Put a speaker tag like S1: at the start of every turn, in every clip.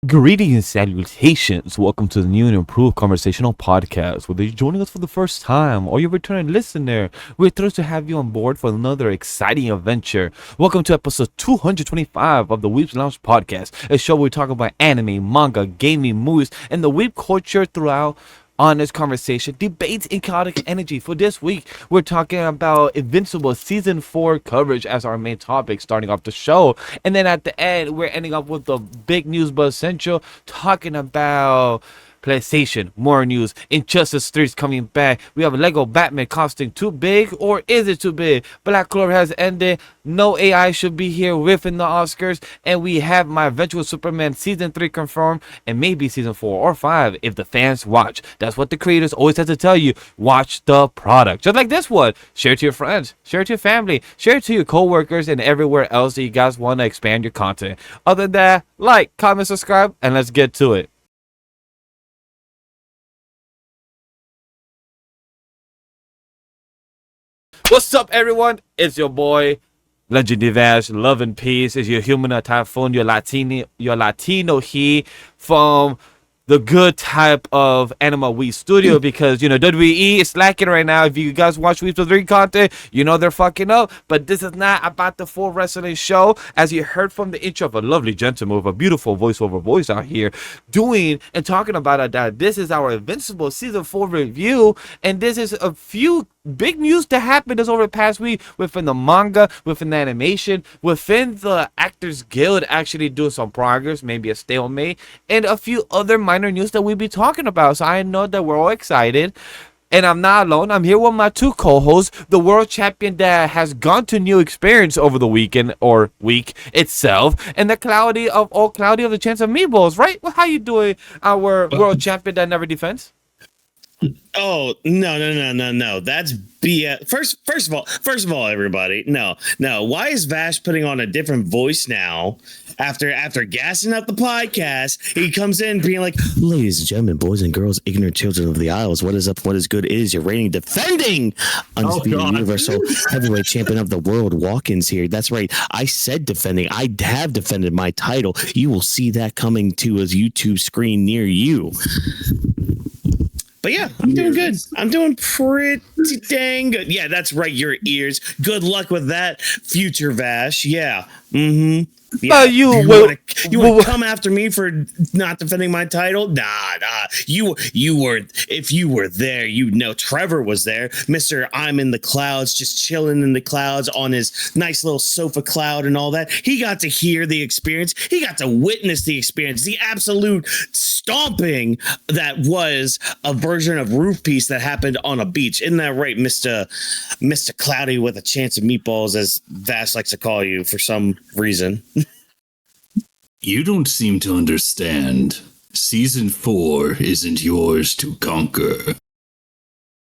S1: Greetings and salutations. Welcome to the new and improved conversational podcast. Whether you're joining us for the first time or you're a returning listener, we're thrilled to have you on board for another exciting adventure. Welcome to episode 225 of the Weebs Lounge podcast, a show where we talk about anime, manga, gaming, movies, and the weeb culture throughout honest conversation, debates, and chaotic energy. For this week, we're talking about Invincible Season 4 coverage as our main topic, starting off the show. And then at the end, we're ending up with the big news buzz central, talking about PlayStation, more news, Injustice 3 is coming back. We have Lego Batman costing too big, or is it too big? Black Clover has ended. No AI should be here within the Oscars. And we have My Adventure with Superman Season 3 confirmed, and maybe Season 4 or 5 if the fans watch. That's what the creators always have to tell you. Watch the product. Just like this one. Share it to your friends. Share it to your family. Share it to your coworkers and everywhere else that you guys want to expand your content. Other than that, like, comment, subscribe, and let's get to it. What's up, everyone? It's your boy, Legendary Vash. Love and peace. It's your human typhoon, your Latino he from the good type of AniMa W3 Studio, because WWE is slacking right now. If you guys watch Weebs Lounge content, you know they're fucking up. But this is not about the full wrestling show, as you heard from the intro of a lovely gentleman with a beautiful voiceover voice out here doing and talking about it. That this is our Invincible Season 4 review, and this is a few big news that happened this over the past week within the manga, within the animation, within the Actors Guild actually doing some progress, maybe a stalemate, and a few other minor news that we'll be talking about. So I know that we're all excited. And I'm not alone. I'm here with my two co-hosts, the world champion that has gone to new experience over the weekend or week itself, and the cloudy of the chance of meatballs, right? Well, how you doing, our world champion that never defends?
S2: Oh, no. That's BS. First of all, everybody. No. Why is Vash putting on a different voice now? After gassing up the podcast, he comes in being like, ladies and gentlemen, boys and girls, ignorant children of the Isles, what is up? What is good? It is your reigning, defending, undisputed universal heavyweight champion of the world, Walk-ins here. That's right. I said defending. I have defended my title. You will see that coming to a YouTube screen near you. But yeah, I'm doing good. I'm doing pretty dang good. Yeah, that's right. Your ears. Good luck with that, future Vash. Yeah. Mm-hmm. Yeah. You want to come after me for not defending my title? Nah. You were, if you were there, Trevor was there. Mr. I'm in the clouds, just chilling in the clouds on his nice little sofa cloud and all that. He got to hear the experience. He got to witness the experience, the absolute stomping that was a version of Roof Piece that happened on a beach. Isn't that right, Mr. Cloudy with a chance of meatballs, as Vash likes to call you for some reason?
S3: You don't seem to understand. Season 4 isn't yours to conquer.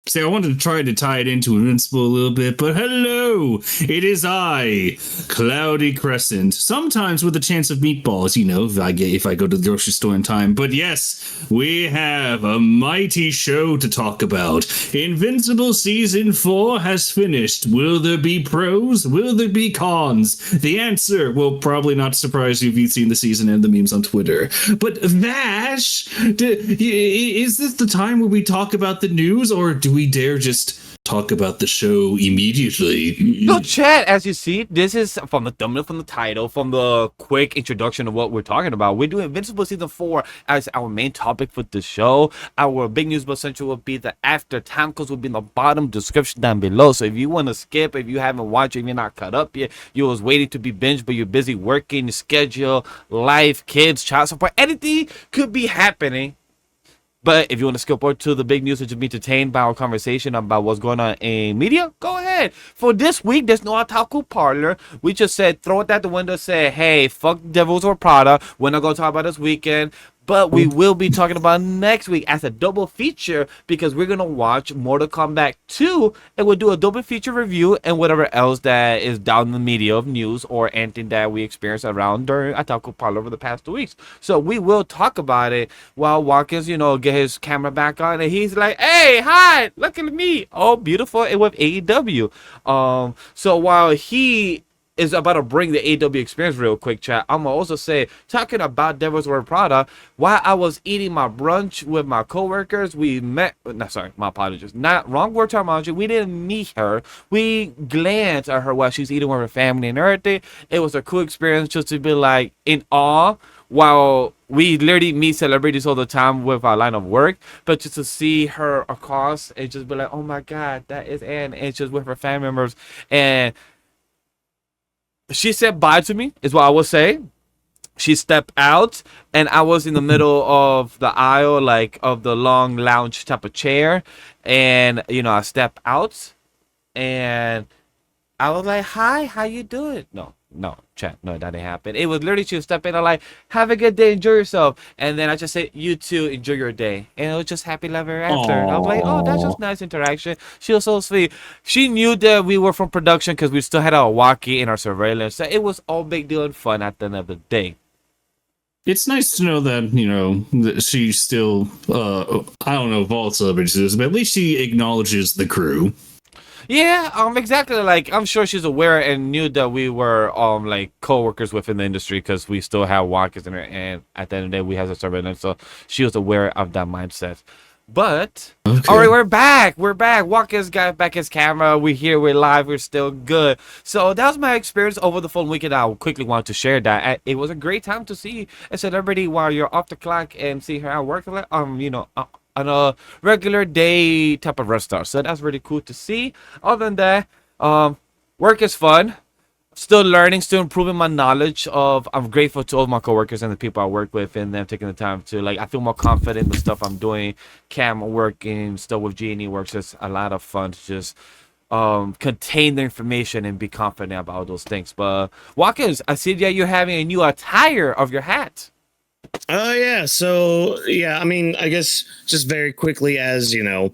S3: See, I wanted to try to tie it into Invincible a little bit, but hello! It is I, Cloudy Crescent. Sometimes with a chance of meatballs, if I go to the grocery store in time. But yes, we have a mighty show to talk about. Invincible Season 4 has finished. Will there be pros? Will there be cons? The answer will probably not surprise you if you've seen the season and the memes on Twitter. But Vash, is this the time where we talk about the news, or do we dare just talk about the show immediately?
S1: So, chat, as you see, this is from the thumbnail, from the title, from the quick introduction of what we're talking about. We're doing Invincible Season 4 as our main topic for the show. Our big news but central will be the after time codes will be in the bottom description down below. So if you want to skip, if you haven't watched, if you're not caught up yet, you was waiting to be binged, but you're busy working, schedule, life, kids, child support, anything could be happening. But if you want to skip over to the big news, which is be entertained by our conversation about what's going on in media, go ahead. For this week, there's no Otaku Parlor. We just said, throw it out the window, say, hey, fuck Devils or Prada. We're not going to talk about this weekend. But we will be talking about next week as a double feature, because we're going to watch Mortal Kombat 2, and we'll do a double feature review and whatever else that is down in the media of news or anything that we experienced around during Otaku Parlor over the past 2 weeks. So we will talk about it while Watkins, get his camera back on, and he's like, hey, hi, look at me. Oh, beautiful, and with AEW. So while he is about to bring the AW experience real quick, chat. I'm gonna also say, talking about Devil's Wear Prada, while I was eating my brunch with my coworkers, we met. No, sorry, my apologies. Not wrong word terminology. We didn't meet her. We glanced at her while she's eating with her family and everything. It was a cool experience just to be like in awe. While we literally meet celebrities all the time with our line of work, but just to see her across and just be like, oh my God, that is Anne, and just with her family members. And she said bye to me, is what I would say. She stepped out, and I was in the middle of the aisle, like of the long lounge type of chair. And, you know, I stepped out, and I was like, hi, how you doing? No, chat. No, that didn't happen. It was literally she would step in and like, have a good day, enjoy yourself. And then I just said, you too, enjoy your day. And it was just happy ever after. I was like, oh, that's just nice interaction. She was so sweet. She knew that we were from production because we still had our walkie in our surveillance. So it was all big deal and fun at the end of the day.
S3: It's nice to know that, you know, that she still, I don't know if all celebrities do this, but at least she acknowledges the crew.
S1: Yeah, exactly. Like, I'm sure she's aware and knew that we were, like, co-workers within the industry because we still have walkers in her, and at the end of the day, we have a surveillance, so she was aware of that mindset. But, okay. All right, we're back. Walker's got back his camera. We're here. We're live. We're still good. So that was my experience over the phone weekend. I quickly want to share that. It was a great time to see a celebrity while you're off the clock and see her at work. You know, on a regular day type of rest start. So that's really cool to see. Other than that, work is fun. Still learning, still improving my knowledge of. I'm grateful to all my coworkers and the people I work with, and them taking the time to I feel more confident in the stuff I'm doing. Cam working, still with G&E works. It's a lot of fun to just contain the information and be confident about those things. But Watkins, I see that you're having a new attire of your hat.
S2: Oh yeah, so yeah, I mean, I guess just very quickly, as you know,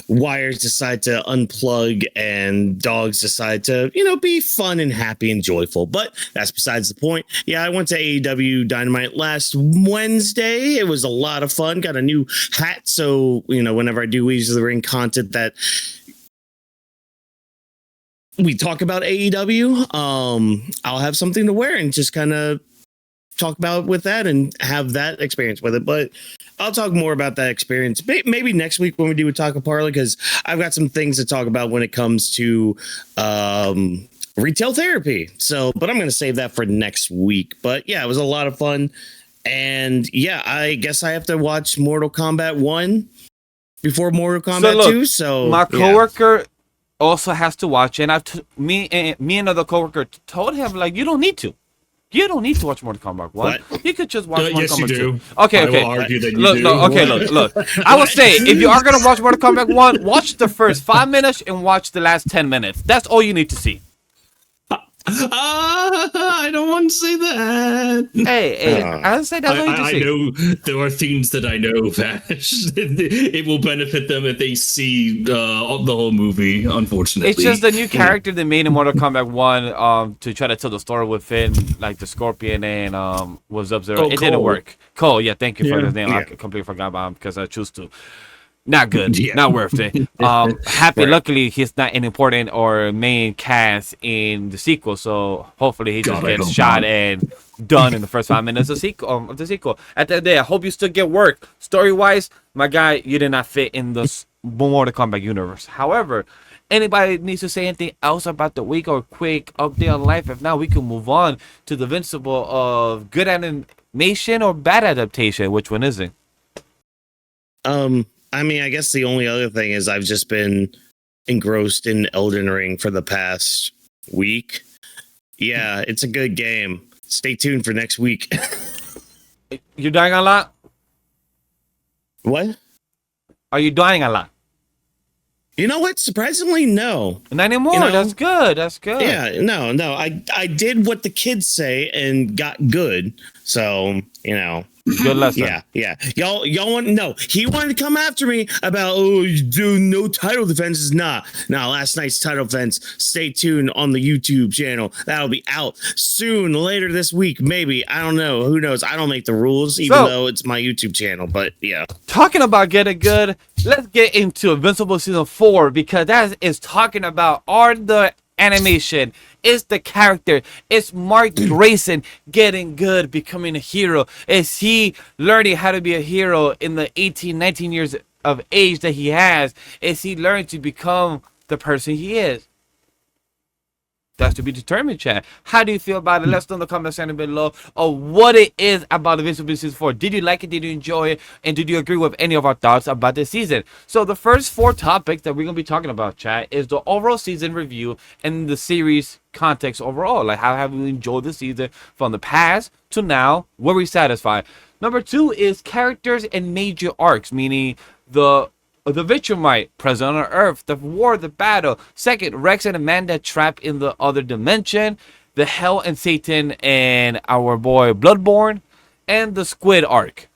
S2: wires decide to unplug and dogs decide to, you know, be fun and happy and joyful. But that's besides the point. Yeah, I went to AEW Dynamite last Wednesday. It was a lot of fun. Got a new hat, so you know, whenever I do Weebs of the Ring content that we talk about AEW, I'll have something to wear and just kind of talk about with that and have that experience with it. But I'll talk more about that experience maybe next week when we do a Taco Parlor, because I've got some things to talk about when it comes to retail therapy. So, but I'm going to save that for next week. But yeah, it was a lot of fun. And yeah, I guess I have to watch Mortal Kombat 1 before Mortal Kombat 2. So
S1: my coworker also has to watch it. And me and another coworker told him, like, you don't need to. You don't need to watch Mortal Kombat 1. What? You could just watch Mortal Kombat 2. Okay.
S3: I will argue that you
S1: look,
S3: do.
S1: Look. I would say, if you are going to watch Mortal Kombat 1, watch the first 5 minutes and watch the last 10 minutes. That's all you need to see.
S3: I don't want to say that.
S1: Hey, I say that's all you need to see.
S3: I know there are things that I know, Vash. It will benefit them if they see the whole movie, unfortunately.
S1: It's just the new character they made in Mortal Kombat 1 to try to tell the story within, like, the Scorpion and was Sub-Zero. It didn't work. Cole, yeah, thank you for his name. I completely forgot about him because I choose to. Not good. Not worth it. Happy. Right. Luckily, he's not an important or main cast in the sequel, so hopefully he just gets shot and done in the first 5 minutes of the sequel. At the end of the day, I hope you still get work. Story-wise, my guy, you did not fit in the Mortal Kombat universe. However, anybody needs to say anything else about the week or quick update on life? If not, we can move on to the Invincible of good animation or bad adaptation. Which one is it?
S2: I mean, I guess the only other thing is I've just been engrossed in Elden Ring for the past week. Yeah, it's a good game. Stay tuned for next week.
S1: You're dying a lot?
S2: What?
S1: Are you dying a lot?
S2: You know what? Surprisingly, no.
S1: Not anymore. You know, that's good. That's good.
S2: Yeah, no. I did what the kids say and got good. So, you know.
S1: Good lesson.
S2: Yeah. Y'all want no. He wanted to come after me about you do no title defenses. Nah. Last night's title defense. Stay tuned on the YouTube channel. That'll be out soon, later this week, maybe. I don't know. Who knows? I don't make the rules, even though it's my YouTube channel. But yeah.
S1: Talking about getting good, let's get into Invincible season 4, because that is talking about, are the animation. It's the character. It's Mark Grayson getting good, becoming a hero. Is he learning how to be a hero in the 18, 19 years of age that he has? Is he learning to become the person he is? That's to be determined, Chad. How do you feel about it? Let's know in the comment section below of what it is about Invincible Season 4. Did you like it? Did you enjoy it? And did you agree with any of our thoughts about this season? So the first 4 topics that we're going to be talking about, Chad, is the overall season review and the series context overall. Like, how have we enjoyed the season from the past to now? Were we satisfied? Number 2 is characters and major arcs, meaning the Viltrumite present on Earth, the war, the battle. Second, Rex and Amanda trapped in the other dimension, the Hell and Satan and our boy Bloodborne, and the Squid arc.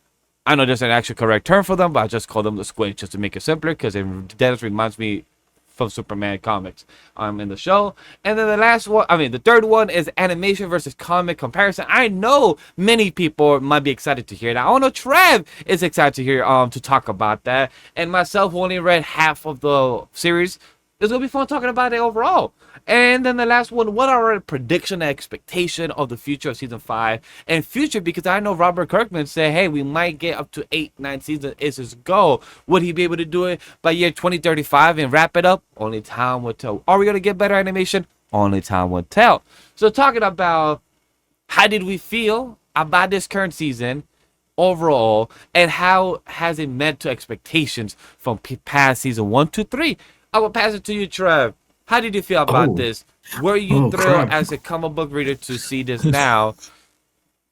S1: I know there's an actual correct term for them, but I just call them the Squid just to make it simpler, because that reminds me from Superman comics in the show. And then the third one is animation versus comic comparison. I know many people might be excited to hear that. I know Trev is excited to hear to talk about that, and myself, who only read half of the series, it's gonna be fun talking about it overall. And then the last one, what are our prediction and expectation of the future of season 5 and future? Because I know Robert Kirkman said, hey, we might get up to 8-9 seasons is his goal. Would he be able to do it by year 2035 and wrap it up? Only time will tell. Are we gonna get better animation? Only time will tell. So talking about how did we feel about this current season overall, and how has it met to expectations from past season 1 to 3? I will pass it to you, Trev. How did you feel about this? Were you thrilled as a comic book reader to see this now?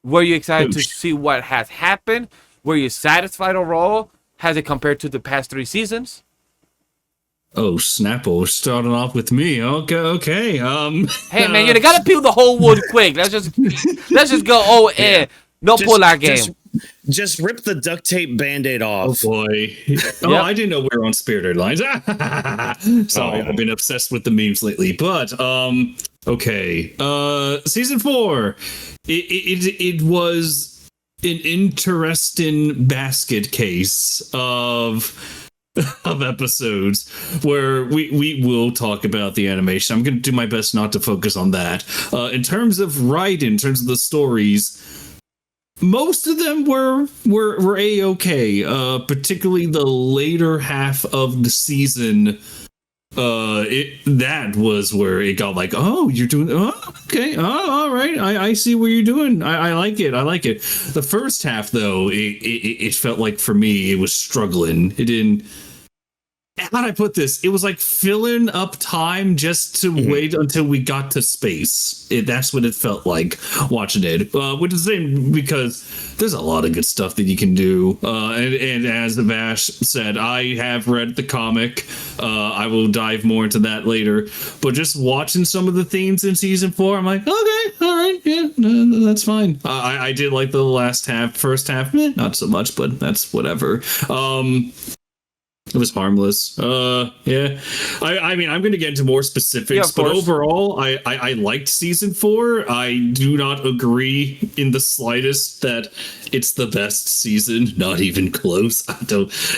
S1: Were you excited to see what has happened? Were you satisfied overall? Has it compared to the past 3 seasons?
S3: Oh, Snapple, starting off with me. Okay.
S1: Hey man, you gotta peel the whole wood quick. Let's just go all in. No pull-out game.
S2: Just rip the duct tape Band-Aid off.
S3: Oh boy. Oh, I didn't know we were on Spirited Lines. Sorry, I've been obsessed with the memes lately. But okay. Season 4. It was an interesting basket case of episodes where we will talk about the animation. I'm going to do my best not to focus on that. In terms of writing, in terms of the stories, most of them were a-okay. Particularly the later half of the season. That was where it got like, oh, you're doing, oh, okay, oh, all right, I see what you're doing. I like it. The first half, though, it felt like for me it was struggling. It didn't. How'd I put this? It was like filling up time just to wait until we got to space. That's what it felt like watching it. Which is the same, because there's a lot of good stuff that you can do. And as Vash said, I have read the comic. I will dive more into that later. But just watching some of the themes in season 4, I'm like, okay, all right, yeah, that's fine. I did like the first half, not so much, but that's whatever. It was harmless. Yeah. I mean, I'm going to get into more specifics, but overall, I liked season 4. I do not agree in the slightest that it's the best season. Not even close.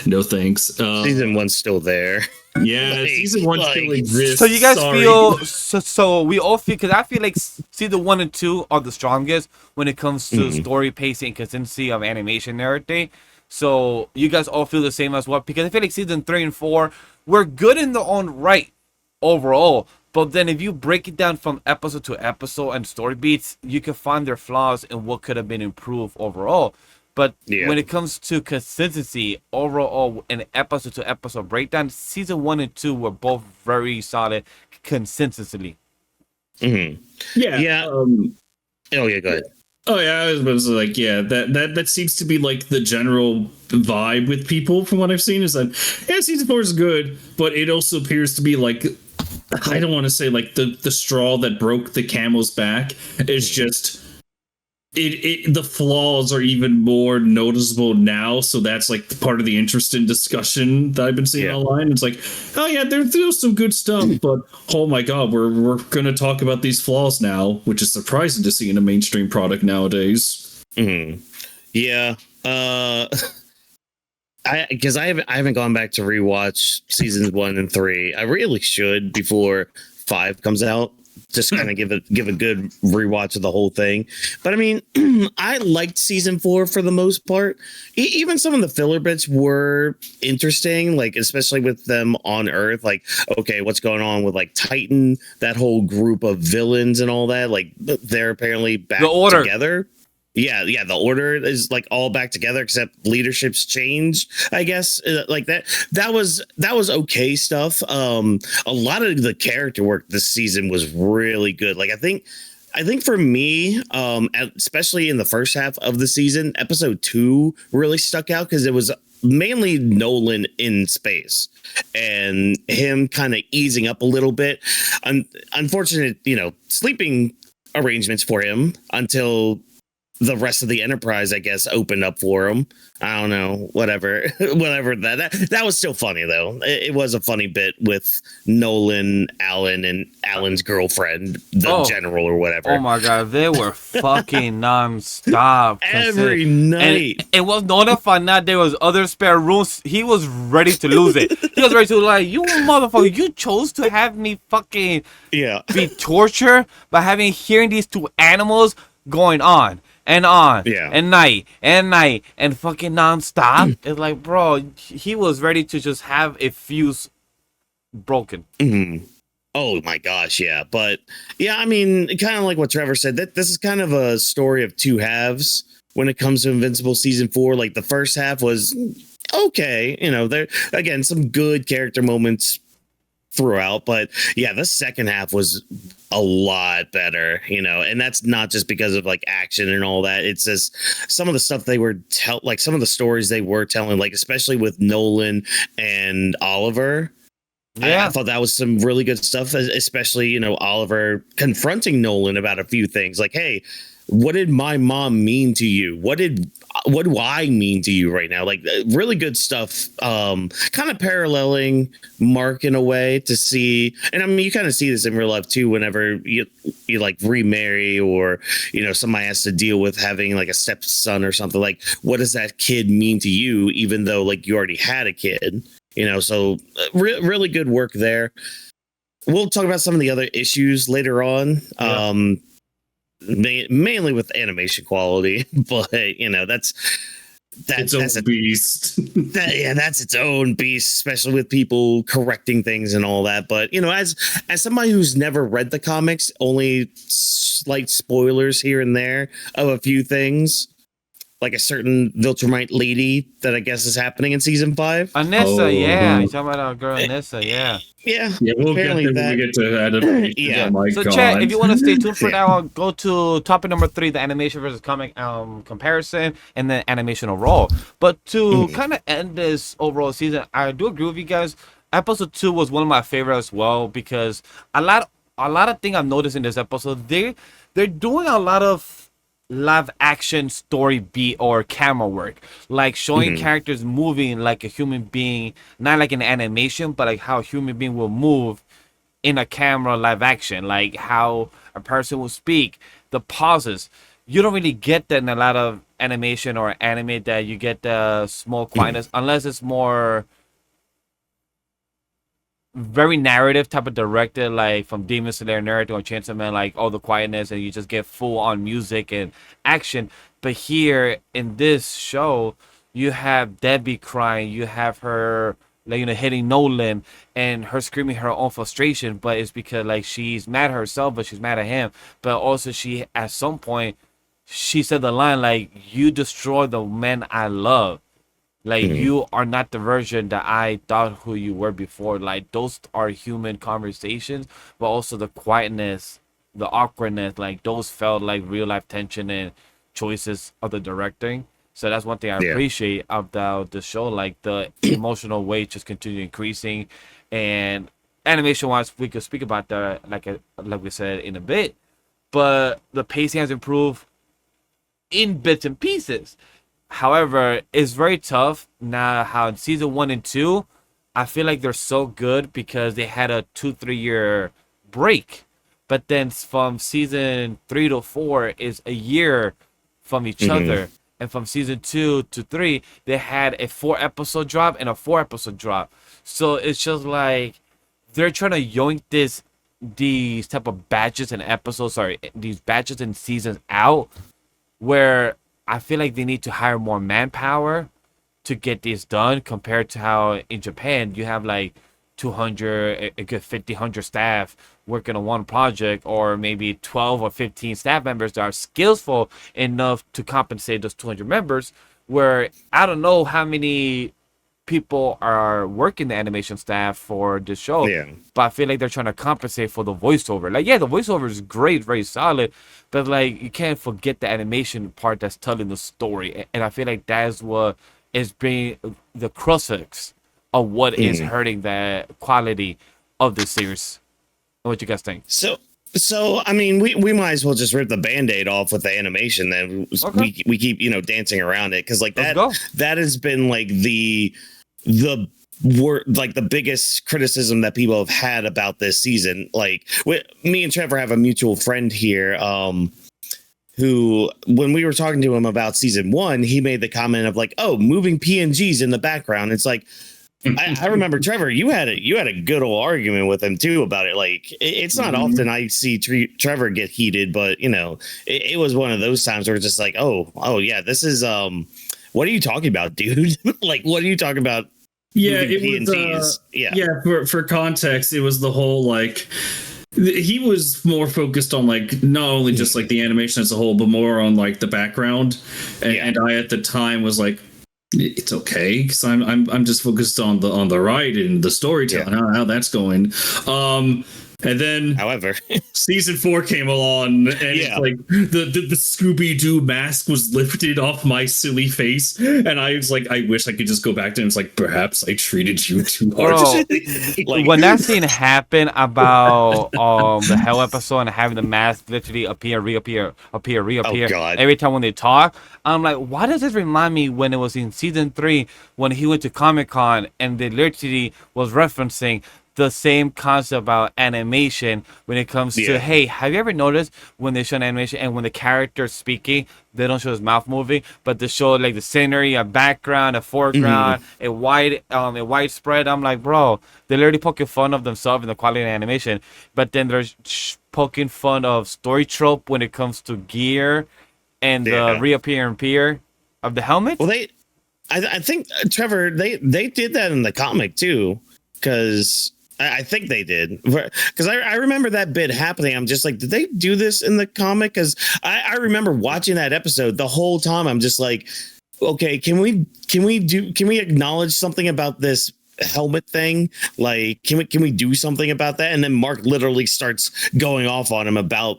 S3: No thanks.
S2: Season 1's still there.
S3: Yeah, season 1 still exists.
S1: So you guys feel, so we all feel, because I feel like season 1 and 2 are the strongest when it comes to story pacing and consistency of animation and everything. So you guys all feel the same as well? Because I feel like season 3 and 4 were good in their own right overall. But then if you break it down from episode to episode and story beats, you can find their flaws and what could have been improved overall. But when it comes to consistency overall and episode to episode breakdown, season 1 and 2 were both very solid consistently.
S2: Yeah. Oh yeah, go ahead.
S3: Oh yeah, I was like, yeah, that seems to be like the general vibe with people from what I've seen, is that season 4 is good, but it also appears to be like, I don't want to say like the straw that broke the camel's back. It's just the flaws are even more noticeable now, so that's like part of the interesting discussion that I've been seeing online. It's like, oh yeah, there's some good stuff, but oh my god, we're gonna talk about these flaws now, which is surprising to see in a mainstream product nowadays.
S2: Yeah, I haven't gone back to rewatch seasons 1 and 3. I really should before 5 comes out. Just kind of give a good rewatch of the whole thing. But I mean, I liked season 4 for the most part. Even some of the filler bits were interesting, like especially with them on Earth. Like, okay, what's going on with like Titan? That whole group of villains and all that. Like, they're apparently back together. Yeah, the order is like all back together except leadership's changed, I guess. Like that was okay stuff. A lot of the character work this season was really good. Like I think for me, especially in the first half of the season, episode 2 really stuck out because it was mainly Nolan in space and him kind of easing up a little bit. Unfortunate, sleeping arrangements for him until the rest of the Enterprise, I guess, opened up for him. I don't know, whatever. That was still funny though. It was a funny bit with Nolan, Alan, and Alan's girlfriend, the general or whatever.
S1: Oh my god, they were fucking nonstop
S2: every night.
S1: And it was notified that there was other spare rooms. He was ready to lose it. He was ready to like, you motherfucker, you chose to have me fucking be tortured by hearing these two animals going on and night and fucking nonstop. It's like, bro, he was ready to just have a fuse broken.
S2: Mm-hmm. Oh my gosh, yeah. But yeah, I mean, kind of like what Trevor said, that this is kind of a story of two halves when it comes to Invincible season 4. Like the first half was okay, there again some good character moments throughout, but yeah, the second half was a lot better, and that's not just because of like action and all that. It's just some of the stuff they were like some of the stories they were telling, like especially with Nolan and Oliver. I thought that was some really good stuff, especially Oliver confronting Nolan about a few things, like, hey, what did my mom mean to you? What do I mean to you right now? Like really good stuff, kind of paralleling Mark in a way to see. And I mean, you kind of see this in real life too, whenever you like remarry or, somebody has to deal with having like a stepson or something. Like, what does that kid mean to you, even though like you already had a kid, so really good work there. We'll talk about some of the other issues later on. Yeah. Mainly with animation quality, but that's its own beast. That's its own beast, especially with people correcting things and all that. But as somebody who's never read the comics, only slight spoilers here and there of a few things, like a certain Viltrumite lady that I guess is happening in season 5.
S1: Anissa, you're talking about our girl Anissa,
S2: Yeah,
S3: we'll get there when we get to Adaptation.
S2: Yeah.
S3: Oh my
S1: so
S3: God.
S1: Chet, if you want to stay tuned for now, I'll go to topic number 3, the animation versus comic comparison, and then animation overall. But to kind of end this overall season, I do agree with you guys. Episode 2 was one of my favorites as well, because a lot of things I've noticed in this episode, they're doing a lot of live action story beat or camera work, like showing characters moving like a human being, not like an animation, but like how a human being will move in a camera live action, like how a person will speak, the pauses. You don't really get that in a lot of animation or anime, that you get the small quietness, unless it's more very narrative type of director, like from Demon Slayer, Naruto, or Chainsaw Man, like all the quietness and you just get full on music and action. But here in this show, you have Debbie crying, you have her like hitting Nolan and her screaming her own frustration, but it's because like she's mad at herself, but she's mad at him. But also she at some point she said the line like, you destroyed the men I love. Like, you are not the version that I thought who you were before. Like, those are human conversations, but also the quietness, the awkwardness, like, those felt like real life tension and choices of the directing. So that's one thing I appreciate about the show. Like, the emotional weight just continue increasing. And animation-wise, we could speak about that, like we said, in a bit. But the pacing has improved in bits and pieces. However, it's very tough now how in season 1 and 2, I feel like they're so good because they had a 2-3 year break. But then from season 3 to 4 is a year from each other. And from season 2 to 3, they had a 4-episode drop and a 4-episode drop. So it's just like they're trying to yoink this these type of batches and episodes, sorry, these batches and seasons out, where I feel like they need to hire more manpower to get this done compared to how in Japan you have like 200, a good 50, 100 staff working on one project, or maybe 12 or 15 staff members that are skillful enough to compensate those 200 members. Where I don't know how many people are working the animation staff for the show,
S2: Yeah.
S1: but I feel like they're trying to compensate for the voiceover. Like, yeah, the voiceover is great, very solid, but like you can't forget the animation part that's telling the story. And I feel like that's what is being the crux of what is hurting the quality of the series. What you guys think?
S2: So I mean, we might as well just rip the Band-Aid off with the animation. Then we keep dancing around it, because like that has been like the like the biggest criticism that people have had about this season. Like me and Trevor have a mutual friend here, who, when we were talking to him about season 1, he made the comment of like, oh, moving PNGs in the background. It's like, I remember, Trevor, you had a good old argument with him too about it. Like, it's not often I see Trevor get heated, but it was one of those times where it's just like, oh yeah, this is what are you talking about, dude? Like, what are you talking about?
S3: Yeah, it was. Yeah. For context, it was the whole like. He was more focused on like not only just like the animation as a whole, but more on like the background, and I at the time was like, it's okay, because I'm just focused on the ride and the storytelling, how that's going. And then,
S2: however,
S3: season 4 came along, and it's like the Scooby-Doo mask was lifted off my silly face, and I was like, I wish I could just go back to him. It's like, perhaps I treated you too hard.
S1: Bro, when that scene happened about the Hell episode and having the mask literally reappear every time when they talk, I'm like, why does this remind me when it was in season 3 when he went to Comic-Con and they literally was referencing the same concept about animation when it comes to, hey, have you ever noticed when they show an animation and when the character's speaking, they don't show his mouth moving, but they show like the scenery, a background, a foreground, a wide spread. I'm like, bro, they're literally poking fun of themselves in the quality of animation, but then they're poking fun of story trope when it comes to gear and the reappear of the helmet.
S2: Well, I think, Trevor, they did that in the comic too, because I think they did, because I remember that bit happening. I'm just like, did they do this in the comic? Because I remember watching that episode the whole time. I'm just like, okay, can we acknowledge something about this helmet thing? Like, can we do something about that? And then Mark literally starts going off on him about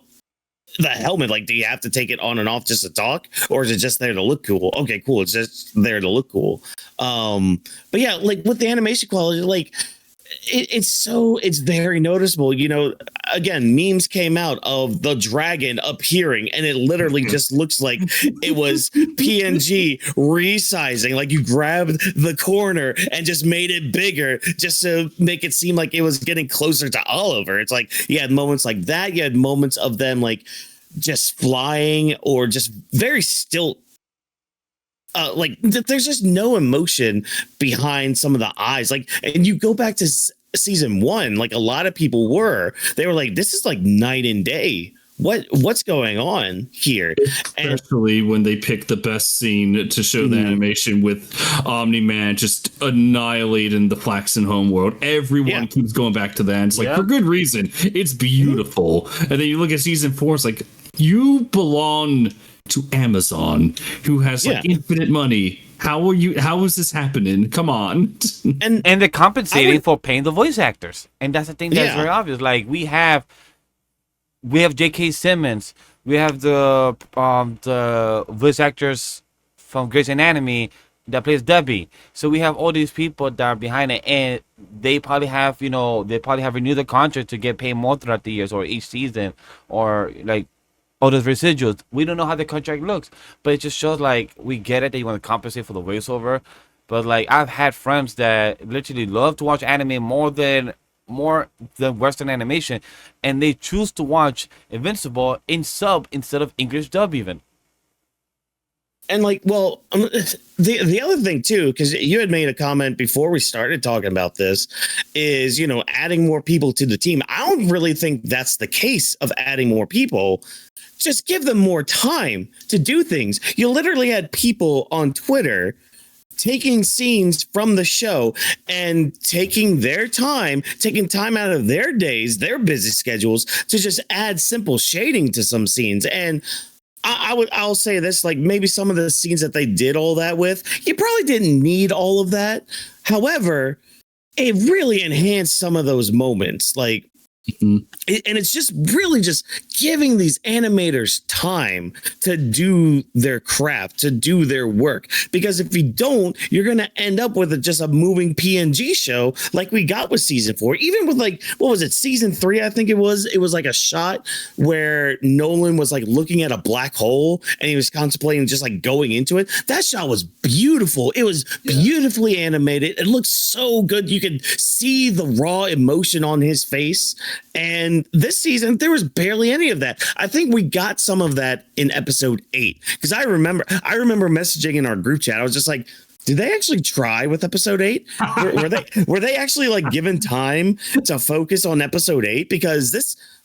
S2: the helmet. Like, do you have to take it on and off just to talk, or is it just there to look cool? Okay, cool. It's just there to look cool. But yeah, like with the animation quality, like it's very noticeable. Again, memes came out of the dragon appearing, and it literally just looks like it was PNG resizing. Like, you grabbed the corner and just made it bigger just to make it seem like it was getting closer to Oliver. It's like, you had moments like that. You had moments of them like just flying or just very still. There's just no emotion behind some of the eyes. Like, and you go back to season 1, like a lot of people they were like, this is like night and day. What's going on here?
S3: Especially when they pick the best scene to show the animation with Omni-Man just annihilating the Flaxen homeworld. Everyone keeps going back to that. It's like, for good reason. It's beautiful. And then you look at season 4, it's like, you belong to Amazon, who has like infinite money. How is this happening? Come on.
S1: and they're compensating for paying the voice actors. And that's the thing that's very obvious. Like, we have J.K. Simmons, we have the voice actors from Grey's Anatomy that plays Debbie. So we have all these people that are behind it, and they probably have renewed the contract to get paid more throughout the years or each season, or like all those residuals. We don't know how the contract looks, but it just shows like, we get it that you want to compensate for the voiceover, but like, I've had friends that literally love to watch anime more than Western animation, and they choose to watch Invincible in sub instead of English dub even.
S2: And like, well, the other thing too, because you had made a comment before we started talking about this, is adding more people to the team. I don't really think that's the case of adding more people. Just give them more time to do things. You literally had people on Twitter taking scenes from the show and taking time out of their days, their busy schedules, to just add simple shading to some scenes. And I'll say this, like, maybe some of the scenes that they did all that with, you probably didn't need all of that. However, it really enhanced some of those moments. Like, and it's just really just giving these animators time to do their craft, to do their work. Because if you don't, you're going to end up with just a moving PNG show like we got with season 4. Even with, like, what was it, season 3? I think it was like a shot where Nolan was like looking at a black hole and he was contemplating just like going into it. That shot was beautiful. It was beautifully animated. It looked so good. You could see the raw emotion on his face. And this season, there was barely any of that. I think we got some of that in episode 8, because I remember messaging in our group chat. I was just like, did they actually try with episode 8? Were they actually like given time to focus on episode 8? Because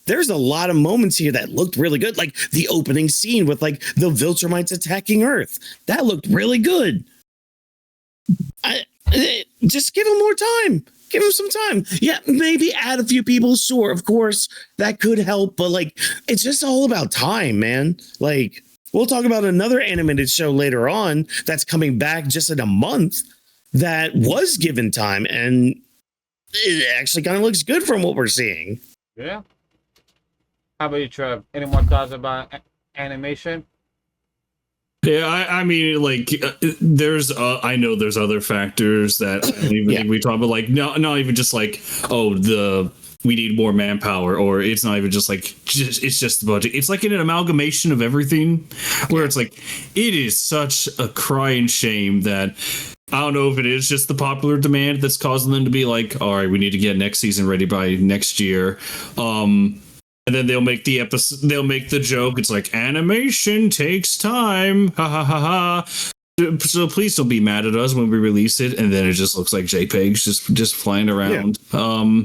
S2: there's a lot of moments here that looked really good. Like the opening scene with like the Viltrumites attacking Earth. That looked really good. Just give them more time. Give him some time. Yeah, maybe add a few people. Sure, of course, that could help. But like, it's just all about time, man. Like, we'll talk about another animated show later on that's coming back just in a month that was given time. And it actually kind of looks good from what we're seeing.
S1: Yeah. How about you, Trev? Any more thoughts about animation?
S3: Yeah, I mean, like, there's, I know there's other factors that I don't even think we talk about, like, not even just like, we need more manpower, or it's not even just like, it's just the budget. It's like an amalgamation of everything, where it's like, it is such a crying shame that, I don't know if it is just the popular demand that's causing them to be like, all right, we need to get next season ready by next year. And then they'll make the episode. They'll make the joke. It's like, animation takes time. Ha ha ha ha. So please don't be mad at us when we release it, and then it just looks like JPEGs just flying around. Yeah.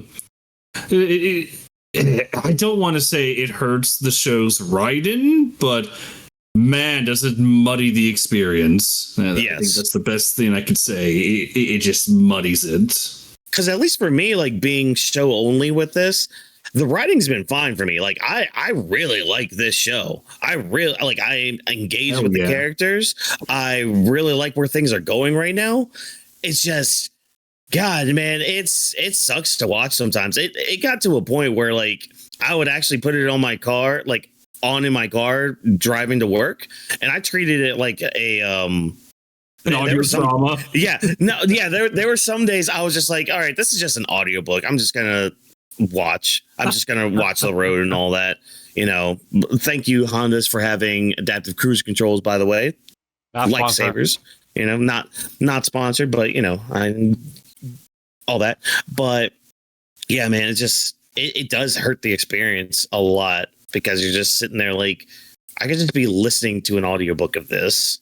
S3: I don't want to say it hurts the show's writing, but man, does it muddy the experience. I think that's the best thing I could say. It just muddies it.
S2: Because at least for me, like being show only with this, the writing's been fine for me. Like I really like this show. I engage with the characters. I really like where things are going right now. It's just, God, man, it sucks to watch sometimes. It got to a point where like I would actually put it on my car, like on in my car driving to work, and I treated it like a an audio drama. There were some days I was just like, all right, this is just an audiobook. I'm just gonna watch the road and all that. Thank you, Hondas, for having adaptive cruise controls, by the way. Lifesavers. Not sponsored, but I all that. But yeah, man, it does hurt the experience a lot, because you're just sitting there like, I could just be listening to an audiobook of this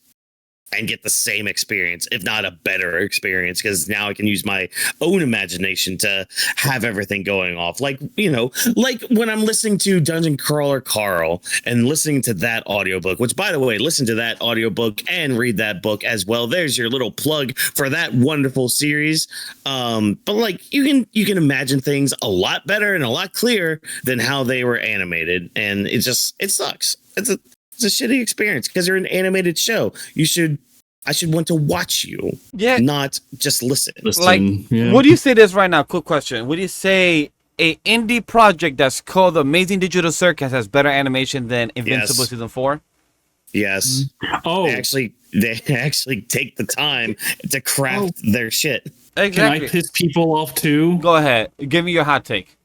S2: and get the same experience, if not a better experience, because now I can use my own imagination to have everything going off. Like when I'm listening to Dungeon Crawler Carl and listening to that audiobook, which, by the way, listen to that audiobook and read that book as well. There's your little plug for that wonderful series. But like you can imagine things a lot better and a lot clearer than how they were animated. And it sucks. It's a shitty experience, because you're an animated show. I should want to watch you, not just listen.
S1: Like, what do you say this right now? Quick question. Would you say a indie project that's called Amazing Digital Circus has better animation than Invincible season 4?
S2: Yes. Oh, they actually take the time to craft their shit.
S1: Exactly.
S3: Can I piss people off too?
S1: Go ahead. Give me your hot take.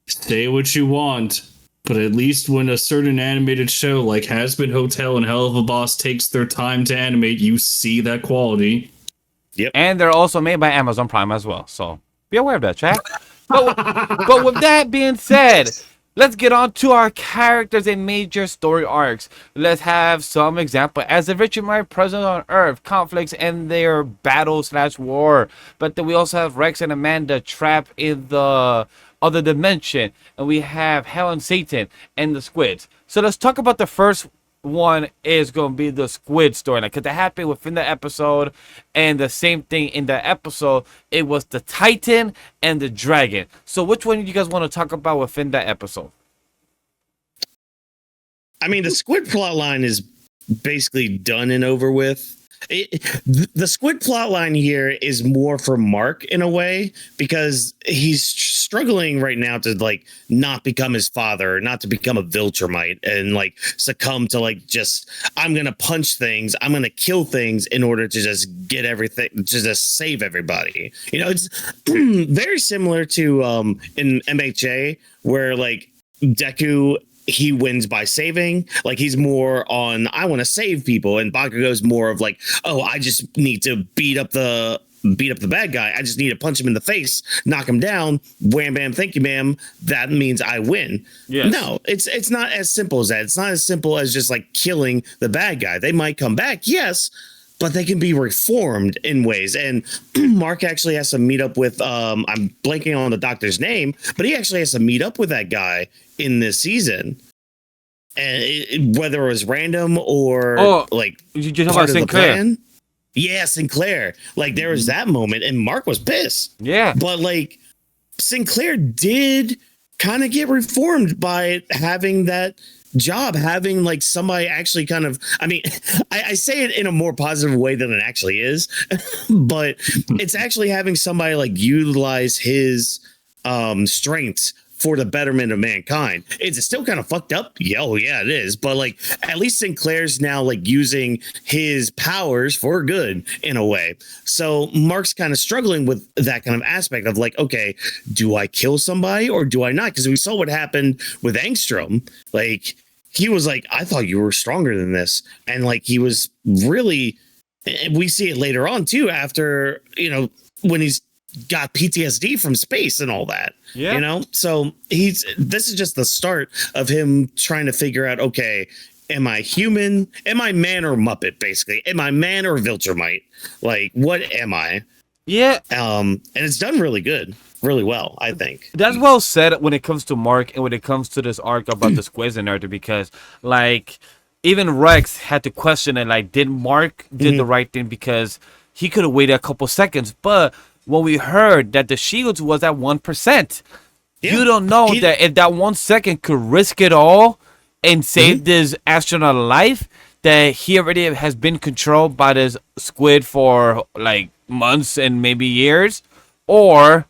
S3: Say what you want, but at least when a certain animated show like Has Been Hotel and Hell of a Boss takes their time to animate, you see that quality.
S2: Yep.
S1: And they're also made by Amazon Prime as well. So be aware of that, chat. But with that being said, let's get on to our characters and major story arcs. Let's have some example. As the Viltrumite present on Earth, conflicts and their battle/war. But then we also have Rex and Amanda trapped in the other dimension. And we have Hell and Satan and the Squids. So let's talk about the first one is going to be the squid storyline, because that happened within the episode, and the same thing in the episode, it was the Titan and the Dragon. So which one do you guys want to talk about within that episode?
S2: I mean, the squid plot line is basically done and over with. The squid plot line here is more for Mark in a way, because he's struggling right now to like not become his father, not to become a Viltrumite and like succumb to like just, I'm gonna punch things, I'm gonna kill things in order to just get everything, to just save everybody. You know, it's very similar to in MHA, where like Deku, he wins by saving. Like, he's more on, I want to save people, and Bakugo's more of like, oh, I just need to beat up the bad guy. I just need to punch him in the face, knock him down, wham bam, thank you ma'am, that means I win. Yes. No, it's not as simple as that. It's not as simple as just like killing the bad guy. They might come back, yes, but they can be reformed in ways. And Mark actually has to meet up with I'm blanking on the doctor's name, but he actually has to meet up with that guy in this season. And whether it was random or like
S1: you just talking about Sinclair.
S2: Yeah, Sinclair. Like, there was that moment, and Mark was pissed. Yeah, but like Sinclair did kind of get reformed by having that job, having like somebody actually kind of, I mean, I say it in a more positive way than it actually is, but it's actually having somebody like utilize his strengths for the betterment of mankind. It's still kind of fucked up. Yeah, oh yeah, it is. But like, at least Sinclair's now like using his powers for good in a way. So Mark's kind of struggling with that kind of aspect of like, okay, do I kill somebody or do I not? Because we saw what happened with Angstrom. Like, he was like, I thought you were stronger than this. And like, he was really, and we see it later on too, after, you know, when he's got PTSD from space and all that. Yeah. You know, so this is just the start of him trying to figure out, okay, am I human? Am I man or Muppet, basically? Am I man or Viltrumite? Like, what am I? Yeah. And it's done really good, really well, I think.
S1: That's well said when it comes to Mark and when it comes to this arc about the squids and everything, because like even Rex had to question it, like, did Mark did the right thing, because he could have waited a couple seconds, but when we heard that the shields was at 1%, you don't know that if that 1 second could risk it all and save this astronaut life, that he already has been controlled by this squid for like months and maybe years, or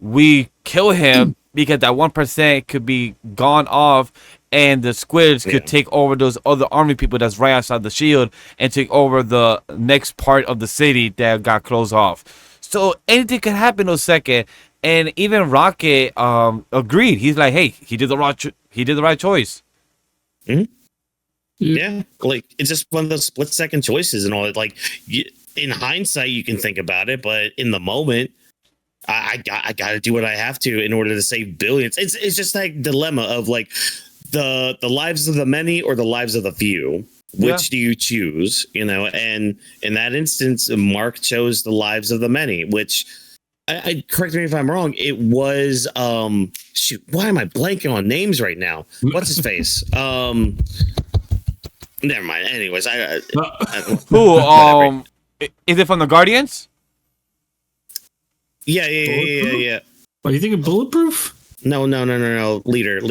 S1: we kill him because that 1% could be gone off and the squids could take over those other army people that's right outside the shield and take over the next part of the city that got closed off. So anything can happen in a second, and even Rocket agreed. He's like, "Hey, he did the right choice."
S2: Mm-hmm. Yeah, like it's just one of those split-second choices and all that. Like, in hindsight, you can think about it, but in the moment, I got to do what I have to in order to save billions. It's just like dilemma of like the lives of the many or the lives of the few. Which do you choose? You know, and in that instance, Mark chose the lives of the many, which I correct me if I'm wrong. It was shoot, why am I blanking on names right now? What's his face? Never mind. Anyways,
S1: who is it from the Guardians?
S2: Yeah.
S3: Are you thinking Bulletproof?
S2: No. Leader,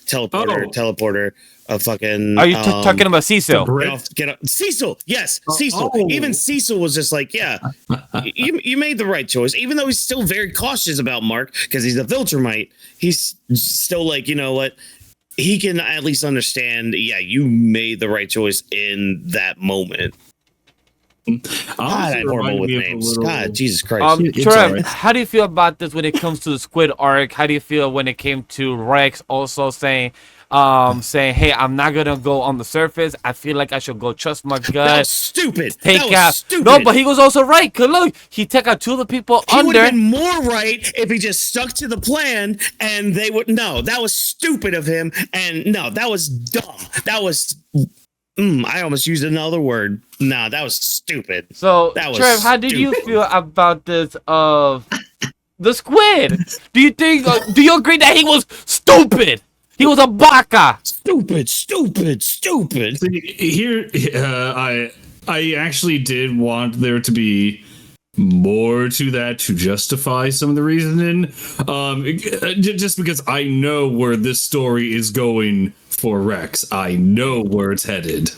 S2: teleporter. A fucking.
S1: Are you talking about Cecil?
S2: Cecil, yes, Cecil. Even Cecil was just like, yeah, you made the right choice. Even though he's still very cautious about Mark because he's a Viltrumite, he's still like, you know what? He can at least understand. Yeah, you made the right choice in that moment. God, I'm horrible with names. God, Jesus Christ.
S1: Trev, how do you feel about this when it comes to the squid arc? How do you feel when it came to Rex also saying, saying, "Hey, I'm not gonna go on the surface. I feel like I should go trust my
S2: That
S1: gut."
S2: was stupid.
S1: Take
S2: That was
S1: out.
S2: stupid.
S1: No, but he was also right. Cause look, he took out two of the people
S2: he would
S1: under.
S2: have been more right if he just stuck to the plan, and they would. No, that was stupid of him, and no, that was dumb. That was. I almost used another word. No, that was stupid.
S1: So,
S2: That was
S1: Trev, how did you
S2: stupid.
S1: feel about this of the squid? Do you think? Do you agree that he was stupid? He was a baka.
S2: Stupid.
S3: See, here, I actually did want there to be more to that to justify some of the reasoning. Just because I know where this story is going for Rex, I know where it's headed.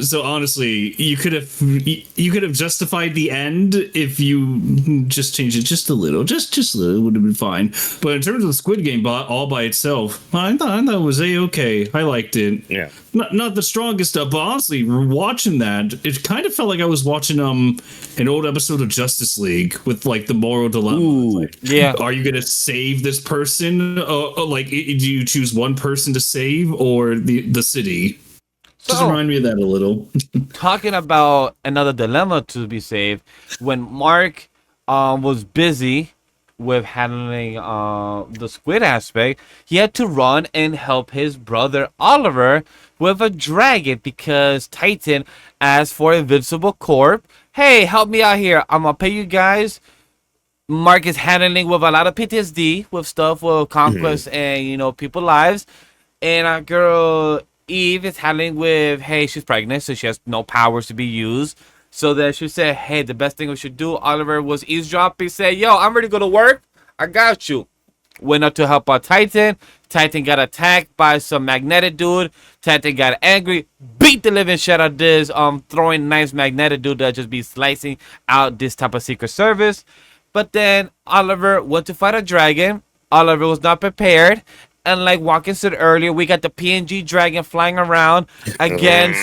S3: So honestly, you could have justified the end if you just changed it just a little, just a little, it would have been fine. But in terms of the Squid Game all by itself, I thought it was okay. I liked it.
S2: Yeah.
S3: Not the strongest stuff, but honestly, watching that, it kind of felt like I was watching an old episode of Justice League with like the moral dilemma. Like,
S1: Yeah.
S3: are you gonna save this person? Like, do you choose one person to save or the city? Just
S1: So,
S3: remind me of that a little.
S1: talking about another dilemma to be saved, when Mark was busy with handling the squid aspect, he had to run and help his brother Oliver with a dragon because Titan asked for Invincible Corp. Hey, help me out here. I'm gonna pay you guys. Mark is handling with a lot of PTSD with stuff with conquest and people lives, and our girl Eve is handling with, hey, she's pregnant, so she has no powers to be used. So then she said, hey, the best thing we should do. Oliver was eavesdropping, said, yo, I'm ready to go to work. I got you. Went up to help out Titan. Titan got attacked by some magnetic dude. Titan got angry, beat the living shit out of this throwing nice magnetic dude that just be slicing out this type of secret service. But then Oliver went to fight a dragon. Oliver was not prepared. And like Walken said earlier, we got the PNG dragon flying around against,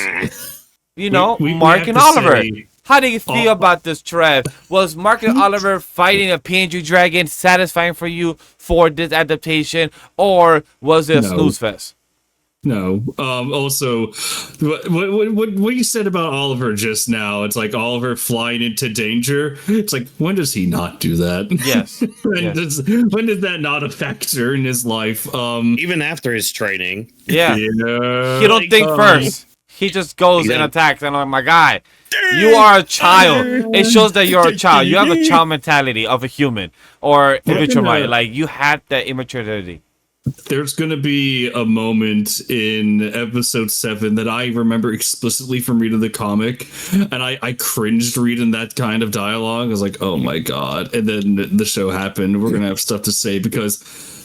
S1: Mark and Oliver. How do you feel about this, Trev? Was Mark and Oliver fighting a PNG dragon satisfying for you for this adaptation, or was it a snooze fest?
S3: No. Also, what you said about Oliver just now, it's like Oliver flying into danger. It's like, when does he not do that?
S1: Yes.
S3: When does that not a factor in his life?
S2: Even after his training.
S1: Yeah. He don't think first. He just goes and attacks. And I'm like, my guy, you are a child. It shows that you're a child. You have a child mentality of a human or a Viltrumite. Like, you had that immaturity.
S3: There's going to be a moment in episode 7 that I remember explicitly from reading the comic, and I cringed reading that kind of dialogue. I was like, oh my god. And then the show happened. We're going to have stuff to say, because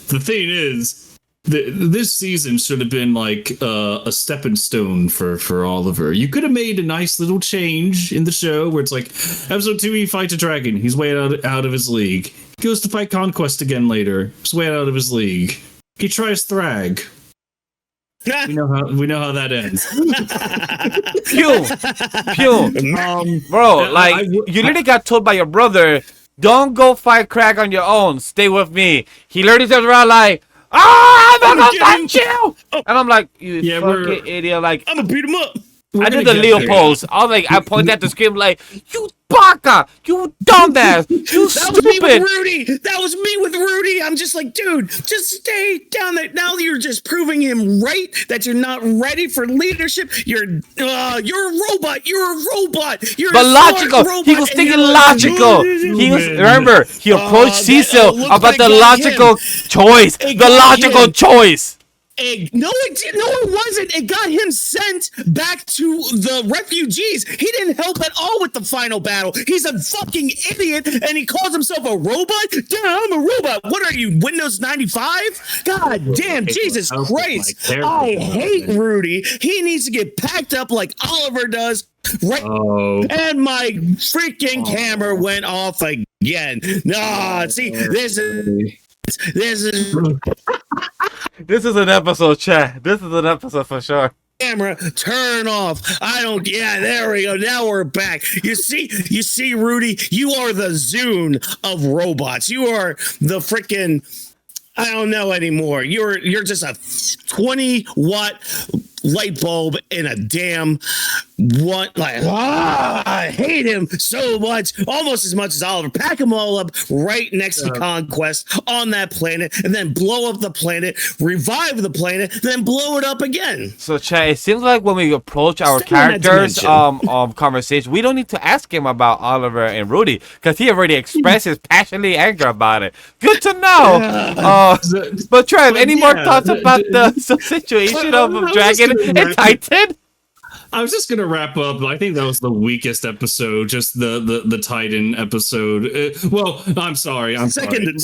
S3: the thing is, this season should have been like a stepping stone for Oliver. You could have made a nice little change in the show where it's like, episode 2, he fights a dragon. He's way out of his league. He goes to fight Conquest again later. He's way out of his league. He tries Thrag. We know how that ends.
S1: Pew. Bro, like, you literally got told by your brother, don't go fight Craig on your own. Stay with me. He literally turns around like, I'm gonna fight you. And I'm like, you fucking idiot. Like,
S2: I'm gonna beat him up.
S1: I did the Leo pose. I was like, I pointed at the screen like, you baka, you dumbass, you
S2: That was me with
S1: stupid.
S2: Rudy. That was me with Rudy. I'm just like, dude, just stay down there. Now you're just proving him right that you're not ready for leadership. You're a robot. You're a robot. You're
S1: But
S2: a
S1: logical.
S2: robot,
S1: He was
S2: and
S1: thinking
S2: you're like,
S1: logical. He was, remember, he approached Cecil
S2: look
S1: about
S2: like
S1: the
S2: it got
S1: logical choice.
S2: It
S1: The
S2: got
S1: logical
S2: him.
S1: choice.
S2: No, it did. No, it wasn't. It got him sent back to the refugees. He didn't help at all with the final battle. He's a fucking idiot, and he calls himself a robot. Damn, I'm a robot. What are you, Windows 95? God damn, Jesus Christ! I hate Rudy. He needs to get packed up like Oliver does. Right.
S3: Oh.
S2: And my freaking camera went off again. No, see, this is.
S1: This is an episode, chat. This is an episode for sure.
S2: Camera, turn off. Yeah, there we go. Now we're back. You see, Rudy, you are the Zune of robots. You are the freaking I don't know anymore. You're just a 20-watt light bulb in a damn I hate him so much, almost as much as Oliver. Pack them all up right next to Conquest on that planet, and then blow up the planet, revive the planet, then blow it up again.
S1: So, Chad, it seems like when we approach our characters conversation, we don't need to ask him about Oliver and Rudy because he already expressed his passionately anger about it. Good to know. But Trev, any more thoughts about the situation of Dragon and Titan?
S3: I was just gonna wrap up. I think that was the weakest episode, just the Titan episode. Well, I'm sorry.
S2: Second.
S1: It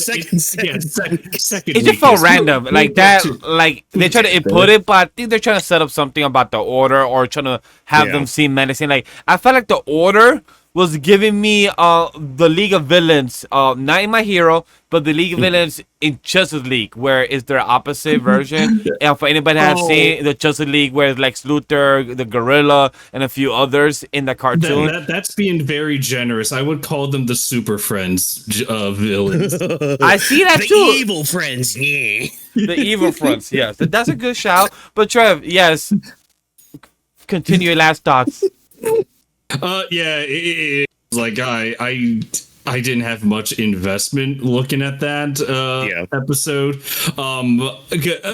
S1: just felt random, like that. Like they try to input it, but I think they're trying to set up something about the Order or trying to have them seem menacing. Like I felt like the Order was giving me the League of Villains, not in My Hero, but the League of Villains in Justice League, where it's their opposite version. And for anybody that has seen the Justice League, where it's Lex Luthor, the Gorilla, and a few others in the cartoon.
S3: That's being very generous. I would call them the Super Friends villains.
S1: I see that
S2: the
S1: too.
S2: The evil friends, yeah.
S1: The evil friends, yes. That's a good shout. But Trev, yes. Continue your last thoughts.
S3: It like I didn't have much investment looking at that episode.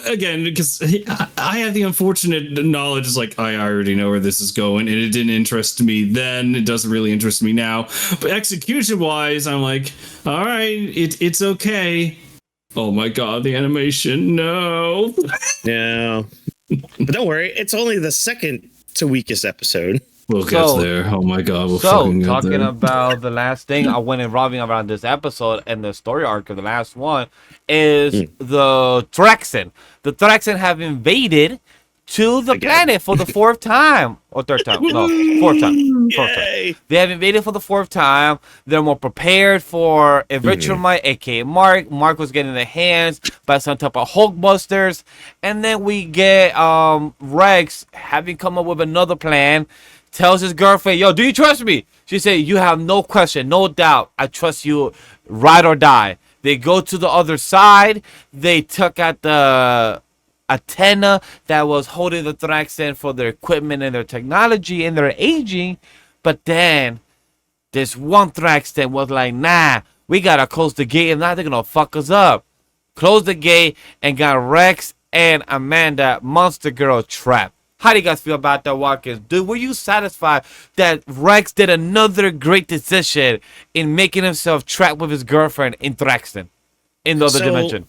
S3: Again, because I have the unfortunate knowledge, is like I already know where this is going, and it didn't interest me then. It doesn't really interest me now. But execution wise, I'm like, all right, it's okay. Oh my god, the animation, no.
S2: No. But don't worry, it's only the second to weakest episode.
S3: We'll get there. Oh my god, we'll
S1: fucking
S3: get
S1: talking
S3: there.
S1: about the last thing I went revolving around this episode and the story arc of the last one is the Thraxan. The Thraxan have invaded to the planet for the fourth time. Or third time. No, fourth time. They have invaded for the fourth time. They're more prepared for a Viltrumite, aka Mark. Mark was getting the hands by some type of Hulkbusters. And then we get Rex having come up with another plan. Tells his girlfriend, yo, do you trust me? She said, you have no question, no doubt. I trust you, ride or die. They go to the other side. They took out the antenna that was holding the Thraxan for their equipment and their technology and their aging. But then this one Thraxan was like, nah, we gotta close the gate. If not, they're gonna fuck us up. Close the gate and got Rex and Amanda, Monster Girl, trapped. How do you guys feel about that, Watkins? Were you satisfied that Rex did another great decision in making himself trapped with his girlfriend in Thraxan in the other dimension?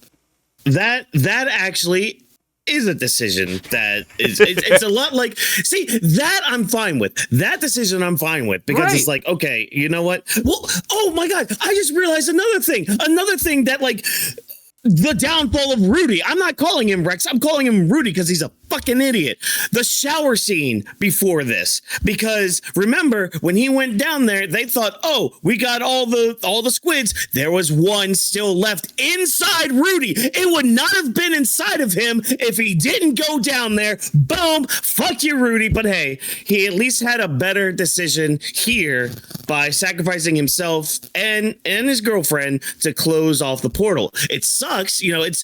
S2: That actually is a decision that is it's a lot like, see, that I'm fine with. That decision I'm fine with, because it's like, okay, you know what? Well, oh my god, I just realized another thing that, like, the downfall of Rudy. I'm not calling him Rex. I'm calling him Rudy because he's a fucking idiot. The shower scene before this, because remember when he went down there, they thought, oh, we got all the squids. There was one still left inside Rudy. It would not have been inside of him if he didn't go down there. Boom, fuck you, Rudy. But hey, he at least had a better decision here by sacrificing himself and his girlfriend to close off the portal. It sucks, you know. It's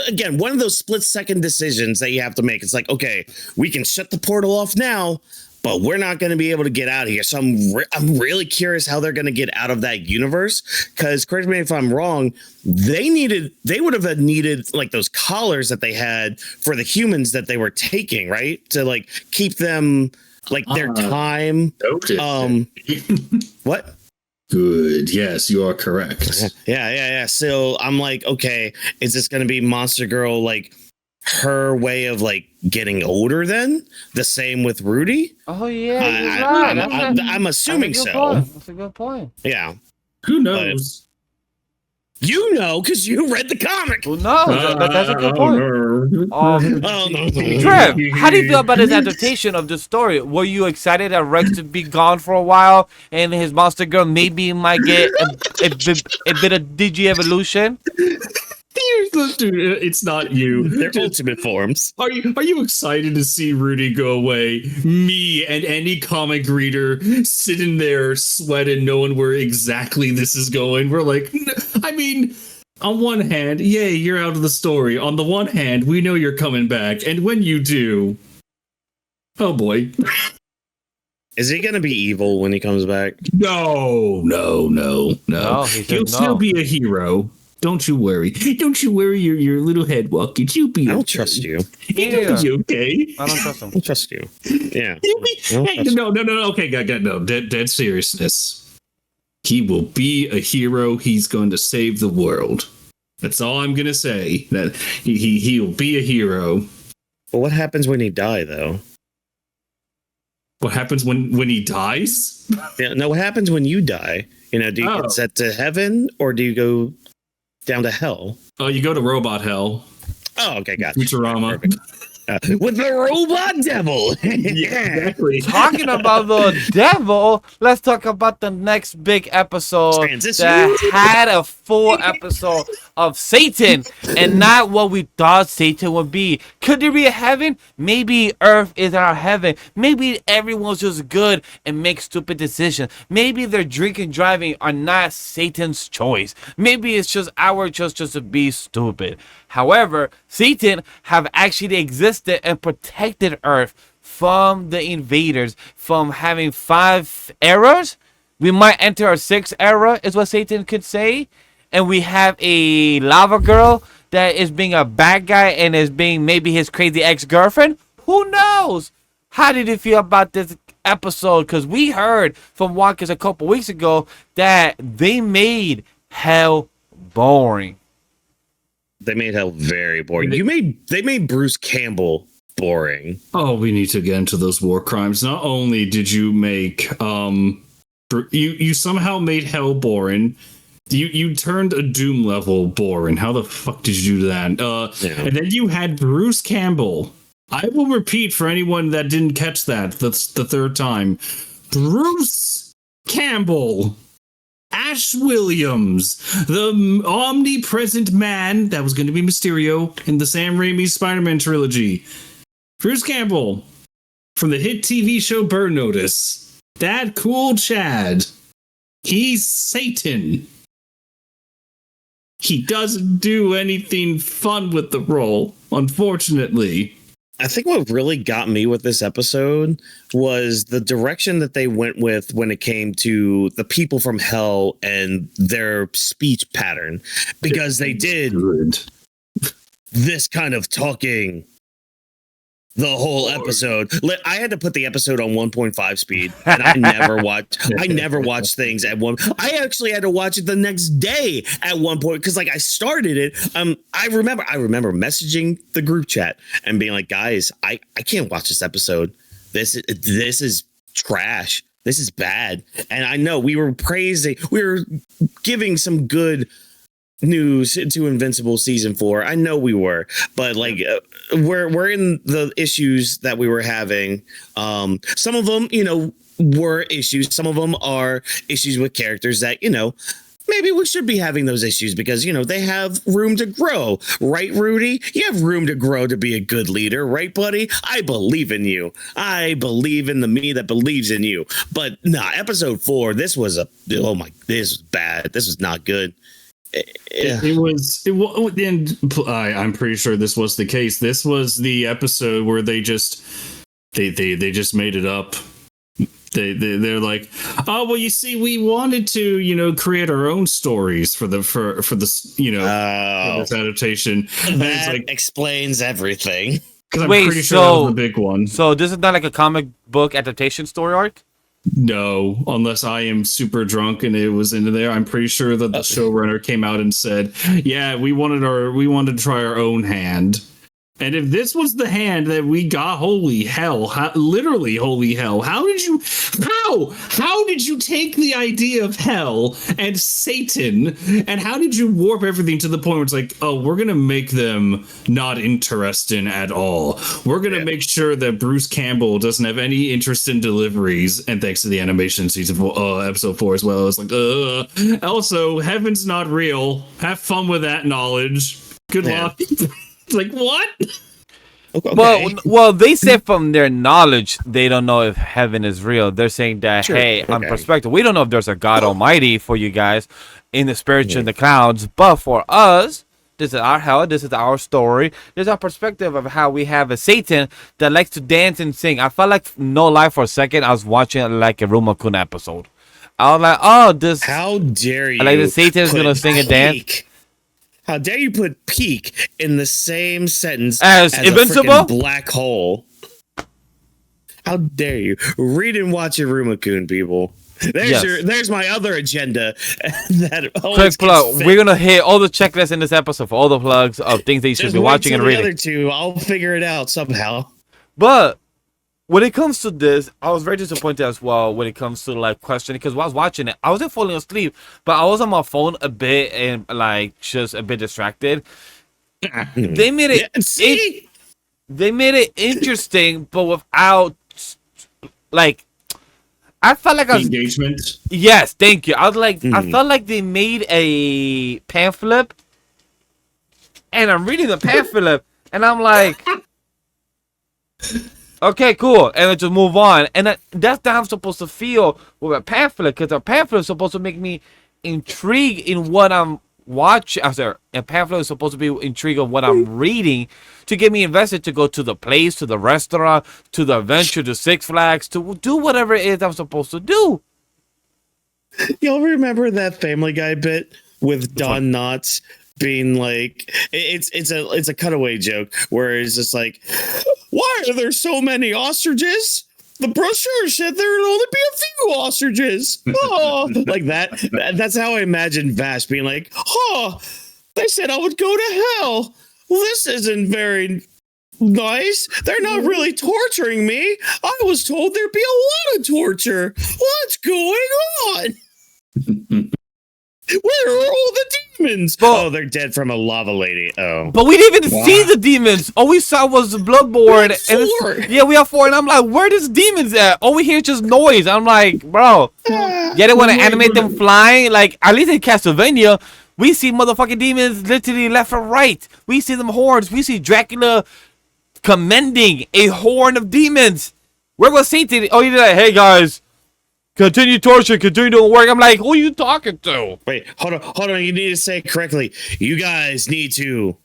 S2: again one of those split-second decisions that you have to make. It's like, okay, we can shut the portal off now, but we're not going to be able to get out of here. So I'm really curious how they're going to get out of that universe. Because correct me if I'm wrong, they would have needed like those collars that they had for the humans that they were taking, right, to like keep them like their time. What?
S3: Good. Yes, you are correct.
S2: Yeah. So I'm like, okay, is this going to be Monster Girl, like her way of like getting older then? The same with Rudy?
S1: Oh, yeah.
S2: I'm assuming so.
S1: That's a good point.
S2: Yeah.
S3: Who knows?
S2: You know, because you read the comic.
S1: Who knows? That's a good point.
S2: No.
S1: Trev, how do you feel about his adaptation of the story? Were you excited that Rex to be gone for a while and his Monster Girl maybe might get a bit of DG evolution?
S3: Dude, it's not you.
S2: Their ultimate forms.
S3: Are you excited to see Rudy go away? Me and any comic reader sitting there sweating, knowing where exactly this is going. We're like, I mean, On one hand, yay, you're out of the story. On the one hand, we know you're coming back, and when you do, oh boy.
S2: Is he gonna be evil when he comes back?
S3: No. He'll still be a hero. Don't you worry. Don't you worry your little head walking. You'll be
S2: I don't
S3: okay.
S2: trust you.
S3: You'll be okay.
S1: I don't trust him.
S2: I don't trust you. Yeah.
S3: Hey, no. Okay, no. Dead seriousness. He will be a hero. He's going to save the world. That's all I'm gonna say. That he'll be a hero.
S2: But what happens when he die, though?
S3: What happens when he dies?
S2: Yeah, no, what happens when you die? You know, do you get sent to heaven or do you go down to hell?
S3: Oh, you go to robot hell.
S2: Oh, okay, gotcha.
S3: Futurama.
S2: With the robot devil.
S3: Yeah, exactly.
S1: Talking about the devil, let's talk about the next big episode
S2: Transition.
S1: that had a full episode of Satan and not what we thought Satan would be. Could there be a heaven? Maybe Earth is our heaven. Maybe everyone's just good and make stupid decisions. Maybe their drinking, driving are not Satan's choice. Maybe it's just our choice just to be stupid. However, Satan have actually existed and protected Earth from the invaders, from having 5 eras. We might enter our 6th era, is what Satan could say. And we have a lava girl that is being a bad guy and is being maybe his crazy ex-girlfriend. Who knows? How did you feel about this episode? Because we heard from Walkers a couple weeks ago that they made hell boring.
S2: They made hell very boring. They made Bruce Campbell boring.
S3: Oh, we need to get into those war crimes. Not only did you make you somehow made hell boring. You turned a Doom level boring. How the fuck did you do that? And then you had Bruce Campbell. I will repeat for anyone that didn't catch that. That's the 3rd time. Bruce Campbell. Ash Williams, the omnipresent man that was going to be Mysterio in the Sam Raimi Spider-Man trilogy. Bruce Campbell from the hit TV show Burn Notice. That cool Chad. He's Satan. He doesn't do anything fun with the role, unfortunately.
S2: I think what really got me with this episode was the direction that they went with when it came to the people from hell and their speech pattern, because they did this kind of talking the whole episode. I had to put the episode on 1.5 speed, and I never watched things at one. I actually had to watch it the next day at one point because, like, I started it. I remember messaging the group chat and being like, "Guys, I can't watch this episode. This is trash. This is bad." And I know we were giving some good news to Invincible season 4. I know we were, but like we're in the issues that we were having. Some of them, were issues. Some of them are issues with characters that, maybe we should be having those issues because, they have room to grow. Right, Rudy? You have room to grow to be a good leader, right, buddy? I believe in you. I believe in the me that believes in you. But nah, episode 4, this was this was bad. This was not good.
S3: I'm pretty sure this was the case. This was the episode where they just made it up. They're like, oh well, you see, we wanted to create our own stories for this for this adaptation.
S2: That explains everything.
S3: Because I'm pretty sure that was the big one.
S1: So this is not like a comic book adaptation story arc?
S3: No, unless I am super drunk and it was into there. I'm pretty sure that the showrunner came out and said, "Yeah, we wanted to try our own hand." And if this was the hand that we got, holy hell, literally holy hell, how did you take the idea of hell and Satan and how did you warp everything to the point where it's like, oh, we're going to make them not interesting at all. We're going to make sure that Bruce Campbell doesn't have any interest in deliveries. And thanks to the animation season 4, episode 4 as well. It's like, also, heaven's not real. Have fun with that knowledge. Good luck. Like, what?
S1: Well, they say from their knowledge they don't know if heaven is real. They're saying that on perspective, we don't know if there's a God Almighty for you guys in the spiritual in the clouds, but for us, this is our hell. This is our story. This is our perspective of how we have a Satan that likes to dance and sing. I felt like no lie for a second. I was watching like a Rumakun episode. I was like, oh, this.
S2: How dare you?
S1: Like the Satan is gonna sing and dance.
S2: How dare you put peak in the same sentence
S1: as Invincible?
S2: A black hole? How dare you? Read and watch your Rumakun, people. There's my other agenda.
S1: Quick plug. We're gonna hit all the checklists in this episode for all the plugs of things that you should be watching and reading.
S2: The other two, I'll figure it out somehow.
S1: But when it comes to this, I was very disappointed as well when it comes to like questioning, because while I was watching it, I wasn't falling asleep, but I was on my phone a bit and like just a bit distracted. They made it. They made it interesting, but without like. I felt like
S3: engagement.
S1: Yes, thank you. I was like, I felt like they made a pamphlet, and I'm reading the pamphlet, and I'm like, okay, cool, and I just move on, and that's how I'm supposed to feel with a pamphlet, because a pamphlet is supposed to make me intrigued in what I'm watching. A pamphlet is supposed to be intrigued of what I'm reading, to get me invested to go to the place, to the restaurant, to the adventure, to Six Flags, to do whatever it is I'm supposed to do.
S2: Y'all remember that Family Guy bit with Don Knotts being like, it's a cutaway joke where it's just like, why are there so many ostriches? The brochure said there would only be a few ostriches. Oh, like that. That's how I imagine Vash being like, oh, they said I would go to hell. Well, this isn't very nice. They're not really torturing me. I was told there'd be a lot of torture. What's going on? Where are all the demons? Oh, they're dead from a lava lady. Oh.
S1: But we didn't even see the demons. All we saw was Bloodborne. We have 4. And I'm like, where are these demons at? All we hear is just noise. I'm like, bro. They want to animate them flying. Like, at least in Castlevania, we see motherfucking demons literally left and right. We see them horns. We see Dracula commending a horn of demons. Where was Satan? Oh, he did like, hey guys, continue torture, continue doing work. I'm like, who are you talking to?
S2: Wait, hold on. You need to say it correctly. You guys need to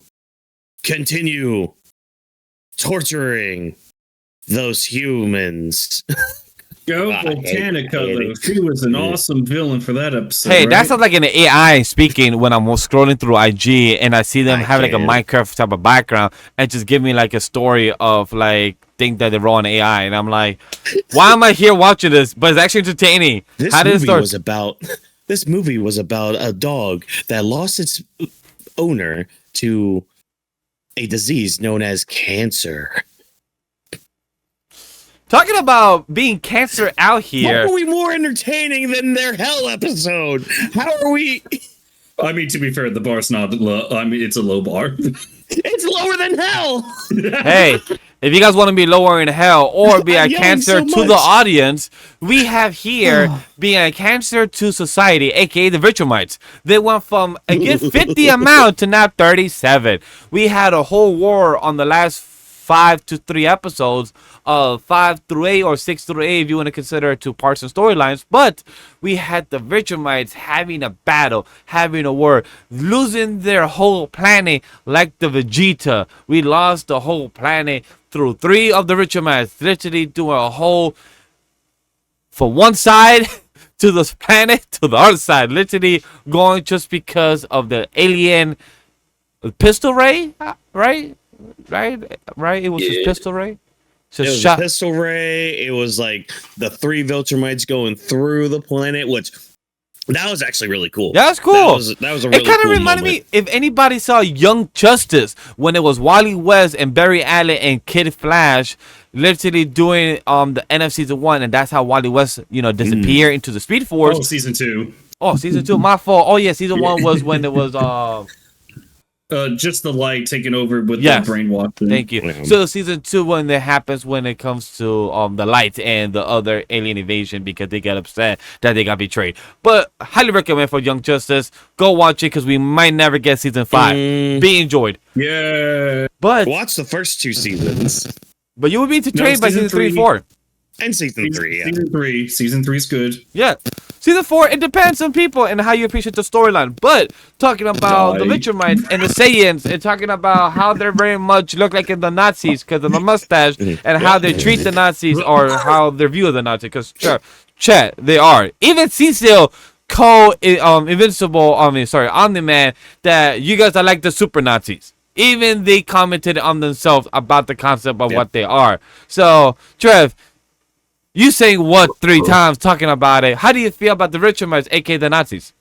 S2: continue torturing those humans.
S3: Go Volcanica, though. She was an awesome villain for that episode.
S1: Hey, that sounds like an AI speaking when I'm scrolling through IG and I see them have like a Minecraft type of background and just give me like a story of like things that they wrote on AI. And I'm like, why am I here watching this? But it's actually entertaining.
S2: This movie was about a dog that lost its owner to a disease known as cancer.
S1: Talking about being cancer out here.
S2: How are we more entertaining than their hell episode? How are we?
S3: I mean, to be fair, the bar's not low. I mean, it's a low bar.
S2: It's lower than hell.
S1: Hey, if you guys want to be lower in hell or be a cancer to the audience, we have here being a cancer to society, aka the Viltrumites. They went from a good 50 amount to now 37. We had a whole war on the last 5 to 3 episodes of 5 through 8 or 6 through 8 if you want to consider 2 parts and storylines. But we had the Viltrumites having a battle, having a war, losing their whole planet like the Vegeta. We lost the whole planet through 3 of the Viltrumites, literally doing a whole from one side to the planet to the other side, literally going just because of the alien pistol ray, right? It was his pistol ray.
S2: So it was a pistol ray. It was like the 3 Viltrumites going through the planet, which that was actually really cool.
S1: That was cool.
S2: That was a really
S1: It kind of
S2: cool
S1: reminded
S2: moment.
S1: me, if anybody saw Young Justice, when it was Wally West and Barry Allen and Kid Flash literally doing the end of season 1, and that's how Wally West, disappeared into the Speed Force.
S3: Season 2.
S1: Oh, season 2, my fault. Oh yeah, season 1 was when it was
S3: Just the light taking over with
S1: Yes.
S3: the brainwashing.
S1: Thank you.
S2: Yeah.
S1: So season 2, when it happens, when it comes to the light and the other alien invasion, because they get upset that they got betrayed. But highly recommend for Young Justice. Go watch it because we might never get season 5. Be enjoyed.
S3: Yeah.
S1: But
S2: Watch the first 2 seasons
S1: you will be betrayed by season 3 and 4.
S2: and season 3. Yeah.
S3: Season 3 is good.
S1: Yeah. Season 4, it depends on people and how you appreciate the storyline. But talking about the Viltrumites and the Saiyans and talking about how they're very much look like in the Nazis because of the mustache and how they treat the Nazis or how their view of the Nazis. Because, Chet, they are. Even Cecil Invincible, Omni-Man, that you guys are like the super Nazis. Even they commented on themselves about the concept of what they are. So, Trev, you saying what 3 times talking about it. How do you feel about the Viltrumites, aka the Nazis?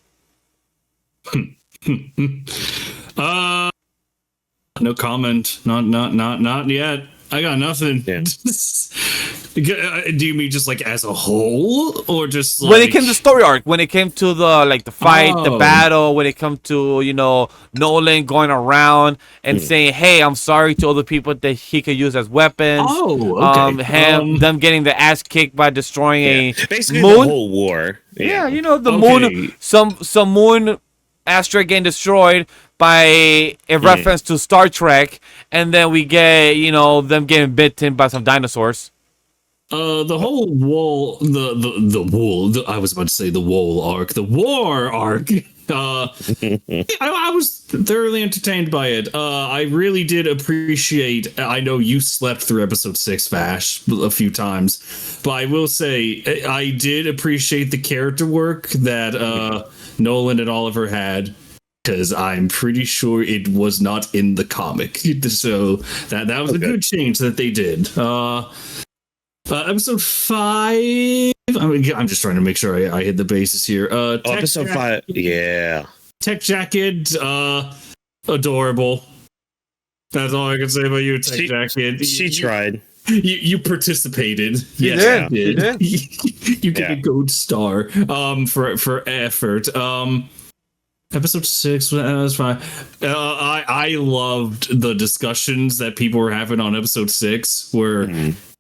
S3: No comment. Not yet. I got nothing.
S2: Yeah.
S3: Do you mean just like as a whole, or just like...
S1: When it came to story arc, when it came to the fight, the battle, when it comes to Nolan going around and saying, "Hey, I'm sorry" to other people that he could use as weapons.
S3: Oh, okay.
S1: Them getting the ass kicked by destroying a
S2: basically
S1: moon.
S2: the whole war.
S1: Yeah, the moon. Some moon asteroid getting destroyed by a reference to Star Trek, and then we get them getting bitten by some dinosaurs.
S3: The whole wall, the wool. I was about to say the wool arc, the war arc. I was thoroughly entertained by it. I really did appreciate. I know you slept through episode 6, Vash, a few times, but I will say I did appreciate the character work that Nolan and Oliver had. Because I'm pretty sure it was not in the comic, so that was a good change that they did. Episode 5. I'm just trying to make sure I hit the bases here.
S2: Episode 5. Yeah.
S3: Tech Jacket, adorable. That's all I can say about you, Tech Jacket.
S2: She tried.
S3: You participated.
S1: You
S3: Yes,
S1: did. You did.
S3: You get a gold star. For effort. Episode 6, that was fine. I loved the discussions that people were having on episode 6, where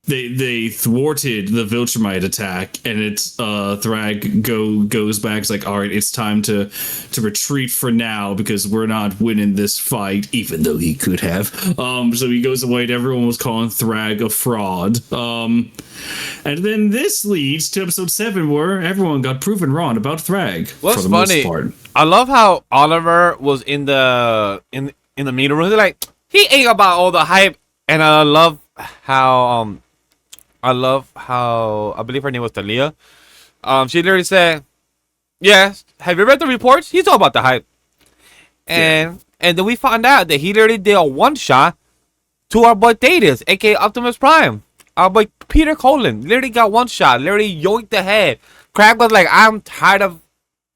S3: they thwarted the Viltrumite attack, and it's Thrag goes back. It's like, all right, it's time to retreat for now because we're not winning this fight, even though he could have. So he goes away, and everyone was calling Thrag a fraud. And then this leads to episode 7, where everyone got proven wrong about Thrag.
S1: What's
S3: for the
S1: funny?
S3: most part.
S1: I love how Oliver was in the meeting room. They're like, he ain't about all the hype, and I love how I believe her name was Talia. She literally said, "Yes, have you read the reports? He's all about the hype." And then we found out that he literally did a one shot to our boy Thaddeus, aka Optimus Prime. Our boy Peter Cullen literally got one shot, literally yoinked the head. Crag was like, "I'm tired of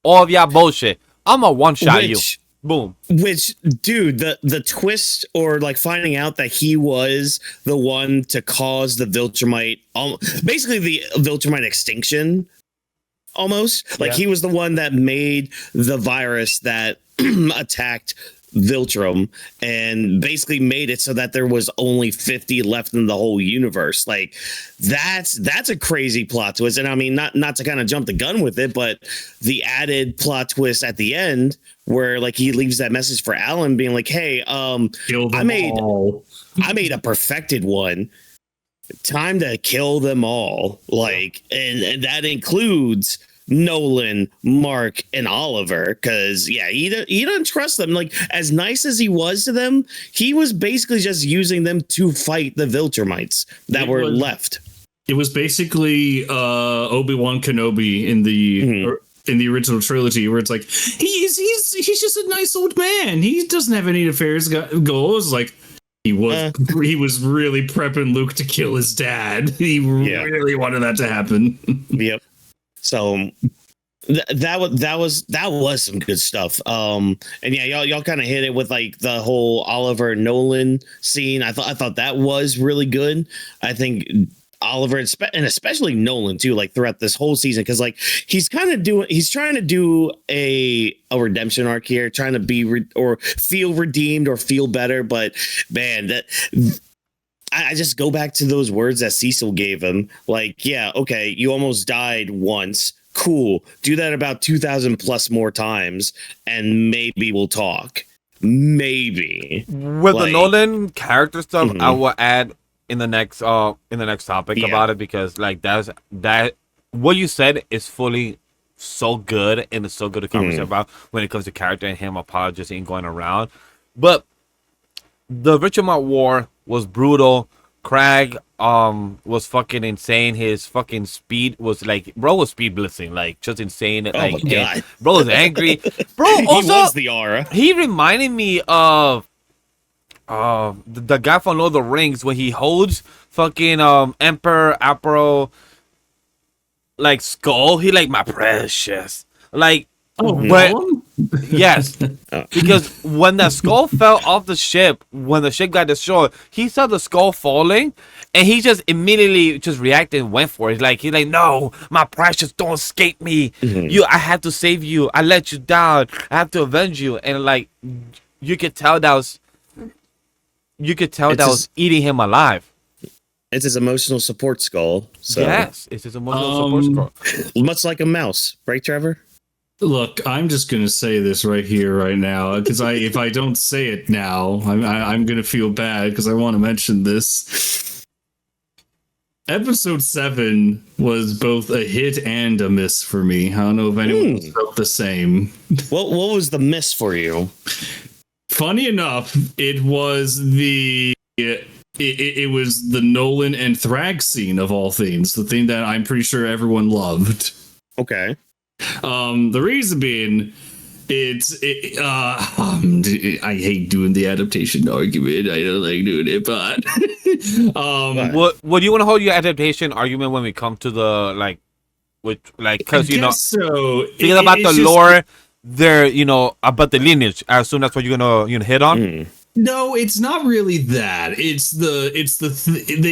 S1: all of y'all bullshit. I'm a one shot you." Boom.
S2: Which, dude, the twist, or like finding out that he was the one to cause the Viltrumite, basically the Viltrumite extinction, almost. Like he was the one that made the virus that attacked Viltrum and basically made it so that there was only 50 left in the whole universe. Like that's a crazy plot twist. And I mean, not to kind of jump the gun with it, but the added plot twist at the end where like he leaves that message for Alan being like, "Hey, I made a perfected one. Time to kill them all." Like, and that includes Nolan, Mark, and Oliver, because he doesn't trust them. Like, as nice as he was to them, he was basically just using them to fight the Viltrumites that were left.
S3: It was basically Obi-Wan Kenobi in the original trilogy, where it's like he's just a nice old man. He doesn't have any nefarious goals. Like he was really prepping Luke to kill his dad. He really wanted that to happen.
S2: Yep. So that was some good stuff. And y'all kind of hit it with like the whole Oliver Nolan scene. I thought that was really good. I think Oliver and especially Nolan too, like throughout this whole season, because like he's trying to do a redemption arc here, trying to be or feel redeemed or feel better. But man, that I just go back to those words that Cecil gave him. Like, yeah, okay, you almost died once. Cool. Do that about 2,000 plus more times, and maybe we'll talk. Maybe.
S1: With the Nolan character stuff, I will add in the next topic about it, because like that what you said is fully so good, and it's so good to conversate about when it comes to character and him apologizing and going around. But the Viltrumite War was brutal. Crag was fucking insane. His fucking speed was like, bro was speed blitzing, like just insane. Like,
S2: my God.
S1: Bro was angry. Bro, also,
S2: he was the aura.
S1: He reminded me of the guy from Lord of the Rings when he holds fucking Emperor Apro like skull. He like, my precious, like. But yes, because when that skull fell off the ship, when the ship got destroyed, he saw the skull falling, and he just immediately just reacted and went for it. He's like, no, my precious, don't escape me. I have to save you. I let you down. I have to avenge you. And like, you could tell that was eating him alive.
S2: It's his emotional support skull. So.
S1: Yes, it's his emotional support skull.
S2: Much like a mouse, right, Trevor?
S3: Look, I'm just gonna say this right here, right now, because if I don't say it now, I'm gonna feel bad because I want to mention this. Episode 7 was both a hit and a miss for me. I don't know if anyone felt the same.
S2: What was the miss for you?
S3: Funny enough, it was it was the Nolan and Thrag scene of all things, the thing that I'm pretty sure everyone loved.
S2: Okay.
S3: The reason being, I hate doing the adaptation argument. I don't like doing it, but
S1: what do you want to hold your adaptation argument when we come to the because
S3: so
S1: because about the lore, there about the lineage. I assume that's what you're gonna hit on.
S3: No, it's not really that. They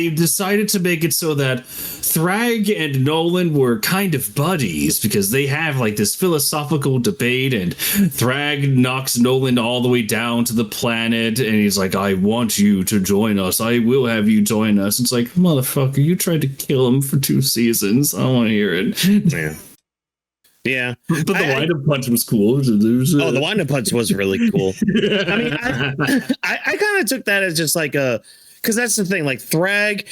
S3: decided to make it so that Thrag and Nolan were kind of buddies because they have like this philosophical debate, and Thrag knocks Nolan all the way down to the planet, and he's like, I want you to join us. I will have you join us. It's like, motherfucker, you tried to kill him for 2 seasons. I don't want to hear it.
S2: Yeah.
S3: But the wind-up punch was cool.
S2: The wind-up punch was really cool. I mean, I kind of took that as just like because that's the thing, like Thrag,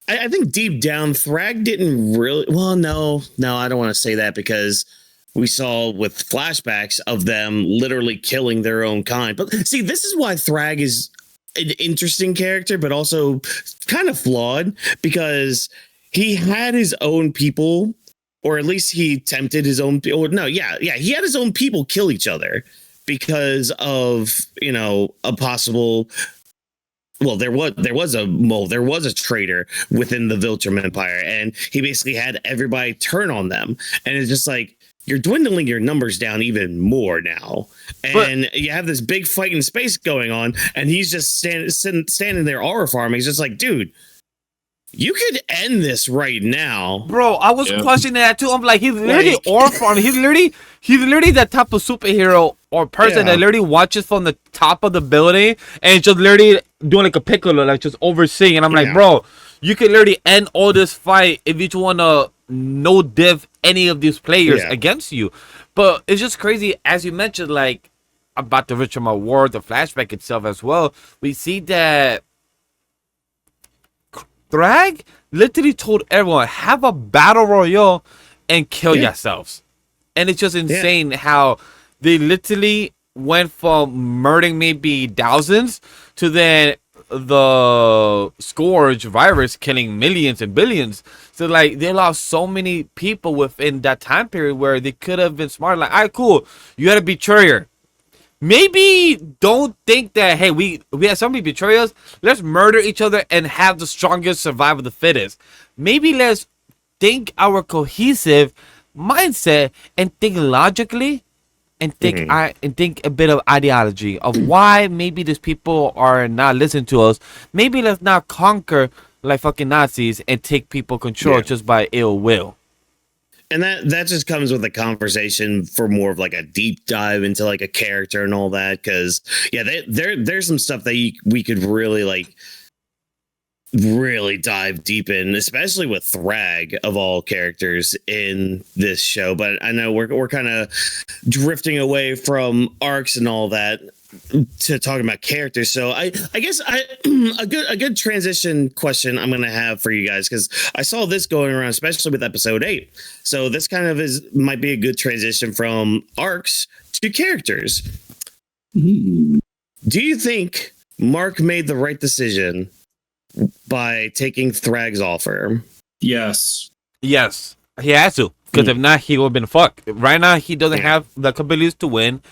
S2: I think deep down, Thrag didn't really, no, I don't want to say that, because we saw with flashbacks of them literally killing their own kind. But see, this is why Thrag is an interesting character, but also kind of flawed, because he had his own people, or at least he tempted his own people. He had his own people kill each other because of, a possible. Well, there was a traitor within the Viltrum Empire, and he basically had everybody turn on them. And it's just like, you're dwindling your numbers down even more now. And you have this big fight in space going on, and he's just standing there aura farming. He's just like, dude, you could end this right now,
S1: bro. I was questioning that too. I'm like, he's literally aura farming. He's literally that type of superhero or person that literally watches from the top of the building and just literally doing like a piccolo, like just overseeing. And I'm like, bro, you could literally end all this fight if you just want to no div any of these players against you. But it's just crazy, as you mentioned, like about the Viltrumite War, the flashback itself as well. We see that Thrag literally told everyone, have a battle royale and kill yourselves. And it's just insane how they literally went from murdering maybe thousands to then the Scourge virus killing millions and billions. So like, they lost so many people within that time period where they could have been smart. Like, all right, cool, you had a betrayer. Maybe don't think that, hey, we have somebody betray us, let's murder each other and have the strongest survive of the fittest. Maybe let's think our cohesive mindset and think logically and think and think a bit of ideology of why maybe these people are not listening to us. Maybe let's not conquer like fucking Nazis and take people control just by ill will.
S2: And that just comes with a conversation for more of like a deep dive into like a character and all that. Because there's some stuff that we could really dive deep in, especially with Thrag of all characters in this show. But I know we're kind of drifting away from arcs and all that to talking about characters. So I guess a good transition question I'm gonna have for you guys, because I saw this going around, especially with episode 8. So this kind of might be a good transition from arcs to characters. Do you think Mark made the right decision by taking Thrag's offer?
S3: Yes.
S1: Yes, he has to, because if not, he would have been fucked. Right now, he doesn't have the abilities to win.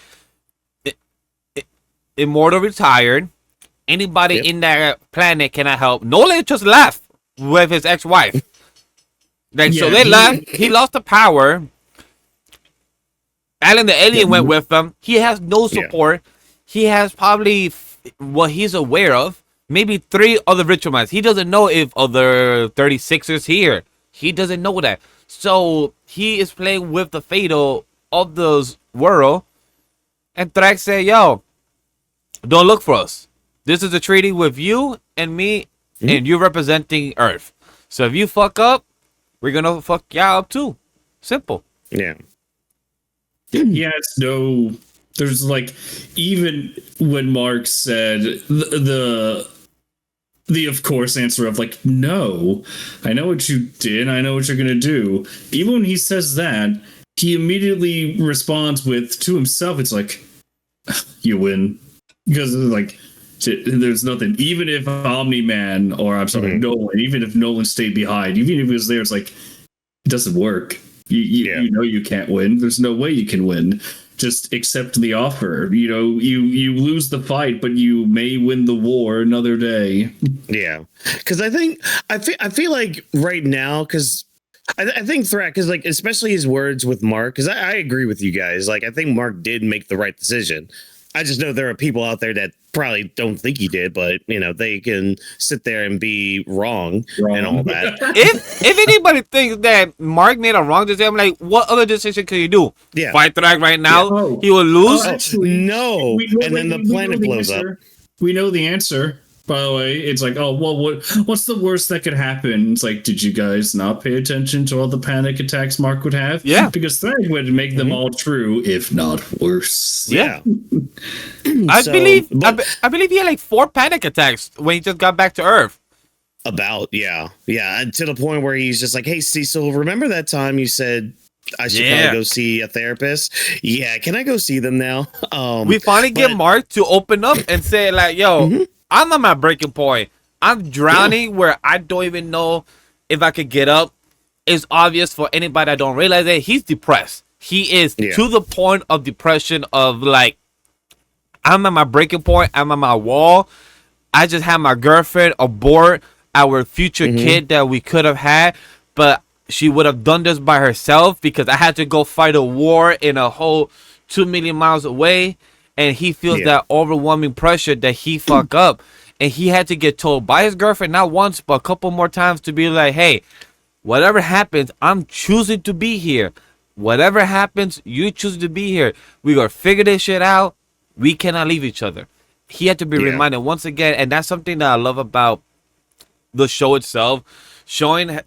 S1: Immortal retired. Anybody in that planet cannot help. Nolan just left with his ex-wife. So they left. He lost the power. Alan the alien went with them. He has no support. He has probably what he's aware of. Maybe 3 other Viltrumites. He doesn't know if other 36ers here. He doesn't know that. So he is playing with the fatal of the world. And Thrax said, yo, don't look for us. This is a treaty with you and me, and you're representing Earth. So if you fuck up, we're gonna fuck y'all up too. Simple.
S2: Yeah.
S3: There's like, even when Mark said the of course answer of like, no, I know what you did, I know what you're gonna do. Even when he says that, he immediately responds with, to himself, it's like, you win. Because like, there's nothing. Even if Omni-Man, or I'm sorry, Nolan, even if Nolan stayed behind, even if he was there, it's like, it doesn't work. You know you can't win. There's no way you can win. Just accept the offer. You know, you lose the fight, but you may win the war another day.
S2: Yeah, because I feel like right now, because I think Thrak, because like especially his words with Mark, because I agree with you guys. Like I think Mark did make the right decision. I just know there are people out there that probably don't think he did, but you know they can sit there and be wrong. And all that.
S1: if anybody thinks that Mark made a wrong decision, I'm like, what other decision can you do?
S2: Yeah,
S1: fight Thrak right now. He will lose.
S2: No, and then the planet blows up.
S3: We know the answer. By the way, it's like, oh, well, what's the worst that could happen? It's like, did you guys not pay attention to all the panic attacks Mark would have?
S1: Yeah.
S3: Because that would make them all true, if not worse.
S2: Yeah.
S1: I believe he had like 4 panic attacks when he just got back to Earth.
S2: Yeah. And to the point where he's just like, hey, Cecil, remember that time you said I should probably go see a therapist? Yeah, can I go see them now?
S1: We finally get Mark to open up and say like, yo, I'm at my breaking point. I'm drowning where I don't even know if I could get up. It's obvious for anybody that don't realize it. He's depressed. He is to the point of depression of like, I'm at my breaking point. I'm at my wall. I just had my girlfriend abort our future kid that we could have had, but she would have done this by herself because I had to go fight a war in a whole 2 million miles away. And he feels that overwhelming pressure that he fuck up. And he had to get told by his girlfriend, not once, but a couple more times, to be like, hey, whatever happens, I'm choosing to be here. Whatever happens, you choose to be here. We gotta figure this shit out. We cannot leave each other. He had to be reminded once again. And that's something that I love about the show itself. Showing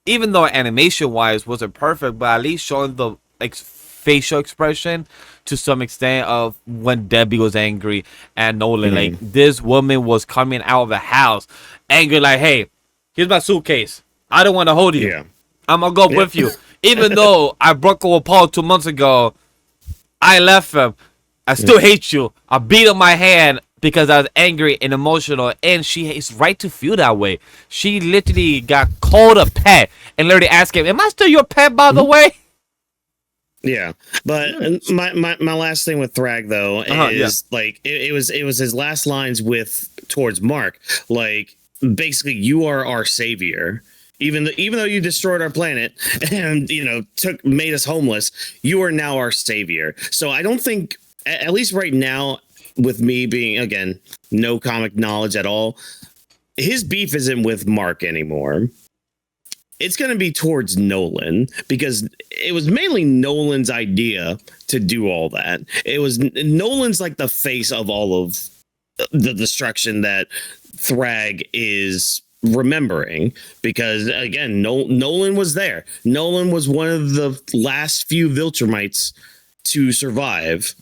S1: even though animation-wise wasn't perfect, but at least showing the facial expression to some extent of when Debbie was angry and Nolan. Like, this woman was coming out of the house angry, like, hey, here's my suitcase. I don't want to hold you. I'm gonna go with you. Even though I broke up with Paul 2 months ago, I left him. I still hate you. I beat up my hand because I was angry and emotional, and she is right to feel that way. She literally got called a pet and literally asked him, am I still your pet, by the way?
S2: Yeah, but my last thing with Thrag though is like it was his last lines towards Mark, like basically, you are our savior. Even though you destroyed our planet and made us homeless, you are now our savior. So I don't think, at least right now, with me being again no comic knowledge at all, his beef isn't with Mark anymore. It's going to be towards Nolan, because it was mainly Nolan's idea to do all that. It was Nolan's like the face of all of the destruction that Thrag is remembering, because again, Nolan was there. Nolan was one of the last few Viltrumites to survive.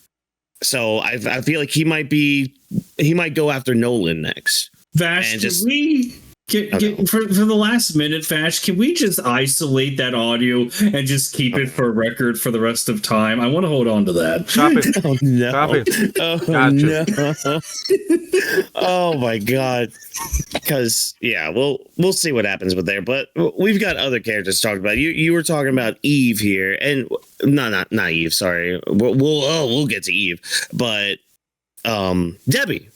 S2: So I feel like he might go after Nolan next.
S3: Vash, can we get for the last minute, Vash, can we just isolate that audio and just keep it for record for the rest of time? I want to hold on to that.
S1: Stop it.
S2: Oh no.
S1: Stop it.
S2: Oh
S1: Gotcha.
S2: no. Oh my god. Because we'll see what happens with there, but we've got other characters to talk about. You were talking about Eve here, and not Eve, sorry. We'll get to Eve, but Debbie.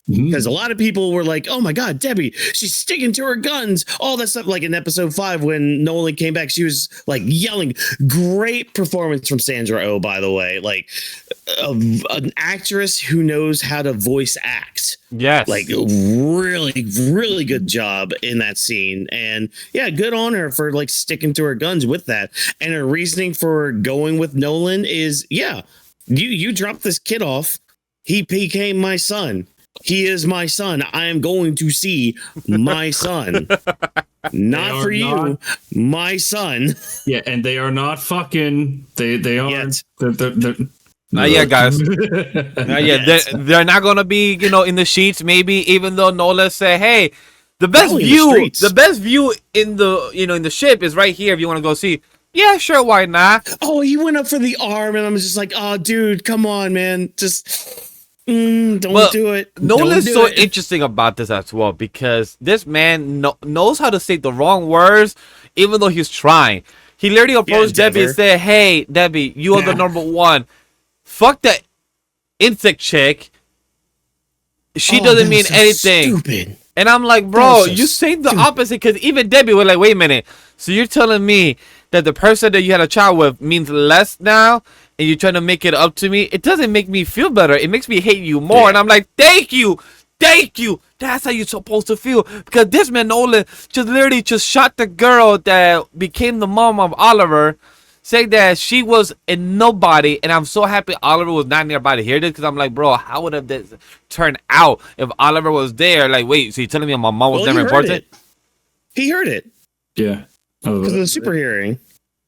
S2: Because a lot of people were like, oh my god, Debbie, she's sticking to her guns, all that stuff. Like in episode 5 when Nolan came back, she was like yelling. Great performance from Sandra Oh, by the way. Like an actress who knows how to voice act.
S1: Yes.
S2: Like really, really good job in that scene. And yeah, good on her for like sticking to her guns with that. And her reasoning for going with Nolan is, you dropped this kid off. He became my son. He is my son. I am going to see my son. Not for you, my son.
S3: Yeah, and they are not fucking. They aren't. They're
S1: Not yet, guys. Not yet. They're not gonna be, in the sheets. Maybe, even though Nolan said, "Hey, the best view in the, in the ship is right here. If you want to go see." Yeah, sure. Why not?
S2: Oh, he went up for the arm, and I was just like, "Oh, dude, come on, man, just." Don't do it.
S1: Nolan's so interesting about this as well, because this man knows how to say the wrong words, even though he's trying. He literally approached Debbie and said, "Hey, Debbie, you are the number one. Fuck that insect chick. She doesn't mean anything." Stupid. And I'm like, bro, you saying the opposite, because even Debbie was like, wait a minute. So you're telling me that the person that you had a child with means less now, and you're trying to make it up to me? It doesn't make me feel better. It makes me hate you more. Yeah. And I'm like, thank you. That's how you're supposed to feel. Because this man, Nolan, just literally just shot the girl that became the mom of Oliver, saying that she was a nobody. And I'm so happy Oliver was not nearby to hear this, because I'm like, bro, how would have this turned out if Oliver was there? Like, wait, so you're telling me my mom was never important?
S2: He heard it.
S3: Yeah.
S2: Because of the super hearing.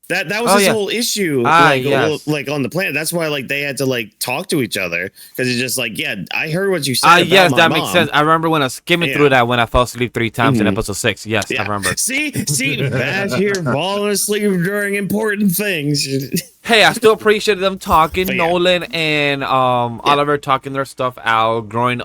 S2: That was his whole issue, like on the planet. That's why like they had to like talk to each other, because it's just like, I heard what you said.
S1: Yes, that makes sense. I remember when I was skimming through that when I fell asleep 3 times in episode 6. Yes, I remember.
S2: See, Vash here falling asleep during important things.
S1: Hey, I still appreciate them talking, Nolan and Oliver talking their stuff out, growing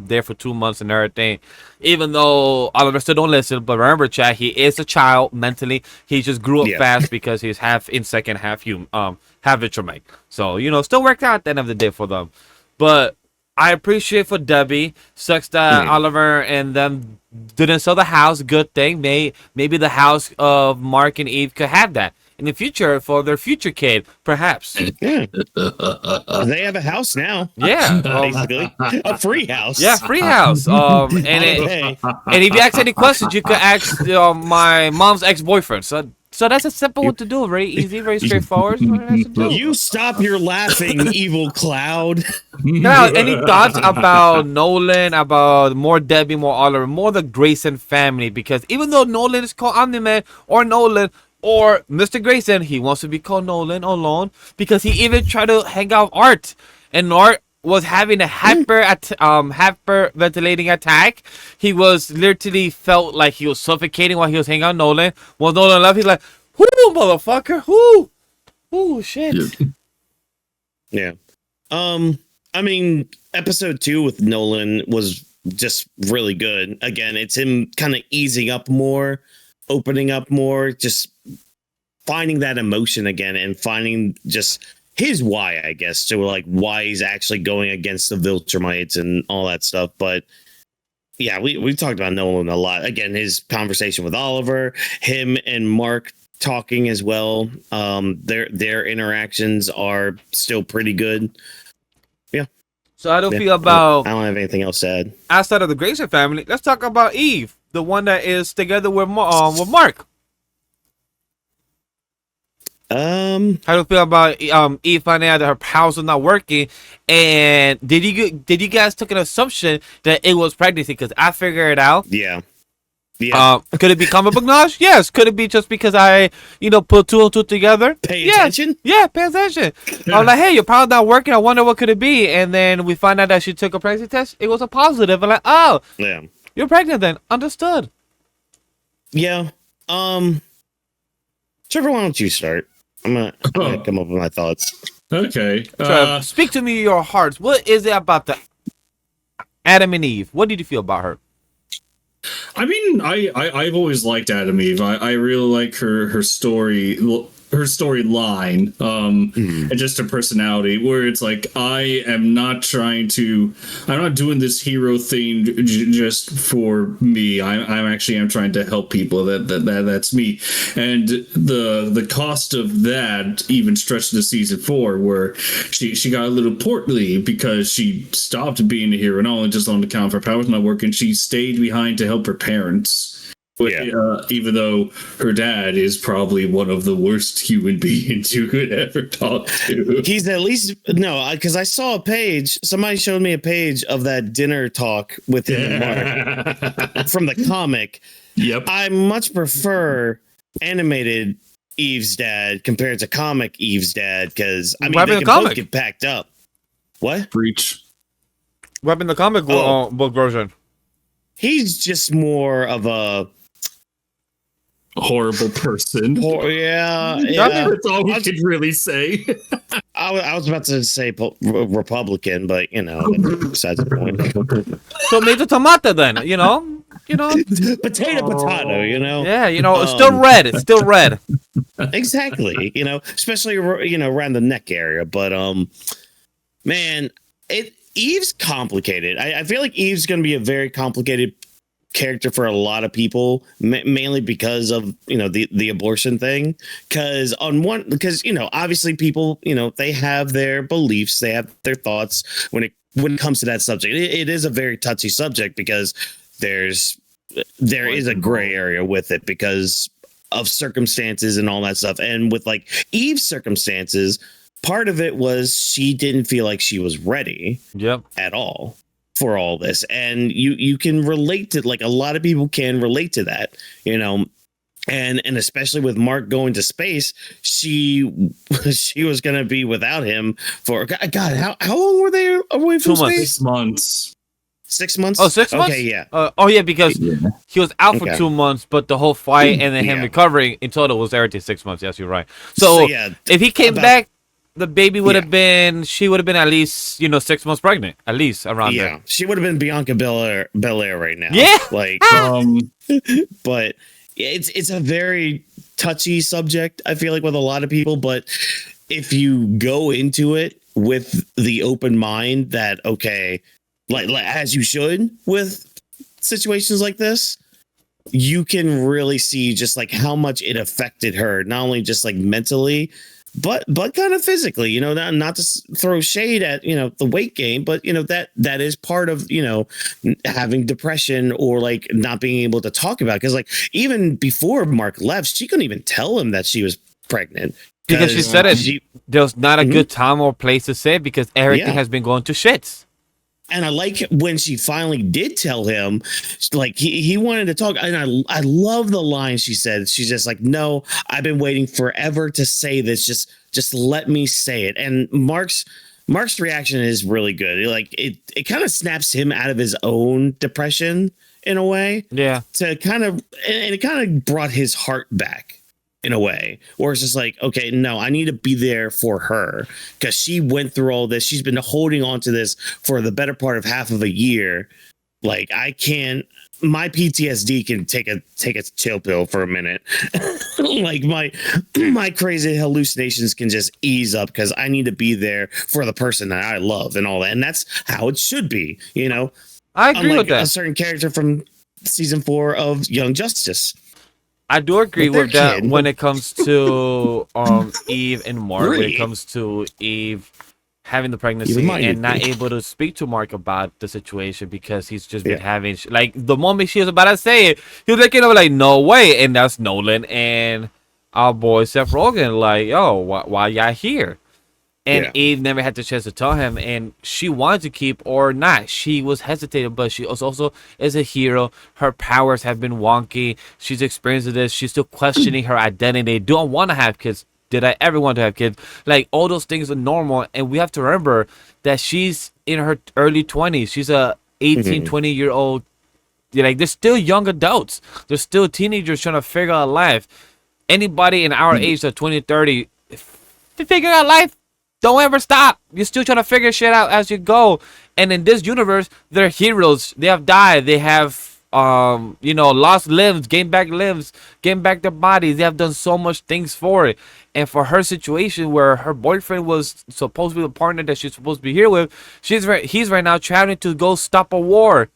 S1: there for 2 months and everything. Even though Oliver still don't listen, but remember, chat, he is a child mentally. He just grew up fast because he's half insect and half human, half Viltrumite. So still worked out at the end of the day for them. But I appreciate for Debbie. Sucks that Oliver and them didn't sell the house. Good thing. Maybe the house of Mark and Eve could have that in the future for their future kid, perhaps.
S2: Yeah. They have a house now.
S1: Yeah.
S2: Basically. A free house.
S1: Yeah, free house. And if you ask any questions, you could ask my mom's ex-boyfriend. So that's a simple one to do. Very easy, very straightforward.
S2: You stop your laughing, evil cloud.
S1: Now, any thoughts about Nolan, about more Debbie, more Oliver, more the Grayson family? Because even though Nolan is called Omni-Man or Nolan, or Mr. Grayson, he wants to be called Nolan alone, because he even tried to hang out with Art, and Art was having a hyperventilating attack. He was literally felt like he was suffocating while he was hanging out with Nolan. When Nolan left, he's like, "Whoo, motherfucker, whoo, shit."
S2: Yeah. I mean, episode 2 with Nolan was just really good. Again, it's him kind of easing up more, opening up more, just finding that emotion again, and finding just his why, I guess, to like why he's actually going against the Viltrumites and all that stuff. But yeah, we've talked about Nolan a lot. Again, his conversation with Oliver, him and Mark talking as well. Their interactions are still pretty good. Yeah.
S1: So how do you
S2: Yeah,
S1: feel about
S2: I don't have anything else to add.
S1: outside of the Grayson family? Let's talk about Eve, the one that is together with Mark. How do you feel about Eve finding out that her house was not working? And did you guys take an assumption that it was pregnancy? Because I figured it out.
S2: Yeah. Yeah.
S1: Could it be comic book knowledge? Yes. Could it be just because I, put two and two together?
S2: Pay
S1: Yes.
S2: attention?
S1: Yeah, pay attention. I'm like, hey, your power's not working. I wonder what could it be? And then we find out that she took a pregnancy test. It was a positive. I'm like, oh,
S2: Yeah.
S1: you're pregnant then. Understood.
S2: Yeah. Trevor, why don't you start? I'm gonna come up with my thoughts.
S3: Okay.
S1: So, speak to me your hearts. What is it about the Adam and Eve? What did you feel about her?
S3: I mean, I've always liked Adam Eve. I really like her storyline, and just her personality. Where it's like I'm not doing this hero thing just for me. I'm trying to help people. That's me. And the cost of that even stretched to season 4, where she got a little portly because she stopped being a hero, not only just on account of her powers not working. She stayed behind to help her parents. Yeah. Even though her dad is probably one of the worst human beings you could ever talk to.
S2: He's at least because I saw a page. Somebody showed me a page of that dinner talk with him and Mark from the comic.
S3: Yep.
S2: I much prefer animated Eve's dad compared to comic Eve's dad because they can both get packed up. What?
S3: Breach.
S1: What happened in the comic book version?
S2: He's just more of a
S3: horrible person.
S2: Yeah.
S3: That's all we could really say.
S2: I was about to say Republican, but besides the point.
S1: So maybe tomato then,
S2: potato,
S1: Yeah, it's still red. It's still red.
S2: Exactly. Especially around the neck area. But man, Eve's complicated. I feel like Eve's going to be a very complicated character for a lot of people, mainly because of the abortion thing. Because obviously people they have their beliefs, they have their thoughts when it comes to that subject. It is a very touchy subject because there is a gray area with it because of circumstances and all that stuff. And with like Eve's circumstances, part of it was she didn't feel like she was ready at all for all this. And you can relate to, like, a lot of people can relate to that, and especially with Mark going to space, she was going to be without him for God. How long were they away from space?
S3: 6 months.
S2: 6 months.
S1: Oh, 6 months.
S2: Okay, yeah.
S1: Because he was out for 2 months, but the whole fight and then him recovering in total was everything 6 months. Yes, you're right. So if he came back, the baby would have been, she would have been at least 6 months pregnant, at least around there.
S2: Yeah, she would have been Bianca Belair right now.
S1: Yeah,
S2: like but it's a very touchy subject, I feel like, with a lot of people. But if you go into it with the open mind that like as you should with situations like this, you can really see just like how much it affected her, not only just like mentally, but kind of physically, not to throw shade at, the weight gain, but, that is part of, having depression or like not being able to talk about it. Cause like even before Mark left, she couldn't even tell him that she was pregnant.
S1: Because she said it, there's not a good time or place to say it because everything has been going to shits.
S2: And I like when she finally did tell him, like he wanted to talk. And I love the line she said. She's just like, no, I've been waiting forever to say this. Just let me say it. And Mark's reaction is really good. Like it kind of snaps him out of his own depression in a way.
S1: Yeah.
S2: And it kind of brought his heart back in a way, or it's just like, okay, no, I need to be there for her because she went through all this. She's been holding on to this for the better part of half of a year. Like my PTSD can take a chill pill for a minute. Like my crazy hallucinations can just ease up because I need to be there for the person that I love and all that. And that's how it should be,
S1: I agree with that.
S2: A certain character from season 4 of Young Justice.
S1: I do agree with that when it comes to Eve and Mark. When it comes to Eve having the pregnancy and not able to speak to Mark about the situation because he's just been having like the moment she was about to say it, he was looking over like no way, and that's Nolan and our boy Seth Rogen like, yo, why y'all here? And Eve never had the chance to tell him, and she wanted to keep or not. She was hesitating, but she also is a hero. Her powers have been wonky. She's experienced this. She's still questioning her identity. Do I want to have kids? Did I ever want to have kids? Like, all those things are normal, and we have to remember that she's in her early 20s. She's a 18, 20-year-old. Like, they're still young adults. They're still teenagers trying to figure out life. Anybody in our age of 20, 30, to figure out life, don't ever stop. You're still trying to figure shit out as you go. And in this universe, they're heroes. They have died. They have lost limbs, gained back their bodies. They have done so much things for it. And for her situation where her boyfriend was supposed to be the partner that she's supposed to be here with, he's right now traveling to go stop a war.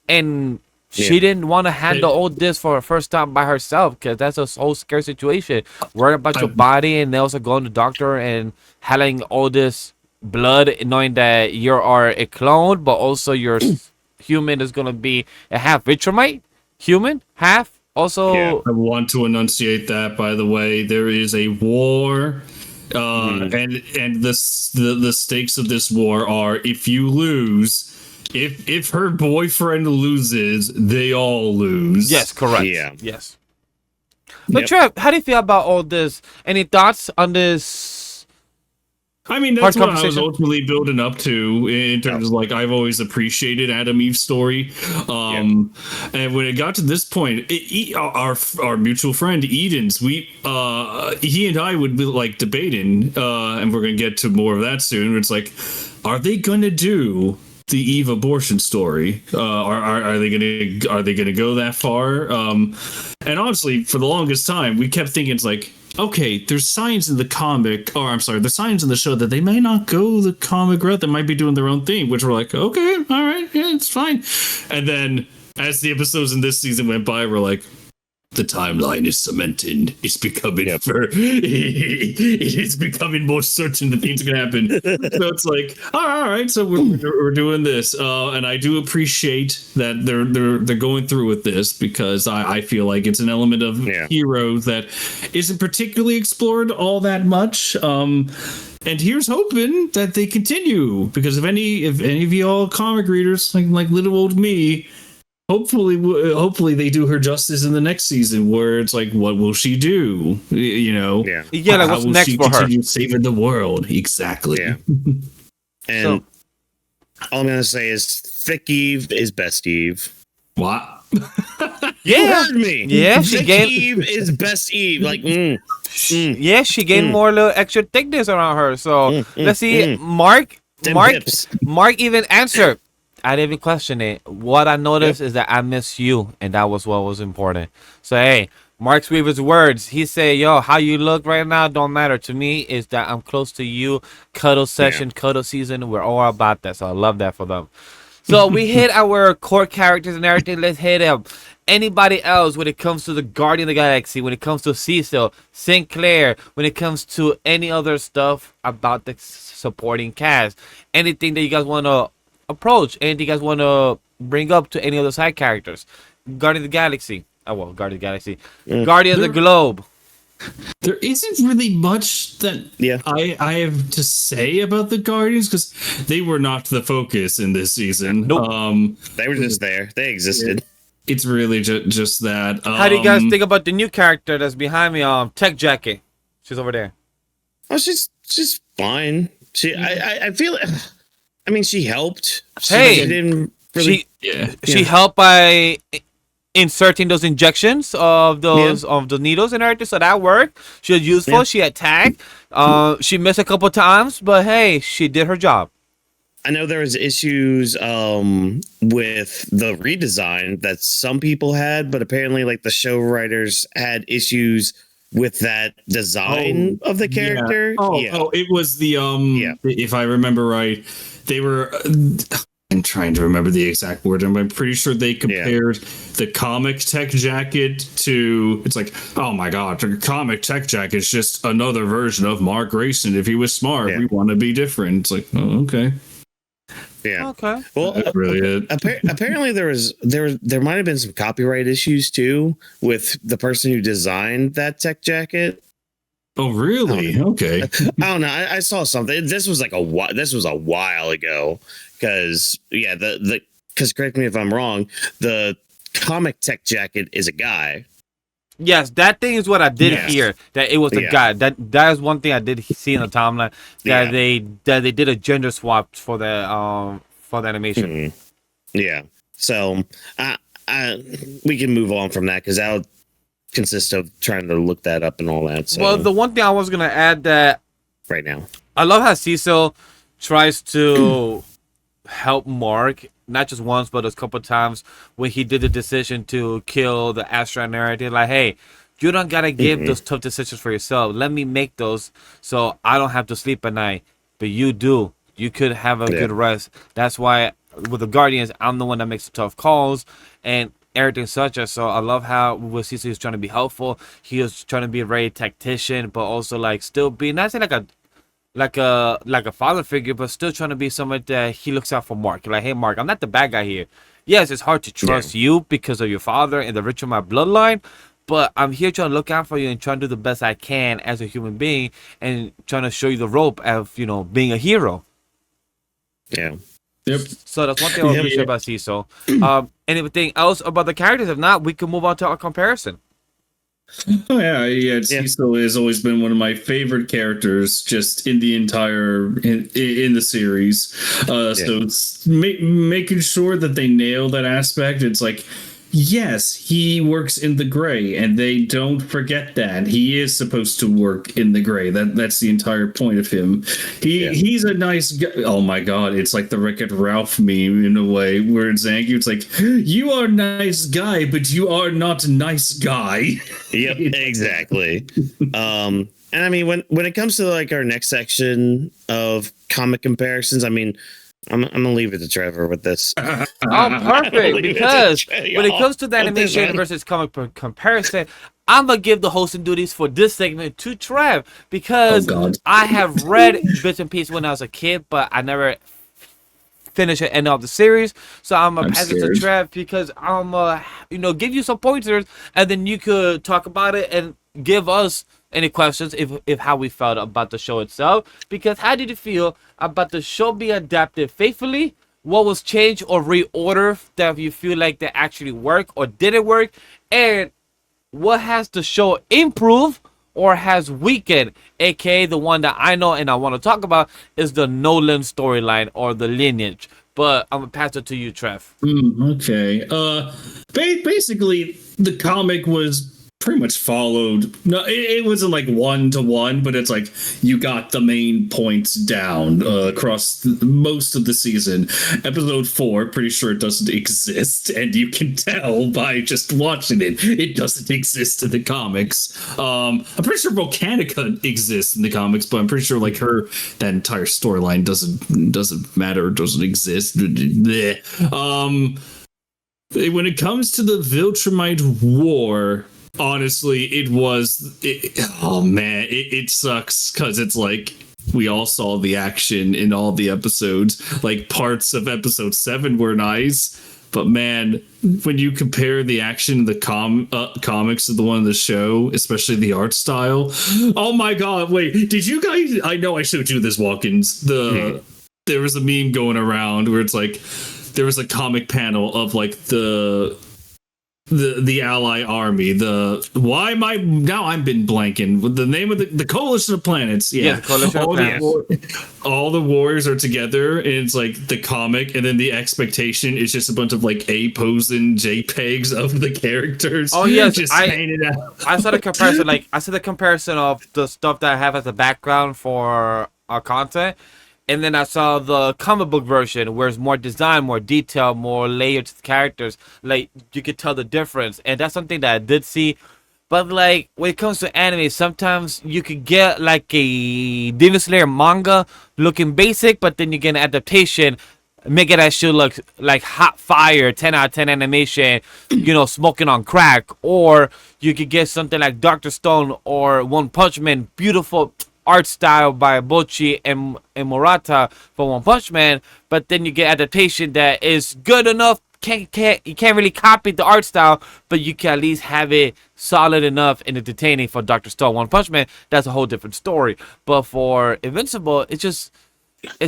S1: And she didn't want to handle all this for her first time by herself because that's a whole scary situation. Worrying about your body and also going to the doctor and having all this blood, knowing that you are a clone, but also your human is going to be a half Viltrumite human, half. Also,
S3: I want to enunciate that, by the way. There is a war, and the stakes of this war are if you lose. If her boyfriend loses, they all lose.
S1: Yes, correct.
S2: Yeah.
S1: Yes. But Trev, how do you feel about all this? Any thoughts on this?
S3: I mean, that's what I was ultimately building up to in terms of like I've always appreciated Adam Eve's story, and when it got to this point, our mutual friend Eden's, he and I would be like debating, and we're gonna get to more of that soon. It's like, are they gonna do the Eve abortion story? Are they gonna go that far? And honestly, for the longest time, we kept thinking it's like, okay, there's signs in the comic, or I'm sorry, there's signs in the show that they may not go the comic route. They might be doing their own thing, which we're like, okay, all right, yeah, it's fine. And then as the episodes in this season went by, we're like, the timeline is cemented. It's becoming it is becoming more certain that things can happen. So it's like, all right, so we're doing this, and I do appreciate that they're going through with this because I feel like it's an element of heroes that isn't particularly explored all that much. And here's hoping that they continue because if any of y'all comic readers like little old me. Hopefully they do her justice in the next season where it's like, what will she do? You know?
S1: Like what's next for her?
S3: Saving the world. Exactly.
S2: Yeah. And all I'm going to say is thick Eve is best Eve.
S3: What?
S2: You heard me.
S1: Yeah,
S2: thick Eve is best Eve. Like,
S1: yeah, she gained more little extra thickness around her. So let's see. Mark even answered. I didn't even question it. What I noticed is that I miss you, and that was what was important. So, hey, Mark Weaver's words. He said, yo, how you look right now don't matter. To me, is that I'm close to you. Cuddle session, cuddle season. We're all about that, so I love that for them. So, we hit our core characters and everything. Let's hit them. Anybody else when it comes to the Guardian of the Galaxy, when it comes to Cecil, Sinclair, when it comes to any other stuff about the supporting cast, anything that you guys want to approach, anything you guys want to bring up to any other side characters? Guardian of the Galaxy. Guardian of the Galaxy. Guardian of the Globe.
S3: There isn't really much that I have to say about the Guardians because they were not the focus in this season.
S1: Nope.
S2: They were just there. They existed.
S3: It's really just that.
S1: How do you guys think about the new character that's behind me? Tech Jacket. She's over there.
S2: Oh, she's fine. I feel. I mean, she helped. She didn't really.
S1: She helped by inserting those injections of those needles in her, so that worked. She was useful. Yeah. She attacked. She missed a couple times, but hey, she did her job.
S2: I know there was issues with the redesign that some people had, but apparently, like the show writers had issues with that design of the character.
S3: It was the if I remember right, they were I'm trying to remember the exact word. I'm pretty sure they compared the comic tech jacket to. It's like, oh my god, the comic tech jacket is just another version of Mark Grayson. If he was smart, we want to be different. It's like, oh, okay.
S2: Yeah.
S1: Okay.
S2: Well,
S3: really
S2: apparently there might have been some copyright issues too with the person who designed that tech jacket.
S3: Oh, really? Okay.
S2: I don't know. I saw something. This was a while ago. Because because correct me if I'm wrong, the comic tech jacket is a guy.
S1: Yes, that thing is what I did hear. That it was a guy. That is one thing I did see in the timeline. That they did a gender swap for the animation.
S2: Mm-hmm. Yeah. So we can move on from that because that'll consist of trying to look that up and all that. So.
S1: Well, the one thing I was gonna add that
S2: right now,
S1: I love how Cecil tries to help Mark not just once but a couple of times when he did the decision to kill the astronaut narrative. Like, hey, you don't gotta give those tough decisions for yourself. Let me make those so I don't have to sleep at night. But you do. You could have a good rest. That's why with the Guardians, I'm the one that makes the tough calls and everything such as. So I love how with Cecil was trying to be helpful. He was trying to be a very tactician, but also like still be not saying like a father figure, but still trying to be someone that he looks out for Mark. Like, hey, Mark, I'm not the bad guy here. Yes, it's hard to trust you because of your father and the rich of my bloodline, but I'm here trying to look out for you and trying to do the best I can as a human being and trying to show you the rope of, being a hero.
S2: Yeah.
S3: Yep.
S1: So that's one thing I appreciate about Cecil. Anything else about the characters? If not, we can move on to our comparison.
S3: Oh yeah. Cecil has always been one of my favorite characters, just in the entire in the series. So it's making sure that they nail that aspect. It's like, yes, he works in the gray, and they don't forget that he is supposed to work in the gray. That's the entire point of him. He's a nice guy. Oh my god, it's like the Wreck-It Ralph meme in a way, where it's It's like, you are a nice guy, but you are not a nice guy.
S2: Yep, exactly. And I mean, when it comes to like our next section of comic comparisons, I mean, I'm gonna leave it to Trevor with this.
S1: Oh, perfect! Because when it comes to the animation versus comic comparison, I'm gonna give the hosting duties for this segment to Trev because I have read bits and pieces when I was a kid, but I never finished the end of the series. So I'm gonna pass it to Trev because I'm give you some pointers, and then you could talk about it and give us any questions if how we felt about the show itself. Because how did you feel about the show being adapted faithfully? What was changed or reordered that you feel like they actually work or didn't work? And what has the show improved or has weakened? AKA the one that I know and I want to talk about is the Nolan storyline or the lineage. But I'm gonna pass it to you, Trev.
S3: Okay. Basically, the comic was pretty much followed. No, it wasn't like 1-to-1, but it's like you got the main points down across most of the season. Episode 4, pretty sure it doesn't exist, and you can tell by just watching it. It doesn't exist in the comics. I'm pretty sure Volcanica exists in the comics, but I'm pretty sure like that entire storyline doesn't matter, doesn't exist. When it comes to the Viltrumite War, honestly, it sucks because it's like we all saw the action in all the episodes. Like parts of episode 7 were nice, but man, when you compare the action in the comics to the one in the show, especially the art style, oh my god! Wait, did you guys? I know I showed you this, Watkins. There was a meme going around where it's like there was a comic panel of like the Ally Army. I've been blanking with the name of the Coalition of Planets. Yeah,
S1: the Coalition of Planets.
S3: All the warriors are together, and it's like the comic, and then the expectation is just a bunch of like posing JPEGs of the characters.
S1: Oh yes,
S3: just painted out.
S1: I saw the comparison. Like I saw the comparison of the stuff that I have as a background for our content. And then I saw the comic book version where it's more design, more detail, more layered to the characters. Like, you could tell the difference. And that's something that I did see. But, like, when it comes to anime, sometimes you could get, like, a Demon Slayer manga looking basic, but then you get an adaptation making that shit look like hot fire, 10 out of 10 animation, smoking on crack. Or you could get something like Dr. Stone or One Punch Man, beautiful art style by Bochi and Murata for One Punch Man, but then you get adaptation that is good enough. You can't really copy the art style, but you can at least have it solid enough and entertaining for Dr. Stone. One Punch Man, that's a whole different story. But for Invincible, it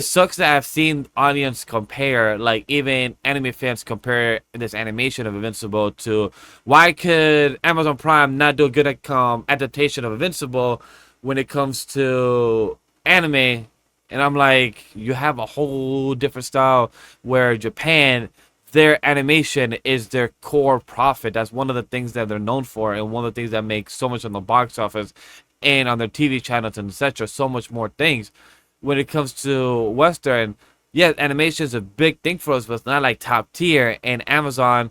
S1: sucks that I've seen audience compare, like even anime fans compare this animation of Invincible to why could Amazon Prime not do a good adaptation of Invincible when it comes to anime. And I'm like, you have a whole different style where Japan, their animation is their core profit. That's one of the things that they're known for, and one of the things that makes so much on the box office and on their TV channels and etc. So much more things. When it comes to Western, yeah, animation is a big thing for us, but it's not like top tier. And Amazon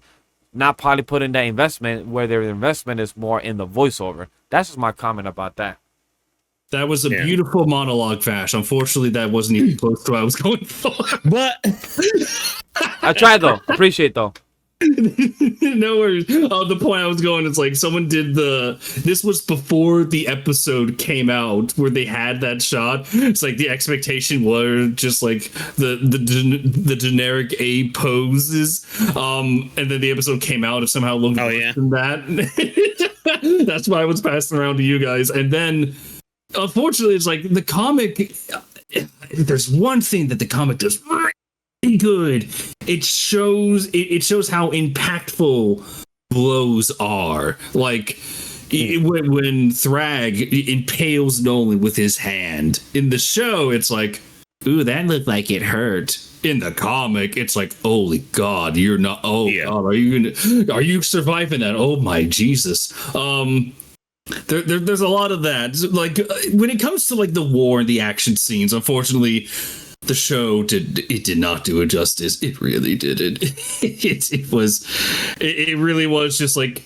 S1: not probably put in that investment where their investment is more in the voiceover. That's just my comment about that.
S3: That was a beautiful monologue, Vash. Unfortunately, that wasn't even close to what I was going for.
S2: But
S1: I tried though. Appreciate though.
S3: No worries. The point I was going is like someone did this was before the episode came out where they had that shot. It's like the expectation was just like the generic A poses. And then the episode came out and somehow looked worse than that. That's why I was passing around to you guys. And then unfortunately it's like the comic, there's one thing that the comic does good. It shows how impactful blows are. Like when Thrag impales Nolan with his hand. In the show, it's like, ooh, that looked like it hurt. In the comic, it's like, holy God, you're not. Oh God, are you surviving that? Oh my Jesus. There's a lot of that. Like when it comes to like the war and the action scenes, unfortunately, the show did not do it justice. It really didn't. It really was just like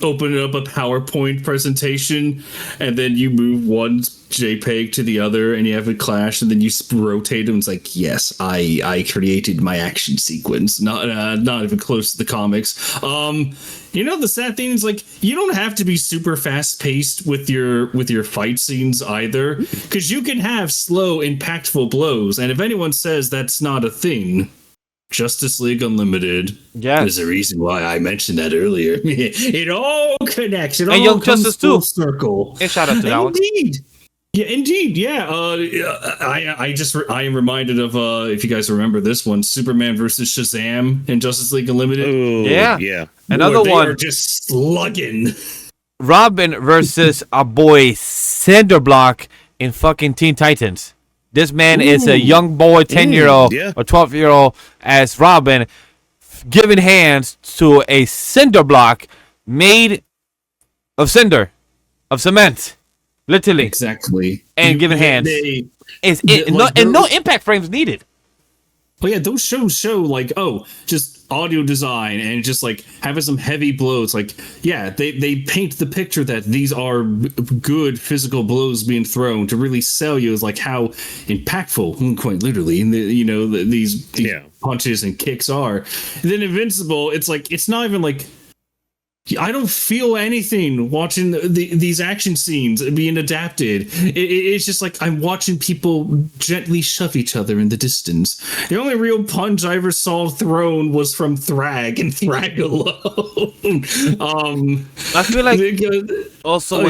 S3: opening up a PowerPoint presentation and then you move one JPEG to the other and you have a clash and then you rotate them. It's like, yes, I created my action sequence. Not even close to the comics. The sad thing is like you don't have to be super fast paced with your fight scenes either, because you can have slow, impactful blows. And if anyone says that's not a thing, Justice League Unlimited.
S1: Yeah,
S3: there's a reason why I mentioned that earlier. It all connects. It
S1: and
S3: all
S1: Young
S3: comes
S1: Justice
S3: full
S1: too.
S3: Circle.
S1: And shout out to that one.
S3: Indeed. Yeah, indeed. Yeah. I am reminded of if you guys remember this one, Superman versus Shazam in Justice League Unlimited.
S2: Ooh, yeah.
S1: Another
S3: they
S1: one.
S3: Are just slugging.
S1: Robin versus our boy Cinderblock in fucking Teen Titans. This man is a young boy, 10-year-old or 12-year-old as Robin, giving hands to a cinder block made of cinder, of cement, literally.
S3: Exactly.
S1: And giving hands. No impact frames needed.
S3: But yeah, those shows show like, just audio design and just like having some heavy blows. Like, yeah, they paint the picture that these are good physical blows being thrown to really sell you as like how impactful, quite literally, these punches and kicks are. And then Invincible, it's like, it's not even like, I don't feel anything watching these action scenes being adapted. It's just like I'm watching people gently shove each other in the distance. The only real punch I ever saw thrown was from Thrag and Thrag alone.
S1: I feel like also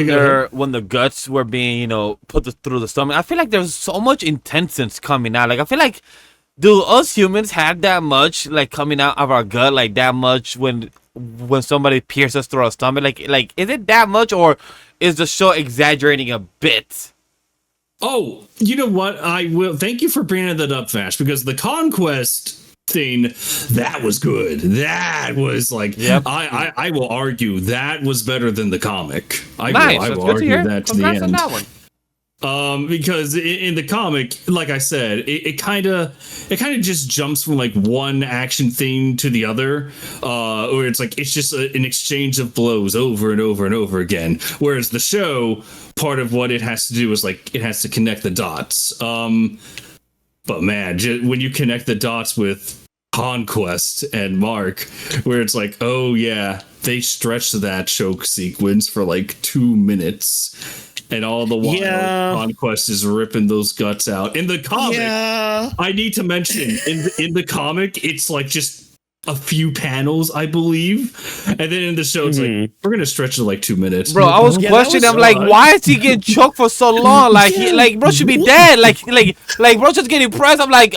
S1: when the guts were being put through the stomach, I feel like there's so much intestines coming out. Like I feel like, do us humans have that much like coming out of our gut, like that much when somebody pierces through our stomach? Like is it that much, or is the show exaggerating a bit?
S3: Oh, you know what? I will thank you for bringing that up, Vash, because the Conquest thing, that was good. That was like, I will argue that was better than the comic. I will argue that to the end. On that one. Because in the comic, like I said, it kind of just jumps from like one action theme to the other, or it's like it's just an exchange of blows over and over and over again. Whereas the show, part of what it has to do is like it has to connect the dots. But man, when you connect the dots with Conquest and Mark, where it's like, oh yeah, they stretched that choke sequence for like 2 minutes, and all the while Conquest is ripping those guts out. In the comic, I need to mention in the comic, it's like just a few panels, I believe, and then in the show, it's like we're gonna stretch it like 2 minutes.
S1: Bro, I was questioning. I'm like, why is he getting choked for so long? Like, bro should be dead. Like, bro just getting pressed. I'm like,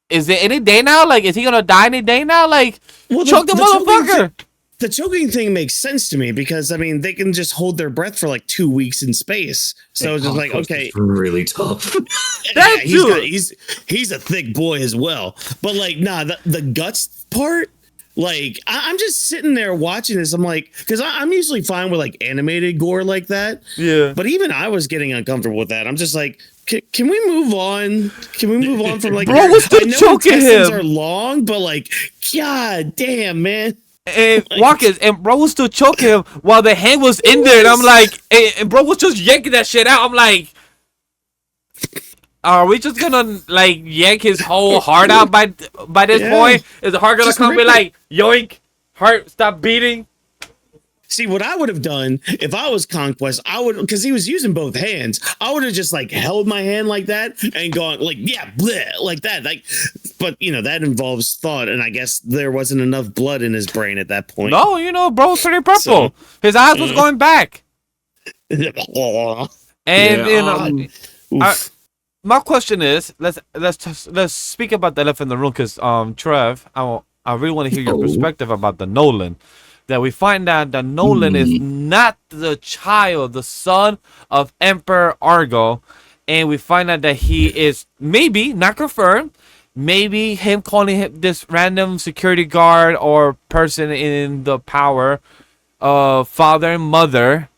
S1: is there any day now? Like, is he gonna die any day now? Like, choke the motherfucker.
S2: The choking thing makes sense to me because I mean they can just hold their breath for like 2 weeks in space. So it's just like, okay,
S3: really tough.
S2: He's a thick boy as well. But like, nah, the guts part, like I'm just sitting there watching this. I'm like, because I'm usually fine with like animated gore like that.
S1: Yeah.
S2: But even I was getting uncomfortable with that. I'm just like, can we move on? Can we move on from like?
S1: Bro was still choking him.
S2: Are long, but like, god damn, man.
S1: And Marcus and bro was still choking him while the hand was in there, and I'm like, and bro was just yanking that shit out. I'm like, are we just gonna like yank his whole heart out by this point? Is the heart gonna just come and be like, yoink, heart stop beating?
S2: See, what I would have done if I was Conquest, I would, because he was using both hands, I would have just like held my hand like that and gone like, yeah, bleh, like that. Like, but you know, that involves thought, and I guess there wasn't enough blood in his brain at that point.
S1: No, you know, bro was pretty purple. So, his eyes was going back. And you know, my question is, let's speak about the elephant in the room, because Trev, I really want to hear your perspective about the Nolan. That we find out that Nolan is not the child, the son of Emperor Argo, and we find out that he is maybe not confirmed. Maybe him calling him this random security guard or person in the power of father and mother.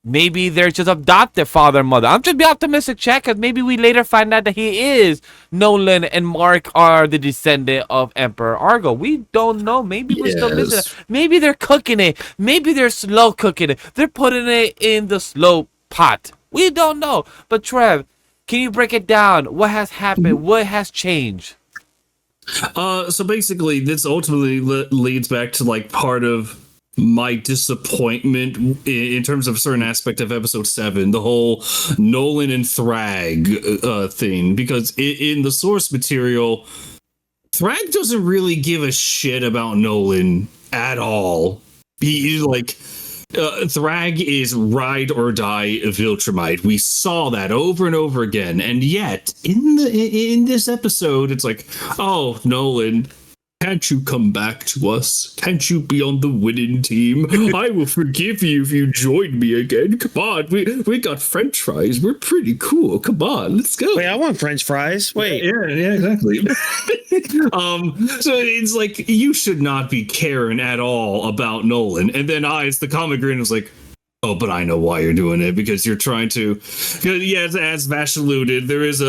S1: Maybe they're just adopted father and mother. I'm just be optimistic, Chad, because maybe we later find out that he is Nolan and Mark are the descendant of Emperor Argo. We don't know. Maybe we're still missing it. Maybe they're cooking it. Maybe they're slow cooking it. They're putting it in the slow pot. We don't know. But Trev, can you break it down? What has happened? What has changed?
S3: So basically, this ultimately leads back to like part of my disappointment in terms of a certain aspect of episode 7, the whole Nolan and Thrag thing, because in the source material, Thrag doesn't really give a shit about Nolan at all. He's like, Thrag is ride or die Viltrumite. We saw that over and over again, and yet in this episode, it's like, oh, Nolan, can't you come back to us? Can't you be on the winning team? I will forgive you if you join me again. Come on, we got French fries. We're pretty cool. Come on, let's go.
S2: Wait, I want French fries. Wait.
S3: Yeah, exactly. So it's like, you should not be caring at all about Nolan. And then as the comic grin was like, oh, but I know why you're doing it, because you're trying to, yeah, as Vash alluded, there is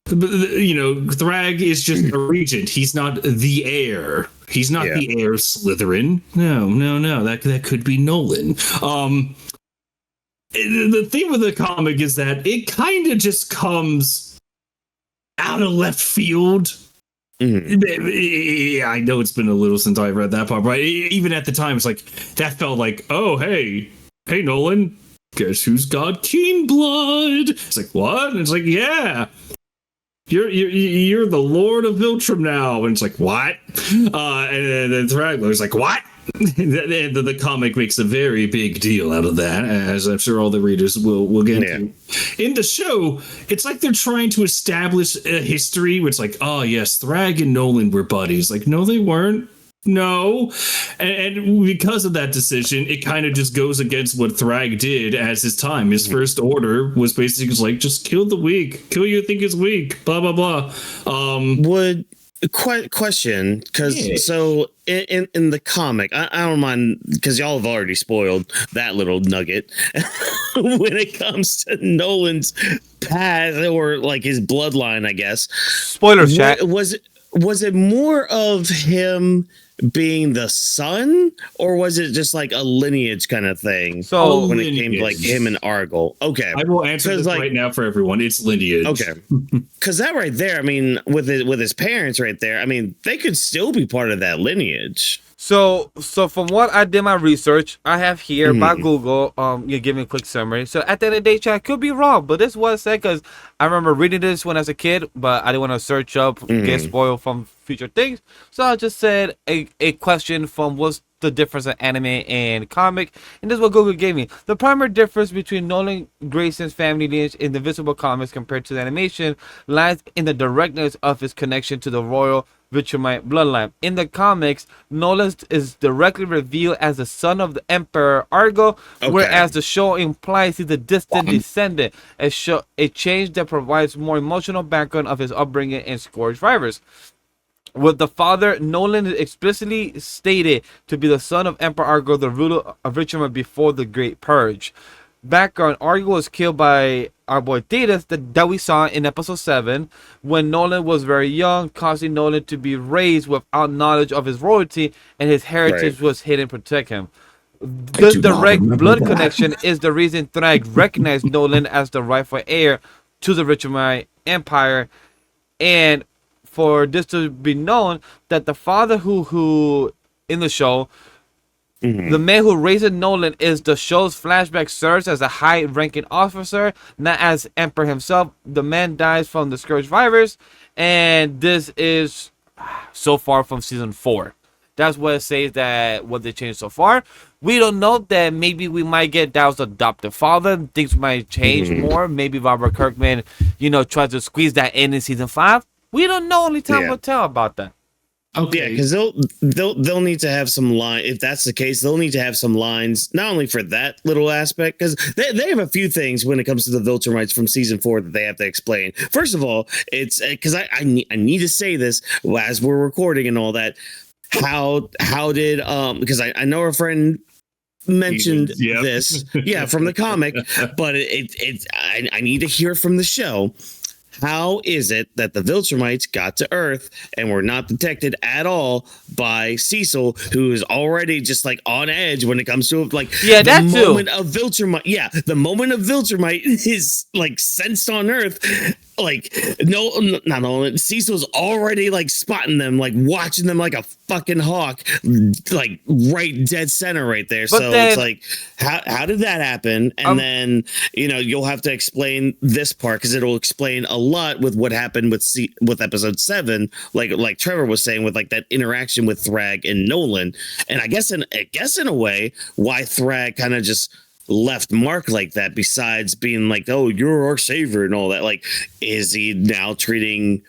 S3: Thrag is just a regent. He's not the heir. He's not the heir Slytherin. No, that could be Nolan. The thing with the comic is that it kind of just comes out of left field. Mm-hmm. I know it's been a little since I read that part, but even at the time, it's like, that felt like, oh, hey, Nolan, guess who's got keen blood? It's like, what? And it's like, yeah, you're the Lord of Viltrum now. And it's like, what? And then Thragler's like, what? The comic makes a very big deal out of that, as I'm sure all the readers will get to. In the show, it's like they're trying to establish a history where it's like, oh yes, Thrag and Nolan were buddies. Like, no, they weren't. No. And because of that decision, it kind of just goes against what Thrag did as his time. His first order was basically just like, just kill the weak. Kill you think is weak. Blah, blah, blah.
S2: Question, because so in the comic, I don't mind, because y'all have already spoiled that little nugget when it comes to Nolan's past or like his bloodline, I guess.
S1: Spoilers, chat.
S2: Was it more of him being the son, or was it just like a lineage kind of thing?
S1: So
S2: when it came to like him and Argyle, okay,
S3: I will answer this
S2: like,
S3: right now for everyone. It's lineage.
S2: Okay, because that right there, I mean, with his parents right there, I mean, they could still be part of that lineage.
S1: So from what I did my research, I have here by Google, you give me a quick summary. So at the end of the day, chat, I could be wrong, but this was said because I remember reading this when I was a kid, but I didn't want to search up, get spoiled from future things. So I just said a question from what's the difference in anime and comic, and this is what Google gave me. The primary difference between Nolan Grayson's family lineage in the Invincible comics compared to the animation lies in the directness of his connection to the royal Viltrumite bloodline. In the comics, Nolan is directly revealed as the son of the Emperor Argo, whereas the show implies he's a distant descendant, a change that provides more emotional background of his upbringing in Scourge Rivers. With the father, Nolan is explicitly stated to be the son of Emperor Argo, the ruler of Viltrumite before the Great Purge. Background: Argo was killed by our boy Thetis that we saw in episode 7 when Nolan was very young, causing Nolan to be raised without knowledge of his royalty, and his heritage was hidden to protect him. This direct blood connection is the reason Thrag recognized Nolan as the rightful heir to the Viltrumite Empire, and for this to be known that the father who in the show, the man who raised Nolan is the show's flashback serves as a high-ranking officer, not as Emperor himself. The man dies from the Scourge virus, and this is so far from season 4. That's what it says that what they changed so far. We don't know that maybe we might get Dow's adopted father. Things might change more. Maybe Robert Kirkman, tries to squeeze that in season 5. We don't know. Only time will tell about that.
S2: Okay. Yeah, because they'll need to have some line. If that's the case, they'll need to have some lines, not only for that little aspect, because they have a few things when it comes to the Viltrumites from season 4 that they have to explain. First of all, it's because I need to say this as we're recording and all that. How did because I know our friend mentioned this from the comic, but I need to hear from the show. How is it that the Viltrumites got to Earth and were not detected at all by Cecil, who is already just like on edge when it comes to the moment of Viltrumite? Yeah, the moment of Viltrumite is like sensed on Earth. Like not only Cecil's already like spotting them, like watching them like a fucking hawk, like right dead center right there. But so then, it's like, how did that happen? And then you'll have to explain this part because it'll explain a lot with what happened with episode 7, like Trevor was saying, with like that interaction with Thrag and Nolan, and I guess in a way why Thrag kind of just left Mark like that, besides being like, oh, you're our savior and all that. Like, is he now treating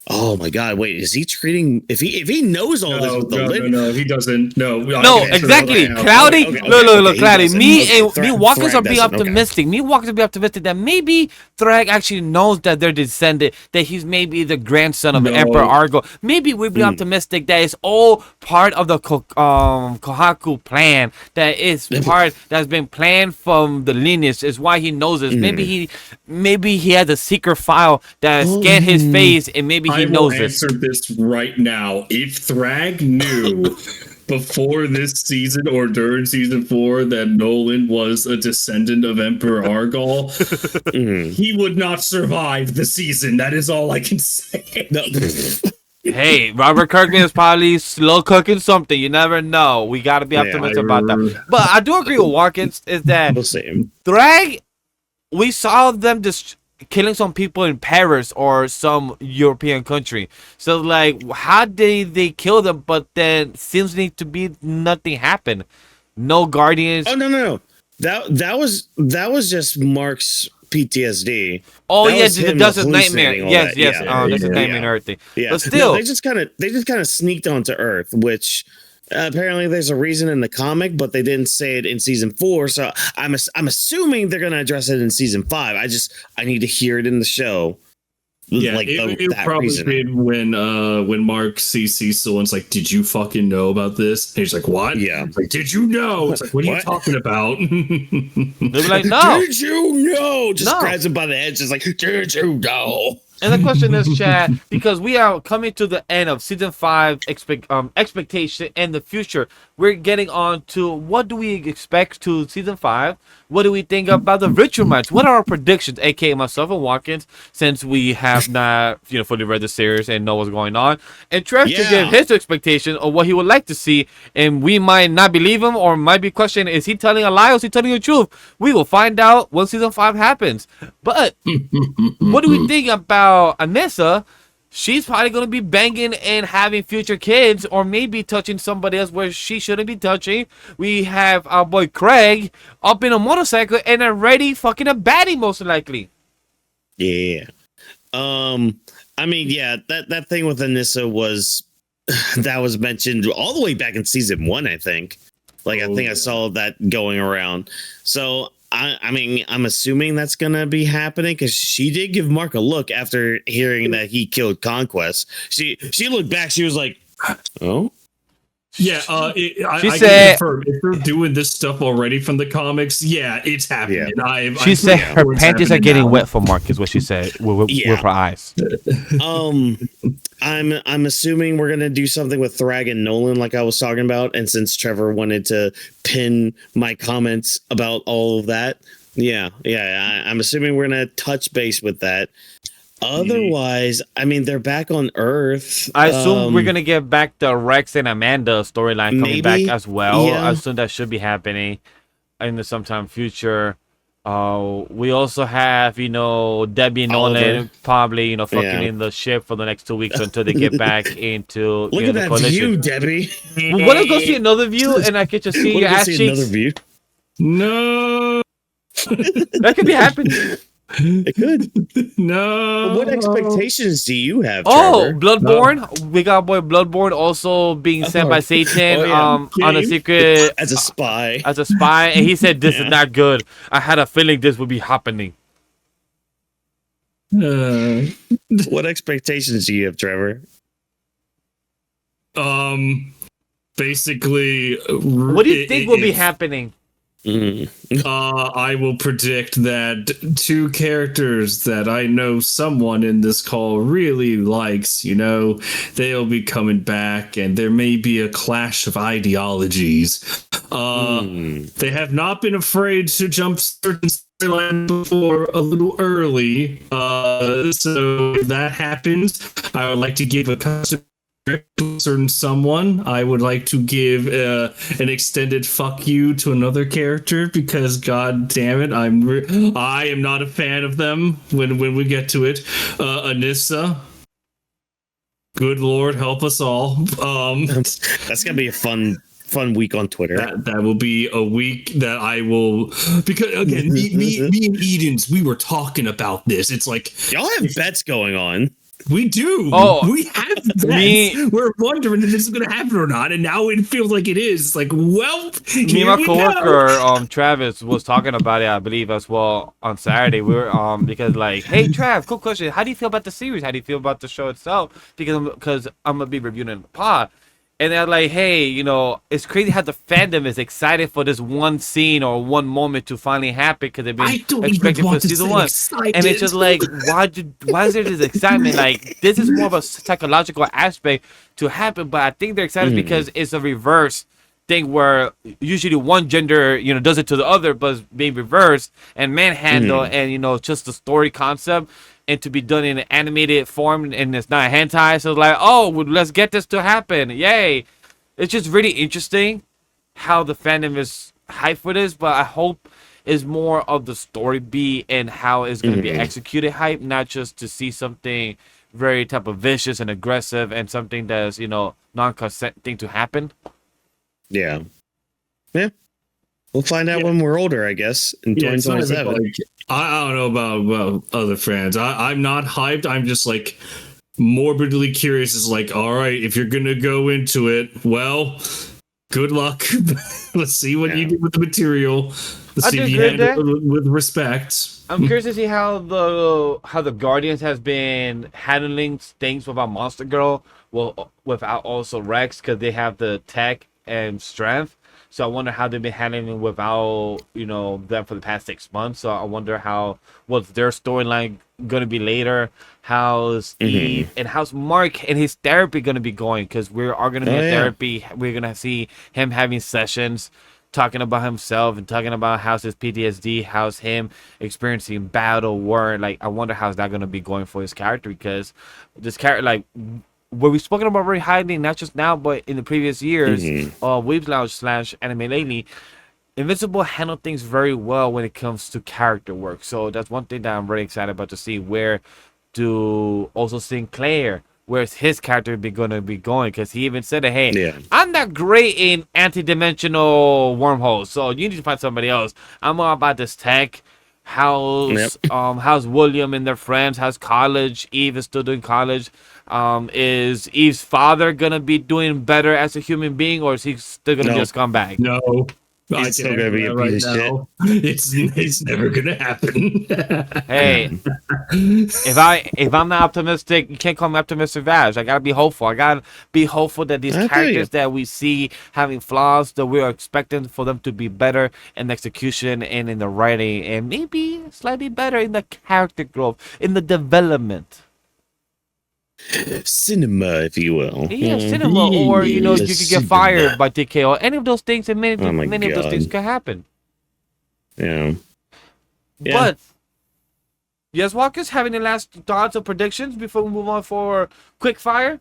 S2: Oh my God! Wait, is he treating? If he knows all this with the lid?
S3: No, he doesn't. No,
S1: exactly. Cloudy, look, Cloudy. Me Walkers are being optimistic. Me Walkers are being optimistic that maybe Thrag actually knows that they're descended, that he's maybe the grandson of Emperor Argo. Maybe we'd be optimistic that it's all part of the Kohaku plan. That is part that's been planned from the lineage. Is why he knows this. Maybe he has a secret file that scanned his face, and maybe he knows this.
S3: I will answer this right now. If Thrag knew before this season or during season 4 that Nolan was a descendant of Emperor Argyle, he would not survive the season. That is all I can say.
S1: Hey, Robert Kirkman is probably slow cooking something. You never know. We got to be optimistic about that. But I do agree with Watkins is that Thrag, we saw them just killing some people in Paris or some European country. So like, how did they kill them? But then seems to be nothing happened. No guardians.
S2: Oh no. That was just Mark's PTSD.
S1: Oh yes, it does a nightmare. Yes. That's a nightmare and everything. Yeah. But still,
S2: they just kind of sneaked onto Earth, which apparently there's a reason in the comic, but they didn't say it in season 4. So I'm assuming they're gonna address it in season 5. I need to hear it in the show.
S3: Yeah, like it probably did when Mark sees Cecil and it's like, did you fucking know about this? And he's like, what?
S2: Yeah.
S3: It's like, did you know? It's like, what are you talking about?
S1: They'll be like, no.
S2: Did you know? Just grabs him by the head, just like, did you know?
S1: And the question is, Chad, because we are coming to the end of season 5 expectation and the future, we're getting on to what do we expect to season 5? What do we think about the Viltrumites? What are our predictions, aka myself and Watkins, since we have not fully read the series and know what's going on, and Trev to give his expectation of what he would like to see, and we might not believe him or might be questioning, is he telling a lie or is he telling the truth? We will find out when season 5 happens. But what do we think about Anissa? She's probably going to be banging and having future kids, or maybe touching somebody else where she shouldn't be touching. We have our boy Craig up in a motorcycle and already fucking a baddie, most likely.
S2: Yeah. I mean, yeah, that thing with Anissa was that was mentioned all the way back in season 1, I think. I think I saw that going around. So I mean, I'm assuming that's gonna be happening because she did give Mark a look after hearing that he killed Conquest. She looked back. She was like, "Oh,
S3: yeah."
S1: She
S3: I
S1: said,
S3: can confirm if they're doing this stuff already from the comics. Yeah, it's happening.
S2: Yeah.
S1: She said her panties are getting wet for Mark, is what she said with her eyes.
S2: I'm assuming we're gonna do something with Thrag and Nolan, like I was talking about. And since Trevor wanted to pin my comments about all of that, I'm assuming we're gonna touch base with that. Otherwise, I mean, they're back on Earth.
S1: I assume we're gonna get back the Rex and Amanda storyline coming back as well.
S2: Yeah.
S1: I assume that should be happening in the sometime future. We also have, Debbie and Nolan probably, fucking in the ship for the next 2 weeks until they get back into
S2: Look at
S1: the
S2: that
S1: coalition.
S2: view, Debbie.
S1: Well, what if go see another view and I get to see your ass cheeks?
S2: Another view.
S3: No,
S1: that could be happening.
S2: It could.
S3: No.
S2: What expectations do you have,
S1: Oh,
S2: Trevor?
S1: Bloodborne. We got boy Bloodborne also being sent by Satan on a secret
S2: as a spy.
S1: And he said this is not good. I had a feeling this would be happening.
S2: What expectations do you have, Trevor?
S3: Basically,
S1: what do you think will be happening?
S3: I will predict that 2 characters that I know someone in this call really likes, they'll be coming back, and there may be a clash of ideologies. They have not been afraid to jump certain storyline before a little early. So if that happens, I would like to give a custom to a certain someone. I would like to give an extended fuck you to another character because god damn it, I am not a fan of them when we get to it. Anissa, good lord help us all.
S2: That's gonna be a fun week on Twitter.
S3: That will be a week that I will, because again, me and Edens, we were talking about this. It's like
S2: y'all have bets going on.
S3: We do.
S1: Oh,
S3: we have bets. We're wondering if this is going to happen or not, and now it feels like it is. It's like, well,
S1: me and my coworker, Travis, was talking about it, I believe, as well on Saturday. We were because hey, Trav, cool question. How do you feel about the series? How do you feel about the show itself? Because I'm gonna be reviewing it in the pod. And they're like, hey, it's crazy how the fandom is excited for this one scene or one moment to finally happen because they've been expecting for season 1. Excited. And it's just like, why is there this excitement? Like, this is more of a psychological aspect to happen, but I think they're excited because it's a reverse thing where usually one gender, does it to the other, but it's being reversed and manhandle and, just the story concept. And to be done in an animated form, and it's not hentai, so like, oh, let's get this to happen, yay! It's just really interesting how the fandom is hyped for this, but I hope is more of the story beat and how it's going to be executed hype, not just to see something very type of vicious and aggressive and something that's non-consenting to happen.
S2: Yeah. We'll find out when we're older, I guess, in 2027.
S3: I don't know about other fans. I'm not hyped. I'm just like morbidly curious. It's like, all right, if you're gonna go into it, well, good luck. Let's see what you do with the material. Let's see if you handle it with respect.
S1: I'm curious to see how the Guardians has been handling things without Monster Girl, without also Rex, because they have the tech and strength. So I wonder how they've been handling it without, them for the past 6 months. So I wonder what's their storyline gonna be later. How's
S2: Mm-hmm.
S1: Eve and how's Mark and his therapy gonna be going? Because we are gonna be
S2: Oh
S1: in
S2: yeah.
S1: therapy. We're gonna see him having sessions, talking about himself and talking about how's his PTSD, how's him experiencing battle, war. Like I wonder how's that gonna be going for his character, because this character, like, what we've spoken about very highly, not just now, but in the previous years,
S2: Mm-hmm.
S1: Weebs Lounge / Anime Lately, Invincible handled things very well when it comes to character work. So that's one thing that I'm very excited about to see. Where do also Sinclair, where's his character gonna be going? Because he even said that, hey,
S2: Yeah.
S1: I'm not great in anti-dimensional wormholes, so you need to find somebody else. I'm all about this tech.
S2: Yep.
S1: How's William and their friends? How's college? Eve is still doing college. Is Eve's father gonna be doing better as a human being, or is he still gonna be a
S2: No.
S1: scumbag?
S3: No, I
S2: He's
S3: can
S2: still gonna
S3: answer
S2: be a
S3: that right
S2: piece of shit.
S3: now. It's never gonna happen.
S1: Hey, if I'm not optimistic, you can't call me optimistic, Vash. I gotta be hopeful. I gotta be hopeful that these
S2: I feel you.
S1: characters that we see having flaws, that we're expecting for them to be better in execution and in the writing, and maybe slightly better in the character growth, in the development.
S2: Cinema, if you will.
S1: Yeah,
S2: Mm.
S1: cinema, or you
S2: The
S1: could get
S2: cinema.
S1: fired by TKO. Any of those things, and
S2: Oh my
S1: many of those things
S2: God.
S1: can happen.
S2: Yeah. Yeah.
S1: But yes, Walker's having the last thoughts or predictions before we move on for quick fire.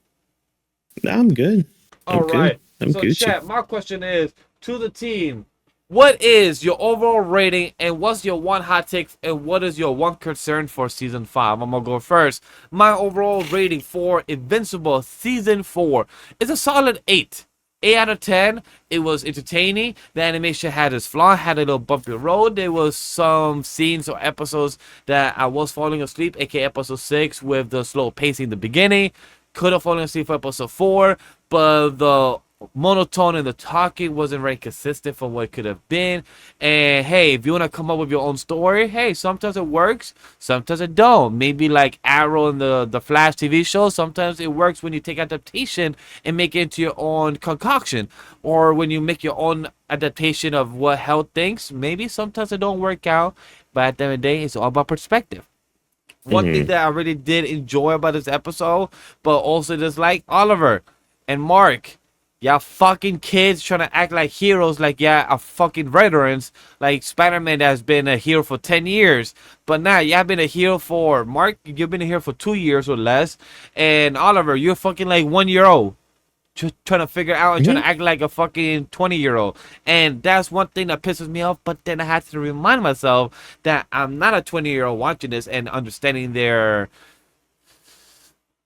S2: I'm good. I'm
S1: All right.
S2: good. I'm
S1: So,
S2: Gucci.
S1: chat, my question is to the team: what is your overall rating, and what's your one hot take, and what is your one concern for season 5? I'm gonna go first. My overall rating for Invincible season 4 is a solid 8. 8 out of 10. It was entertaining. The animation had its flaw, had a little bumpy road. There was some scenes or episodes that I was falling asleep, aka episode 6, with the slow pacing in the beginning. Could have fallen asleep for episode 4, but the monotone and the talking wasn't very consistent for what it could have been. And hey, if you want to come up with your own story, hey, sometimes it works, sometimes it don't. Maybe like Arrow in the Flash TV show, sometimes it works when you take adaptation and make it into your own concoction, or when you make your own adaptation of what Hell thinks. Maybe sometimes it don't work out, but at the end of the day, it's all about perspective. One thing that I really did enjoy about this episode, but also just like Oliver and Mark, y'all fucking kids trying to act like heroes, like yeah, are fucking veterans, like Spider-Man that has been a hero for 10 years. But now, y'all been a hero for, Mark, you've been a hero for 2 years or less. And Oliver, you're fucking like 1 year old. Just trying to figure out and trying to act like a fucking 20-year-old. And that's one thing that pisses me off. But then I had to remind myself that I'm not a 20-year-old watching this and understanding their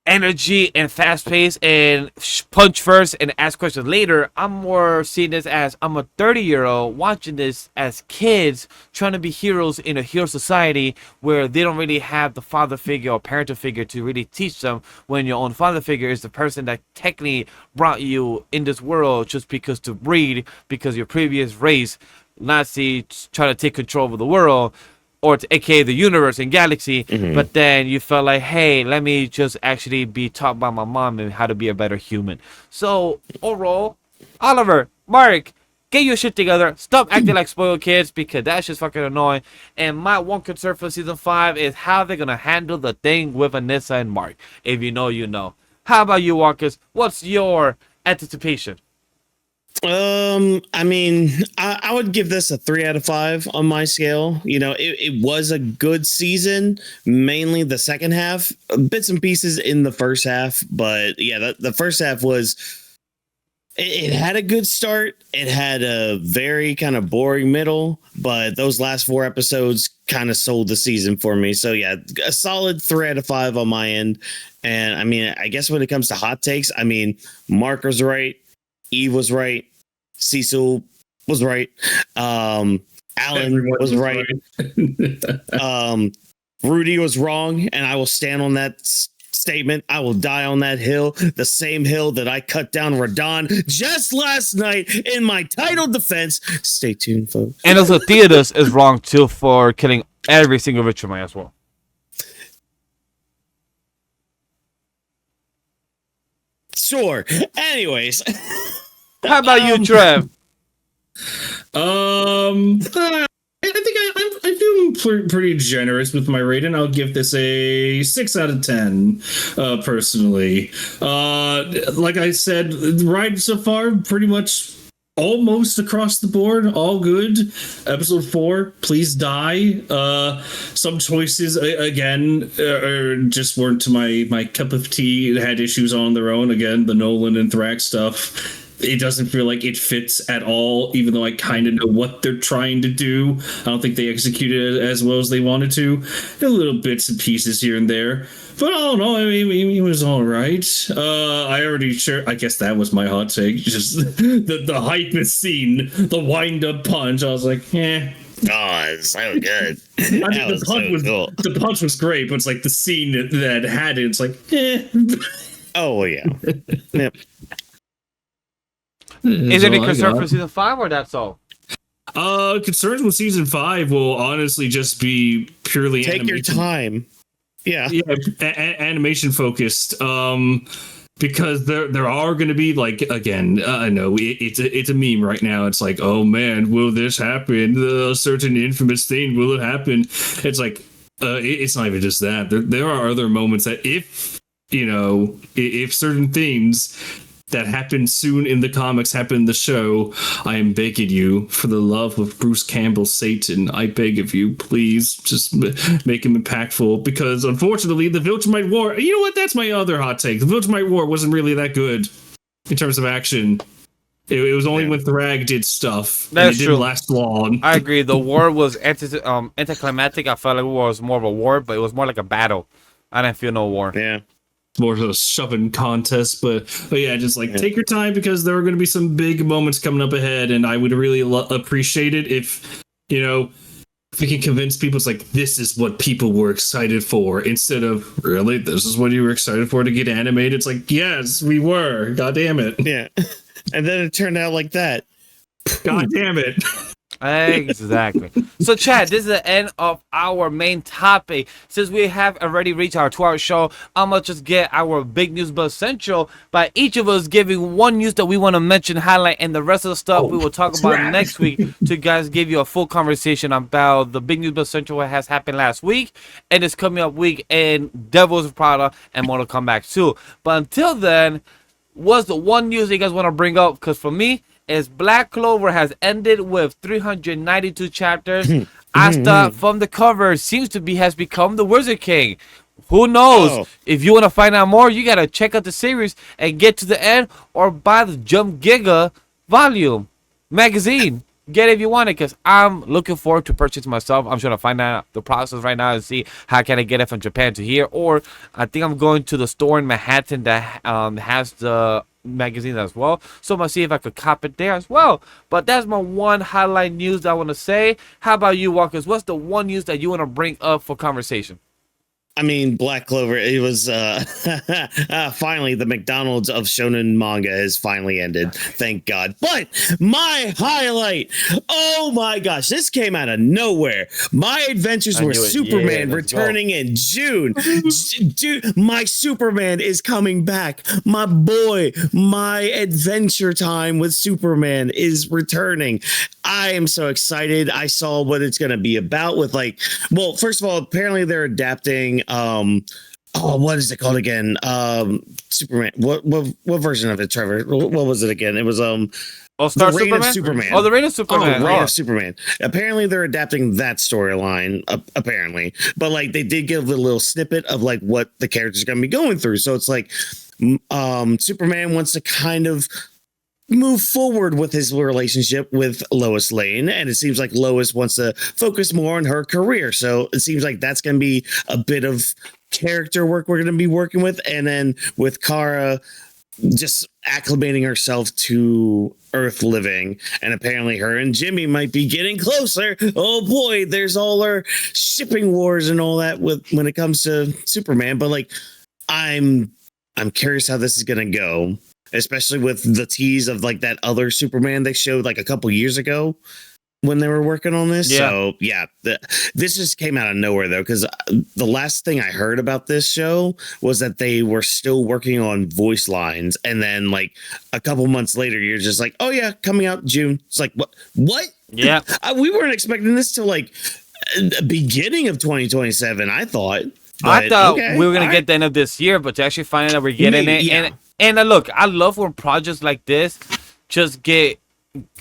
S1: energy and fast pace and punch first and ask questions later. I'm more seeing this as I'm a 30-year-old watching this as kids trying to be heroes in a hero society where they don't really have the father figure or parental figure to really teach them, when your own father figure is the person that technically brought you in this world just because to breed, because your previous race Nazi trying to take control of the world, or to, aka the universe and galaxy. But then you felt like, hey, let me just actually be taught by my mom and how to be a better human. So overall, Oliver, Mark, get your shit together. Stop acting like spoiled kids, because that's just fucking annoying. And my one concern for season 5 is how they're gonna handle the thing with Anissa and Mark. If you know, you know. How about you, Walkers? What's your anticipation?
S2: I mean, I would give this a 3 out of 5 on my scale. It was a good season, mainly the second half, bits and pieces in the first half. But yeah, the first half was, it had a good start. It had a very kind of boring middle, but those last 4 episodes kind of sold the season for me. So yeah, a solid 3 out of 5 on my end. And I mean, I guess when it comes to hot takes, I mean, Mark was right. Eve was right. Cecil was right. Alan
S3: Everyone
S2: was right. Rudy was wrong, and I will stand on that statement. I will die on that hill, the same hill that I cut down Radon just last night in my title defense. Stay tuned, folks.
S1: And also, Theodos is wrong too for killing every single Viltrumite as well.
S2: Sure. Anyways.
S1: How about you, Trev?
S3: I think I'm feeling pretty generous with my rating. I'll give this a 6 out of 10, personally. Like I said, the ride so far, pretty much almost across the board, all good. Episode 4, please die. Some choices, again, just weren't to my cup of tea. It had issues on their own. Again, the Nolan and Thrax stuff. It doesn't feel like it fits at all, even though I kind of know what they're trying to do. I don't think they executed it as well as they wanted to. A little bits and pieces here and there. But I don't know. I mean, it was all right. I already shared. I guess that was my hot take. Just the hype is seen, the wind up punch. I was like, eh.
S2: Oh, it's so good.
S3: I mean, the punch was great, but it's like the scene that had it. It's like, eh.
S2: Oh yeah. Yep.
S1: Is there any concern for season 5 or that's all?
S3: Concerns with season 5 will honestly just be purely
S2: take your time. Yeah,
S3: animation focused. Because there are going to be, like, again, I know it's a meme right now. It's like, oh man, will this happen? A certain infamous thing, will it happen? It's like, it's not even just that. There are other moments that if certain things that happen soon in the comics happen in the show, I am begging you, for the love of Bruce Campbell's Satan, I beg of you, please just make him impactful, because unfortunately the Viltrumite War, you know what, that's my other hot take. The Viltrumite War wasn't really that good in terms of action. It was only when Thrag did stuff.
S1: That's
S3: and it
S1: true.
S3: Didn't last long.
S1: I agree. The war was anticlimactic. I felt like it was more of a war, but it was more like a battle. I didn't feel no war.
S2: Yeah.
S3: More of a shoving contest, but yeah, just like take your time, because there are going to be some big moments coming up ahead, and I would really appreciate it if we can convince people it's like, this is what people were excited for, instead of, really, this is what you were excited for to get animated. It's like, yes, we were. God damn it.
S2: Yeah. And then it turned out like that.
S3: God damn it.
S1: Exactly. So, Chad, this is the end of our main topic. Since we have already reached our 2-hour show, I'm going to just get our big news buzz central by each of us giving one news that we want to mention, highlight, and the rest of the stuff we will talk about next week to guys give you a full conversation about the big news buzz central that has happened last week and this coming up week in Devil's Prada and Mortal Kombat 2. But until then, what's the one news that you guys want to bring up? Because for me, is Black Clover has ended with 392 chapters. Asta from the cover seems to has become the Wizard King. Who knows?
S2: Oh.
S1: If you want to find out more, you got to check out the series and get to the end, or buy the Jump Giga volume magazine. Get it if you want it, because I'm looking forward to purchasing myself. I'm trying to find out the process right now and see how can I get it from Japan to here. Or I think I'm going to the store in Manhattan that has the magazine as well, so I'm gonna see if I could cop it there as well. But that's my one highlight news that I want to say. How about you, Walkers? What's the one news that you want to bring up for conversation?
S2: I mean, Black Clover, it was finally the McDonald's of shonen manga has finally ended. Thank God. But my highlight, oh my gosh, this came out of nowhere. My Adventures with Superman returning in June. Dude, my Superman is coming back. My boy, my Adventure Time with Superman is returning. I am so excited. I saw what it's going to be about with, like, well, first of all, apparently they're adapting what is it called again? Superman. What version of it, Trevor? What was it again? It was
S1: All-Star
S2: the Reign of Superman.
S1: Oh, the Reign of Superman.
S2: Reign of Superman. Apparently they're adapting that storyline, apparently. But like they did give a little snippet of like what the character's going to be going through. So it's like Superman wants to kind of move forward with his relationship with Lois Lane, and it seems like Lois wants to focus more on her career, so it seems like that's going to be a bit of character work we're going to be working with. And then with Kara just acclimating herself to Earth living, and apparently her and Jimmy might be getting closer. Oh boy, there's all our shipping wars and all that with when it comes to Superman. But like I'm curious how this is going to go, especially with the tease of like that other Superman they showed like a couple years ago when they were working on this.
S1: Yeah.
S2: So yeah, this just came out of nowhere though, because the last thing I heard about this show was that they were still working on voice lines, and then like a couple months later you're just like, oh yeah, coming out June. It's like what
S1: Yeah.
S2: We weren't expecting this till like beginning of 2027. I thought.
S1: I
S2: But,
S1: thought
S2: okay,
S1: we were gonna
S2: all
S1: get the end of this year, but to actually find out that we're getting
S2: Maybe,
S1: it,
S2: yeah.
S1: and look, I love when projects like this just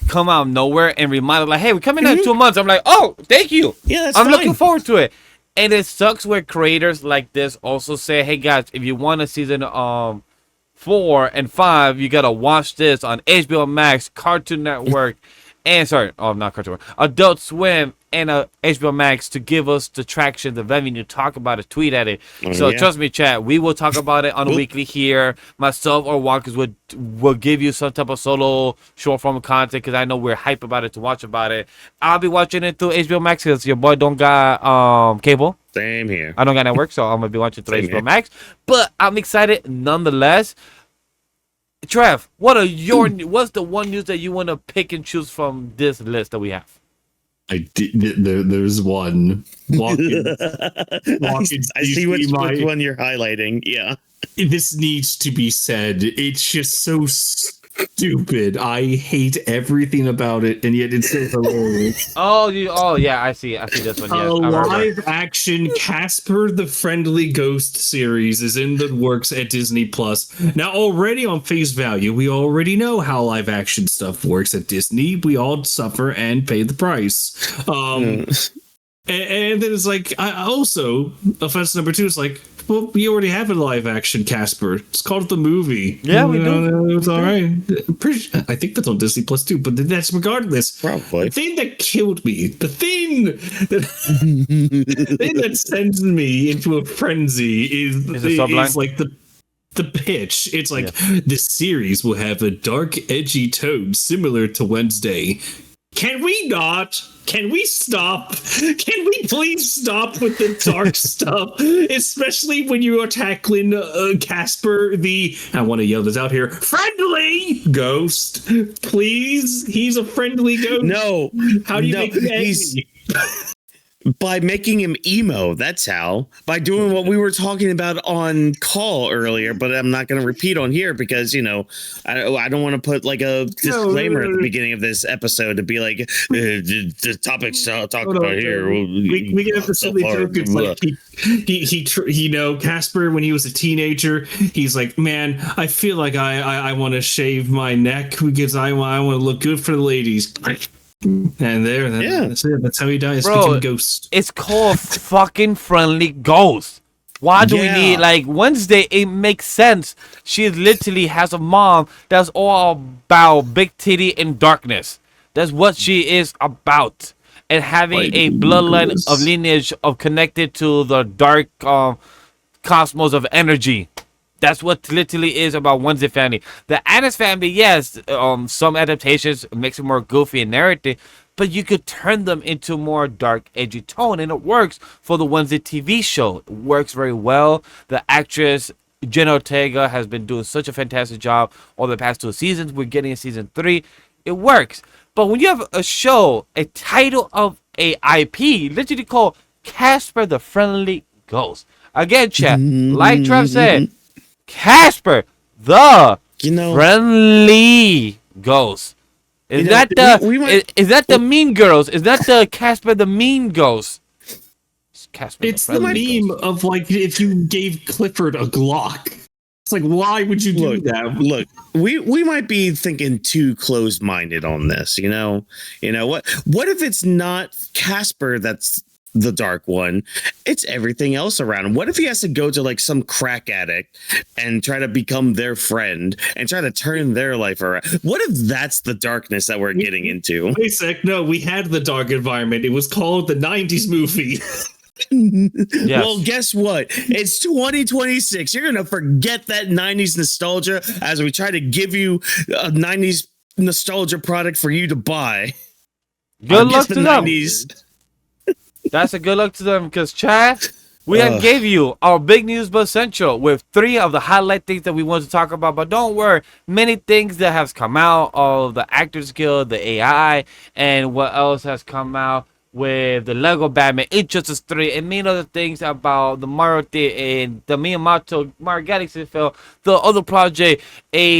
S1: come out of nowhere and remind us like, hey, we're coming out in 2 months. I'm like, oh, thank you.
S2: Yeah, that's
S1: I'm looking
S2: fine.
S1: forward to it. And it sucks where creators like this also say, hey guys, if you want a season 4 and 5, you gotta watch this on HBO Max, Cartoon Network, and sorry, oh not Cartoon Network, Adult Swim, and HBO Max to give us the traction, the revenue, talk about it, tweet at it. So
S2: Yeah.
S1: trust me, chat, we will talk about it on a weekly here. Myself or Walkers will give you some type of solo short form content because I know we're hype about it to watch about it. I'll be watching it through HBO Max because your boy don't got cable.
S2: Same here.
S1: I don't got network, so I'm gonna be watching through
S2: Same
S1: HBO
S2: here.
S1: Max. But I'm excited nonetheless. Trev, what's the one news that you want to pick and choose from this list that we have?
S3: There's one.
S2: I see which one you're highlighting. Yeah.
S3: This needs to be said. It's just so stupid. I hate everything about it, and yet it's so hilarious.
S1: Oh yeah, I see this one.
S3: A
S1: Yes, I remember.
S3: live-action Casper the Friendly Ghost series is in the works at Disney Plus. Now, already on face value, we already know how live-action stuff works at Disney. We all suffer and pay the price. And then it's like, I also, offense number 2 is like, well, we already have a live-action Casper. It's called The Movie.
S1: Yeah, we do.
S3: It's all right. I think that's on Disney Plus too, but that's regardless.
S2: Probably.
S3: The thing that killed me, the thing that sends me into a frenzy is like the pitch. It's like, this series will have a dark, edgy tone similar to Wednesday. Can we not? Can we stop? Can we please stop with the dark stuff? Especially when you are tackling Casper, I want to yell this out here, friendly ghost. Please? He's a friendly ghost.
S2: No.
S3: How do you make him angry?
S2: By making him emo, that's how. By doing what we were talking about on call earlier, but I'm not going to repeat on here because, I don't want to put like a disclaimer at the beginning of this episode to be like, the topics talked about here.
S3: We get up the silly joke. It's like he Casper, when he was a teenager, he's like, man, I feel like I want to shave my neck because I want to look good for the ladies. And that's it. That's how he dies.
S1: Bro,
S3: a ghost.
S1: It's called fucking Friendly Ghost. Why do we need like Wednesday? It makes sense. She literally has a mom that's all about big titty and darkness. That's what she is about. And having a bloodline of lineage of connected to the dark cosmos of energy. That's what literally is about Wednesday family. The Addams family, yes, some adaptations makes it more goofy and narrative, but you could turn them into more dark, edgy tone, and it works for the Wednesday TV show. It works very well. The actress Jenna Ortega has been doing such a fantastic job all the past 2 seasons. We're getting a season 3. It works. But when you have a show, a title of a IP, literally called Casper the Friendly Ghost. Again, chat, like Trev said, Casper the Friendly Ghost. Is that the Mean Girls? Is that the Casper the Mean Ghost?
S3: It's the meme of like if you gave Clifford a Glock. It's like, why would you do that?
S2: Look, we might be thinking too close-minded on this. What if it's not Casper that's the dark one? It's everything else around him. What if he has to go to like some crack addict and try to become their friend and try to turn their life around? What if that's the darkness that we're getting into?
S3: Wait a sec. No, we had the dark environment. It was called the 90s movie.
S1: Yes.
S2: Well, guess what? It's 2026. You're gonna forget that 90s nostalgia as we try to give you a 90s nostalgia product for you to buy.
S1: Good luck to them.
S2: 90s.
S1: That's a good luck to them because Chad, we have gave you our big news but essential with 3 of the highlight things that we want to talk about. But don't worry, many things that has come out of the Actors Guild, the AI, and what else has come out with the Lego Batman, Injustice 3, and many other things about the Mario and the Miyamoto Mario Galaxy film. The other project, a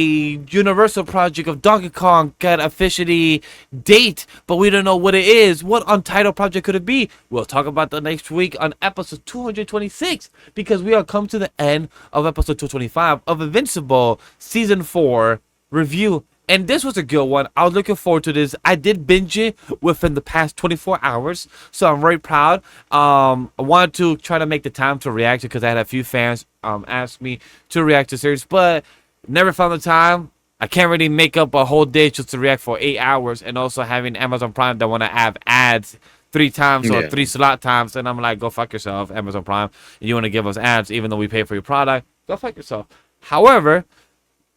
S1: Universal project of Donkey Kong, got officially date, but we don't know what it is. What untitled project could it be? We'll talk about that next week on episode 226, because we are come to the end of episode 225 of Invincible Season 4 review. And this was a good one. I was looking forward to this. I did binge it within the past 24 hours, so I'm very proud. I wanted to try to make the time to react because I had a few fans ask me to react to the series, but never found the time. I can't really make up a whole day just to react for 8 hours, and also having Amazon Prime that want to have ads 3 times or 3 slot times, and I'm like, go fuck yourself, Amazon Prime. You want to give us ads even though we pay for your product? Go fuck yourself. However,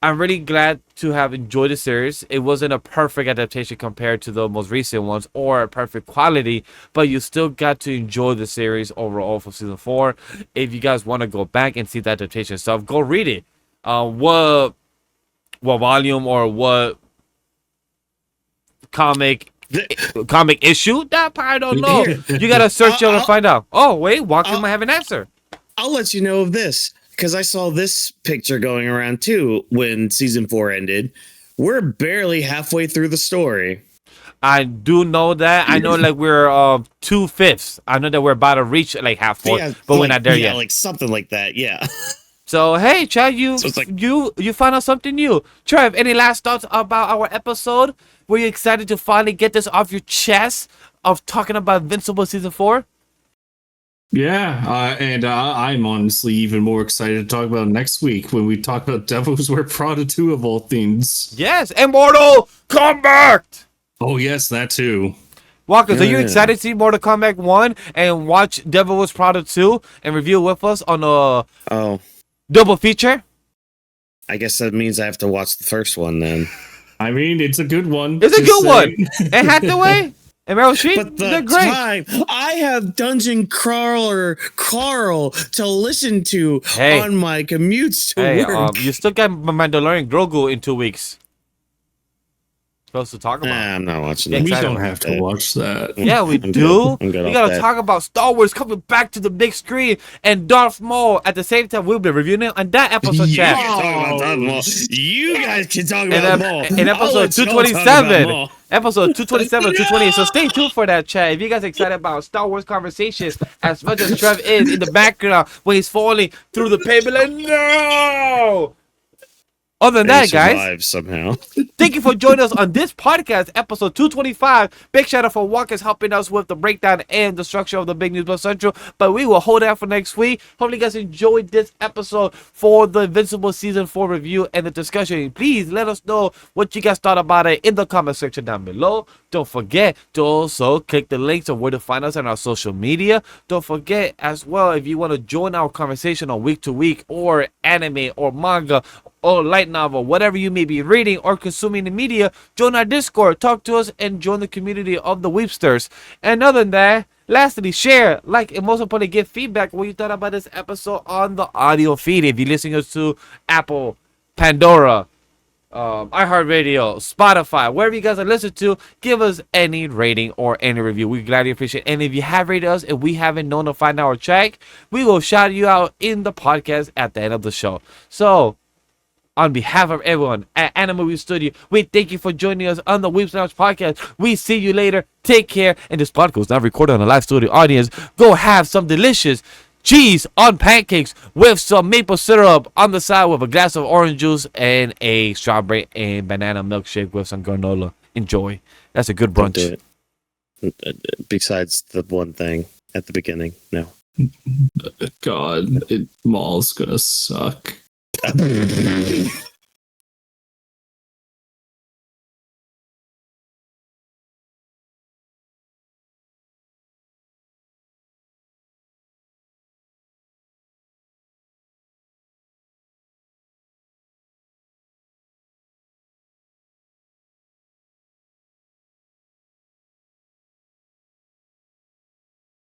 S1: I'm really glad to have enjoyed the series. It wasn't a perfect adaptation compared to the most recent ones or a perfect quality, but you still got to enjoy the series overall for season 4. If you guys want to go back and see the adaptation stuff, go read it. What volume or what comic issue? That part I don't know. You gotta search it and find out. Oh wait, Walker might have an answer.
S2: I'll let you know of this, because I saw this picture going around too when season 4 ended. We're barely halfway through the story.
S1: I do know that. I know like we're 2/5. I know that we're about to reach like halfway, but we're not there yet.
S2: Like something like that. Yeah.
S1: So hey, Chad, you found out something new. Trev, any last thoughts about our episode? Were you excited to finally get this off your chest of talking about Invincible season 4?
S3: Yeah, and I'm honestly even more excited to talk about next week when we talk about Devil's Wear Prada 2 of all things.
S1: Yes, Mortal Kombat!
S3: Oh yes, that too.
S1: Walkers, are you excited to see Mortal Kombat 1 and watch Devil Wears Prada 2 and review with us on a double feature?
S2: I guess that means I have to watch the first one then.
S3: I mean, it's a good one.
S1: It's a good one. And Hathaway and Meryl Streep,
S2: But
S1: they're great.
S2: time I have Dungeon Crawler Carl to listen to on my commutes to work.
S1: You still got Mandalorian Grogu in 2 weeks. Supposed to talk about.
S2: I'm not watching
S3: We
S2: that.
S3: don't have to watch that.
S1: Yeah, we do. We gotta talk about Star Wars coming back to the big screen and Darth Maul at the same time. We'll be reviewing it on that episode, chat.
S2: You guys can talk about Maul.
S1: In episode 227. Episode 227, 228. So stay tuned for that, chat. If you guys are excited about Star Wars conversations as much as Trev is in the background when he's falling through the pavement, like, no! Other than that, guys,
S2: somehow.
S1: Thank you for joining us on this podcast, episode 225. Big shout out for Walkers helping us with the breakdown and the structure of the Big News Plus Central. But we will hold that for next week. Hopefully, you guys enjoyed this episode for the Invincible Season 4 review and the discussion. Please let us know what you guys thought about it in the comment section down below. Don't forget to also click the links of where to find us on our social media. Don't forget as well, if you want to join our conversation on week to week or anime or manga or light novel, whatever you may be reading or consuming the media, join our Discord, talk to us, and join the community of the Weebsters. And other than that, lastly, share, like, and most importantly, give feedback what you thought about this episode on the audio feed. If you're listening to Apple, Pandora, iHeartRadio, Spotify, wherever you guys are listening to, give us any rating or any review. We gladly appreciate it. And if you have rated us and we haven't notified our track, we will shout you out in the podcast at the end of the show. So, on behalf of everyone at AniMa W3 Studio, we thank you for joining us on the Weebs Lounge podcast. We see you later. Take care. And this podcast is now recorded on a live studio audience. Go have some delicious cheese on pancakes with some maple syrup on the side with a glass of orange juice and a strawberry and banana milkshake with some granola. Enjoy. That's a good brunch.
S2: Besides the one thing at the beginning. No.
S3: God, Maul's gonna suck.